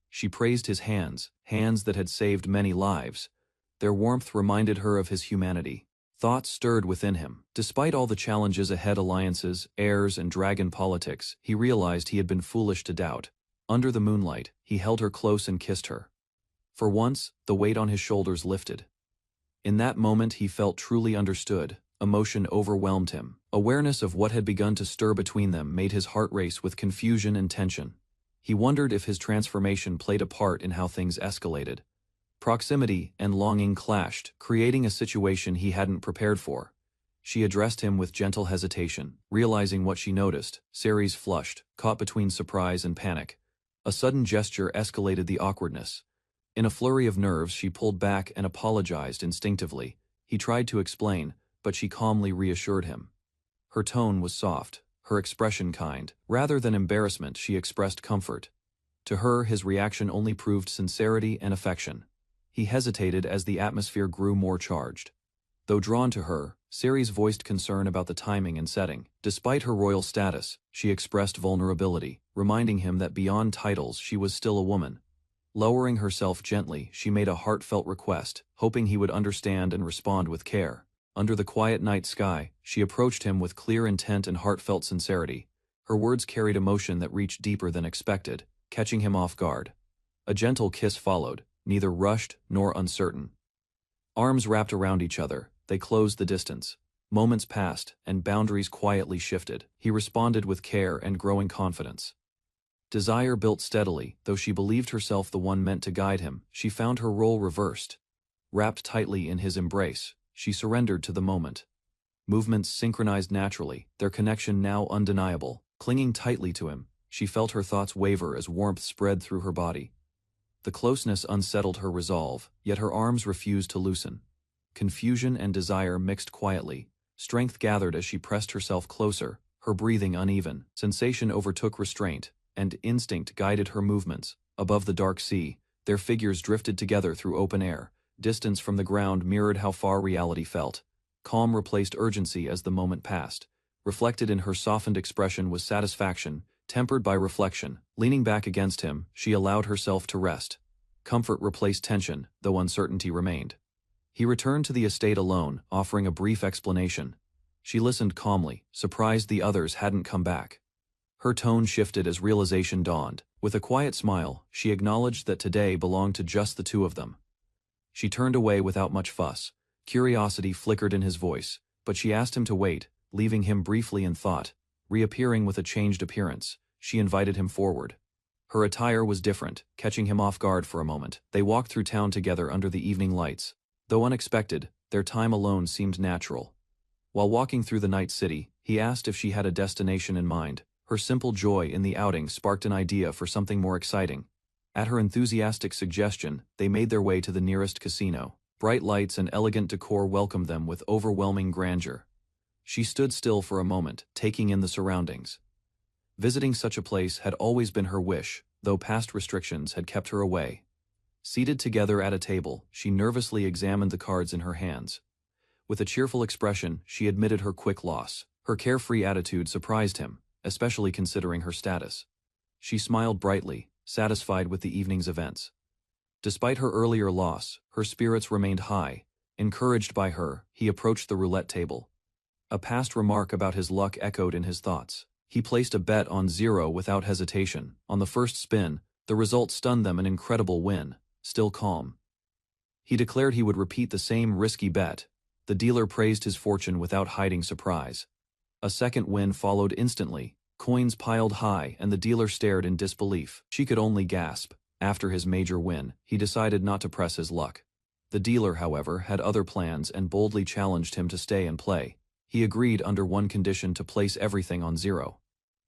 She praised his hands, hands that had saved many lives. Their warmth reminded her of his humanity. Thoughts stirred within him. Despite all the challenges ahead, alliances, heirs, and dragon politics, he realized he had been foolish to doubt. Under the moonlight, he held her close and kissed her. For once, the weight on his shoulders lifted. In that moment he felt truly understood. Emotion overwhelmed him. Awareness of what had begun to stir between them made his heart race with confusion and tension. He wondered if his transformation played a part in how things escalated. Proximity and longing clashed, creating a situation he hadn't prepared for. She addressed him with gentle hesitation. Realizing what she noticed, Ceres flushed, caught between surprise and panic. A sudden gesture escalated the awkwardness. In a flurry of nerves, she pulled back and apologized instinctively. He tried to explain, but she calmly reassured him. Her tone was soft, her expression kind. Rather than embarrassment, she expressed comfort. To her, his reaction only proved sincerity and affection. He hesitated as the atmosphere grew more charged. Though drawn to her, Ceres voiced concern about the timing and setting. Despite her royal status, she expressed vulnerability, reminding him that beyond titles she was still a woman. Lowering herself gently, she made a heartfelt request, hoping he would understand and respond with care. Under the quiet night sky, she approached him with clear intent and heartfelt sincerity. Her words carried emotion that reached deeper than expected, catching him off guard. A gentle kiss followed, neither rushed nor uncertain. Arms wrapped around each other, they closed the distance. Moments passed, and boundaries quietly shifted. He responded with care and growing confidence. Desire built steadily, though she believed herself the one meant to guide him. She found her role reversed. Wrapped tightly in his embrace, she surrendered to the moment. Movements synchronized naturally, their connection now undeniable. Clinging tightly to him, she felt her thoughts waver as warmth spread through her body. The closeness unsettled her resolve, yet her arms refused to loosen. Confusion and desire mixed quietly. Strength gathered as she pressed herself closer, her breathing uneven. Sensation overtook restraint, and instinct guided her movements. Above the dark sea, their figures drifted together through open air. Distance from the ground mirrored how far reality felt. Calm replaced urgency as the moment passed. Reflected in her softened expression was satisfaction, tempered by reflection. Leaning back against him, she allowed herself to rest. Comfort replaced tension, though uncertainty remained. He returned to the estate alone, offering a brief explanation. She listened calmly, surprised the others hadn't come back. Her tone shifted as realization dawned. With a quiet smile, she acknowledged that today belonged to just the two of them. She turned away without much fuss. Curiosity flickered in his voice, but she asked him to wait, leaving him briefly in thought. Reappearing with a changed appearance, she invited him forward. Her attire was different, catching him off guard for a moment. They walked through town together under the evening lights. Though unexpected, their time alone seemed natural. While walking through the night city, he asked if she had a destination in mind. Her simple joy in the outing sparked an idea for something more exciting. At her enthusiastic suggestion, they made their way to the nearest casino. Bright lights and elegant decor welcomed them with overwhelming grandeur. She stood still for a moment, taking in the surroundings. Visiting such a place had always been her wish, though past restrictions had kept her away. Seated together at a table, she nervously examined the cards in her hands. With a cheerful expression, she admitted her quick loss. Her carefree attitude surprised him, especially considering her status. She smiled brightly, satisfied with the evening's events. Despite her earlier loss, her spirits remained high. Encouraged by her, he approached the roulette table. A past remark about his luck echoed in his thoughts. He placed a bet on 0 without hesitation. On the first spin, the result stunned them, an incredible win. Still calm, he declared he would repeat the same risky bet. The dealer praised his fortune without hiding surprise. A second win followed instantly. Coins piled high, and the dealer stared in disbelief. She could only gasp. After his major win, he decided not to press his luck. The dealer, however, had other plans and boldly challenged him to stay and play. He agreed under one condition: to place everything on 0.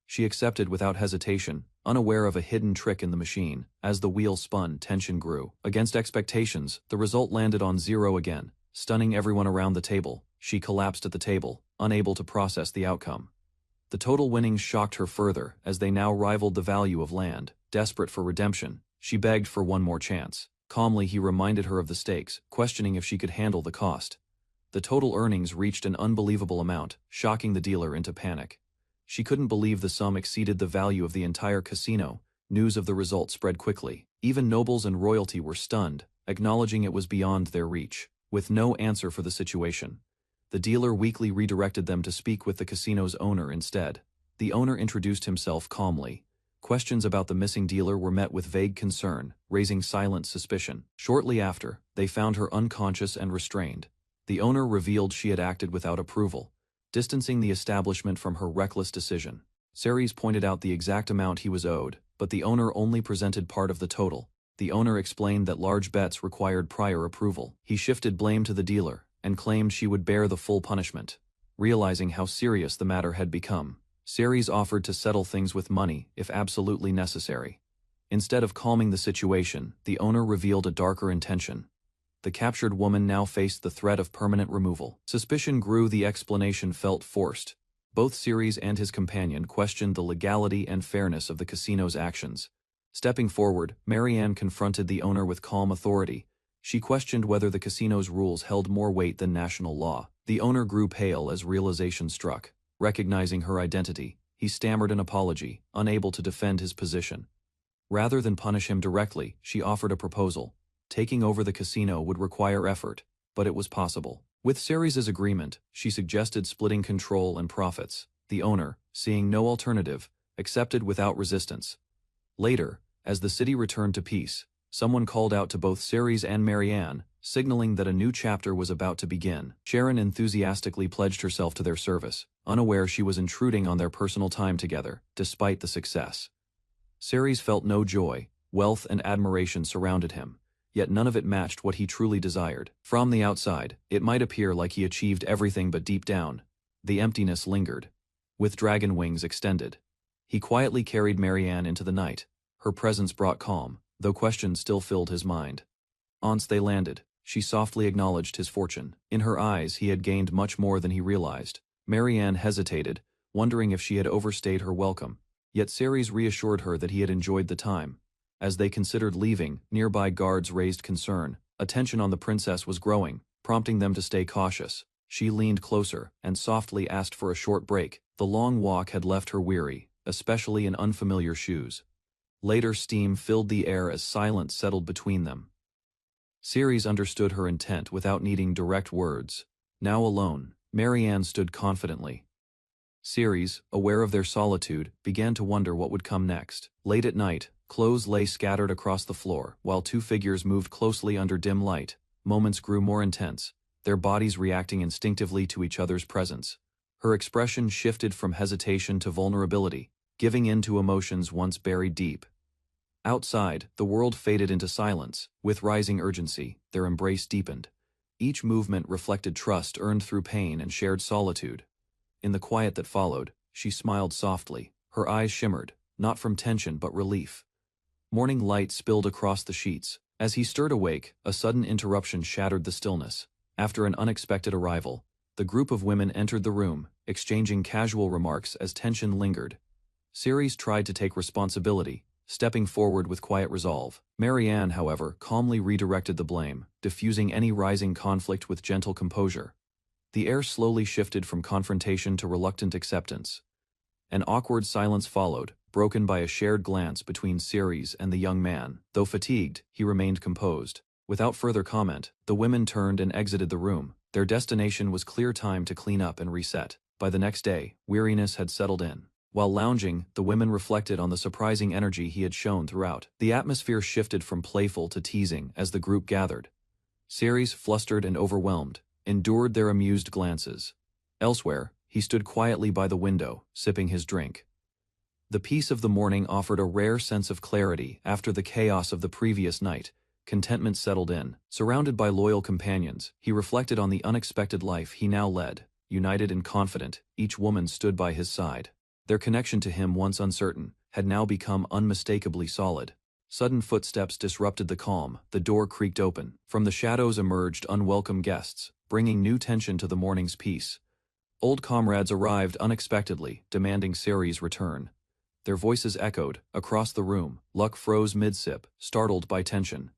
She accepted without hesitation, unaware of a hidden trick in the machine. As the wheel spun, tension grew. Against expectations, the result landed on 0 again. Stunning everyone around the table, she collapsed at the table, unable to process the outcome. The total winnings shocked her further, as they now rivaled the value of land. Desperate for redemption, She begged for one more chance. Calmly he reminded her of the stakes, questioning if she could handle the cost. The total earnings reached an unbelievable amount, shocking the dealer into panic. She couldn't believe the sum exceeded the value of the entire casino. News of the result spread quickly. Even nobles and royalty were stunned, acknowledging it was beyond their reach. With no answer for the situation, the dealer weakly redirected them to speak with the casino's owner instead. The owner introduced himself calmly. Questions about the missing dealer were met with vague concern, raising silent suspicion. Shortly after, they found her unconscious and restrained. The owner revealed she had acted without approval, distancing the establishment from her reckless decision. Ceres pointed out the exact amount he was owed, but the owner only presented part of the total. The owner explained that large bets required prior approval. He shifted blame to the dealer, and claimed she would bear the full punishment. Realizing how serious the matter had become, Ceres offered to settle things with money if absolutely necessary. Instead of calming the situation, the owner revealed a darker intention. The captured woman now faced the threat of permanent removal. Suspicion grew, the explanation felt forced. Both Ceres and his companion questioned the legality and fairness of the casino's actions. Stepping forward, Marianne confronted the owner with calm authority. She questioned whether the casino's rules held more weight than national law. The owner grew pale as realization struck. Recognizing her identity, he stammered an apology, unable to defend his position. Rather than punish him directly, she offered a proposal. Taking over the casino would require effort, but it was possible. With Ceres's agreement, she suggested splitting control and profits. The owner, seeing no alternative, accepted without resistance. Later, as the city returned to peace, someone called out to both Ceres and Marianne, signaling that a new chapter was about to begin. Sharon enthusiastically pledged herself to their service, unaware she was intruding on their personal time together, despite the success. Ceres felt no joy. Wealth and admiration surrounded him, yet none of it matched what he truly desired. From the outside, it might appear like he achieved everything, but deep down, the emptiness lingered. With dragon wings extended, he quietly carried Marianne into the night. Her presence brought calm, though questions still filled his mind. Once they landed, she softly acknowledged his fortune. In her eyes, he had gained much more than he realized. Marianne hesitated, wondering if she had overstayed her welcome, yet Ceres reassured her that he had enjoyed the time. As they considered leaving, nearby guards raised concern. Attention on the princess was growing, prompting them to stay cautious. She leaned closer and softly asked for a short break. The long walk had left her weary, especially in unfamiliar shoes. Later, steam filled the air as silence settled between them. Ceres understood her intent without needing direct words. Now alone, Marianne stood confidently. Ceres, aware of their solitude, began to wonder what would come next. Late at night, clothes lay scattered across the floor, while two figures moved closely under dim light. Moments grew more intense, their bodies reacting instinctively to each other's presence. Her expression shifted from hesitation to vulnerability, giving in to emotions once buried deep. Outside, the world faded into silence. With rising urgency, their embrace deepened. Each movement reflected trust earned through pain and shared solitude. In the quiet that followed, she smiled softly. Her eyes shimmered, not from tension but relief. Morning light spilled across the sheets. As he stirred awake, a sudden interruption shattered the stillness. After an unexpected arrival, the group of women entered the room, exchanging casual remarks as tension lingered. Ceres tried to take responsibility, stepping forward with quiet resolve. Marianne, however, calmly redirected the blame, diffusing any rising conflict with gentle composure. The air slowly shifted from confrontation to reluctant acceptance. An awkward silence followed, broken by a shared glance between Ceres and the young man. Though fatigued, he remained composed. Without further comment, the women turned and exited the room. Their destination was clear time to clean up and reset. By the next day, weariness had settled in. While lounging, the women reflected on the surprising energy he had shown throughout. The atmosphere shifted from playful to teasing as the group gathered. Ceres, flustered and overwhelmed, endured their amused glances. Elsewhere, he stood quietly by the window, sipping his drink. The peace of the morning offered a rare sense of clarity after the chaos of the previous night. Contentment settled in. Surrounded by loyal companions, he reflected on the unexpected life he now led. United and confident, each woman stood by his side. Their connection to him, once uncertain, had now become unmistakably solid. Sudden footsteps disrupted the calm. The door creaked open. From the shadows emerged unwelcome guests, bringing new tension to the morning's peace. Old comrades arrived unexpectedly, demanding Ceres' return. Their voices echoed across the room. Luck froze mid-sip, startled by tension.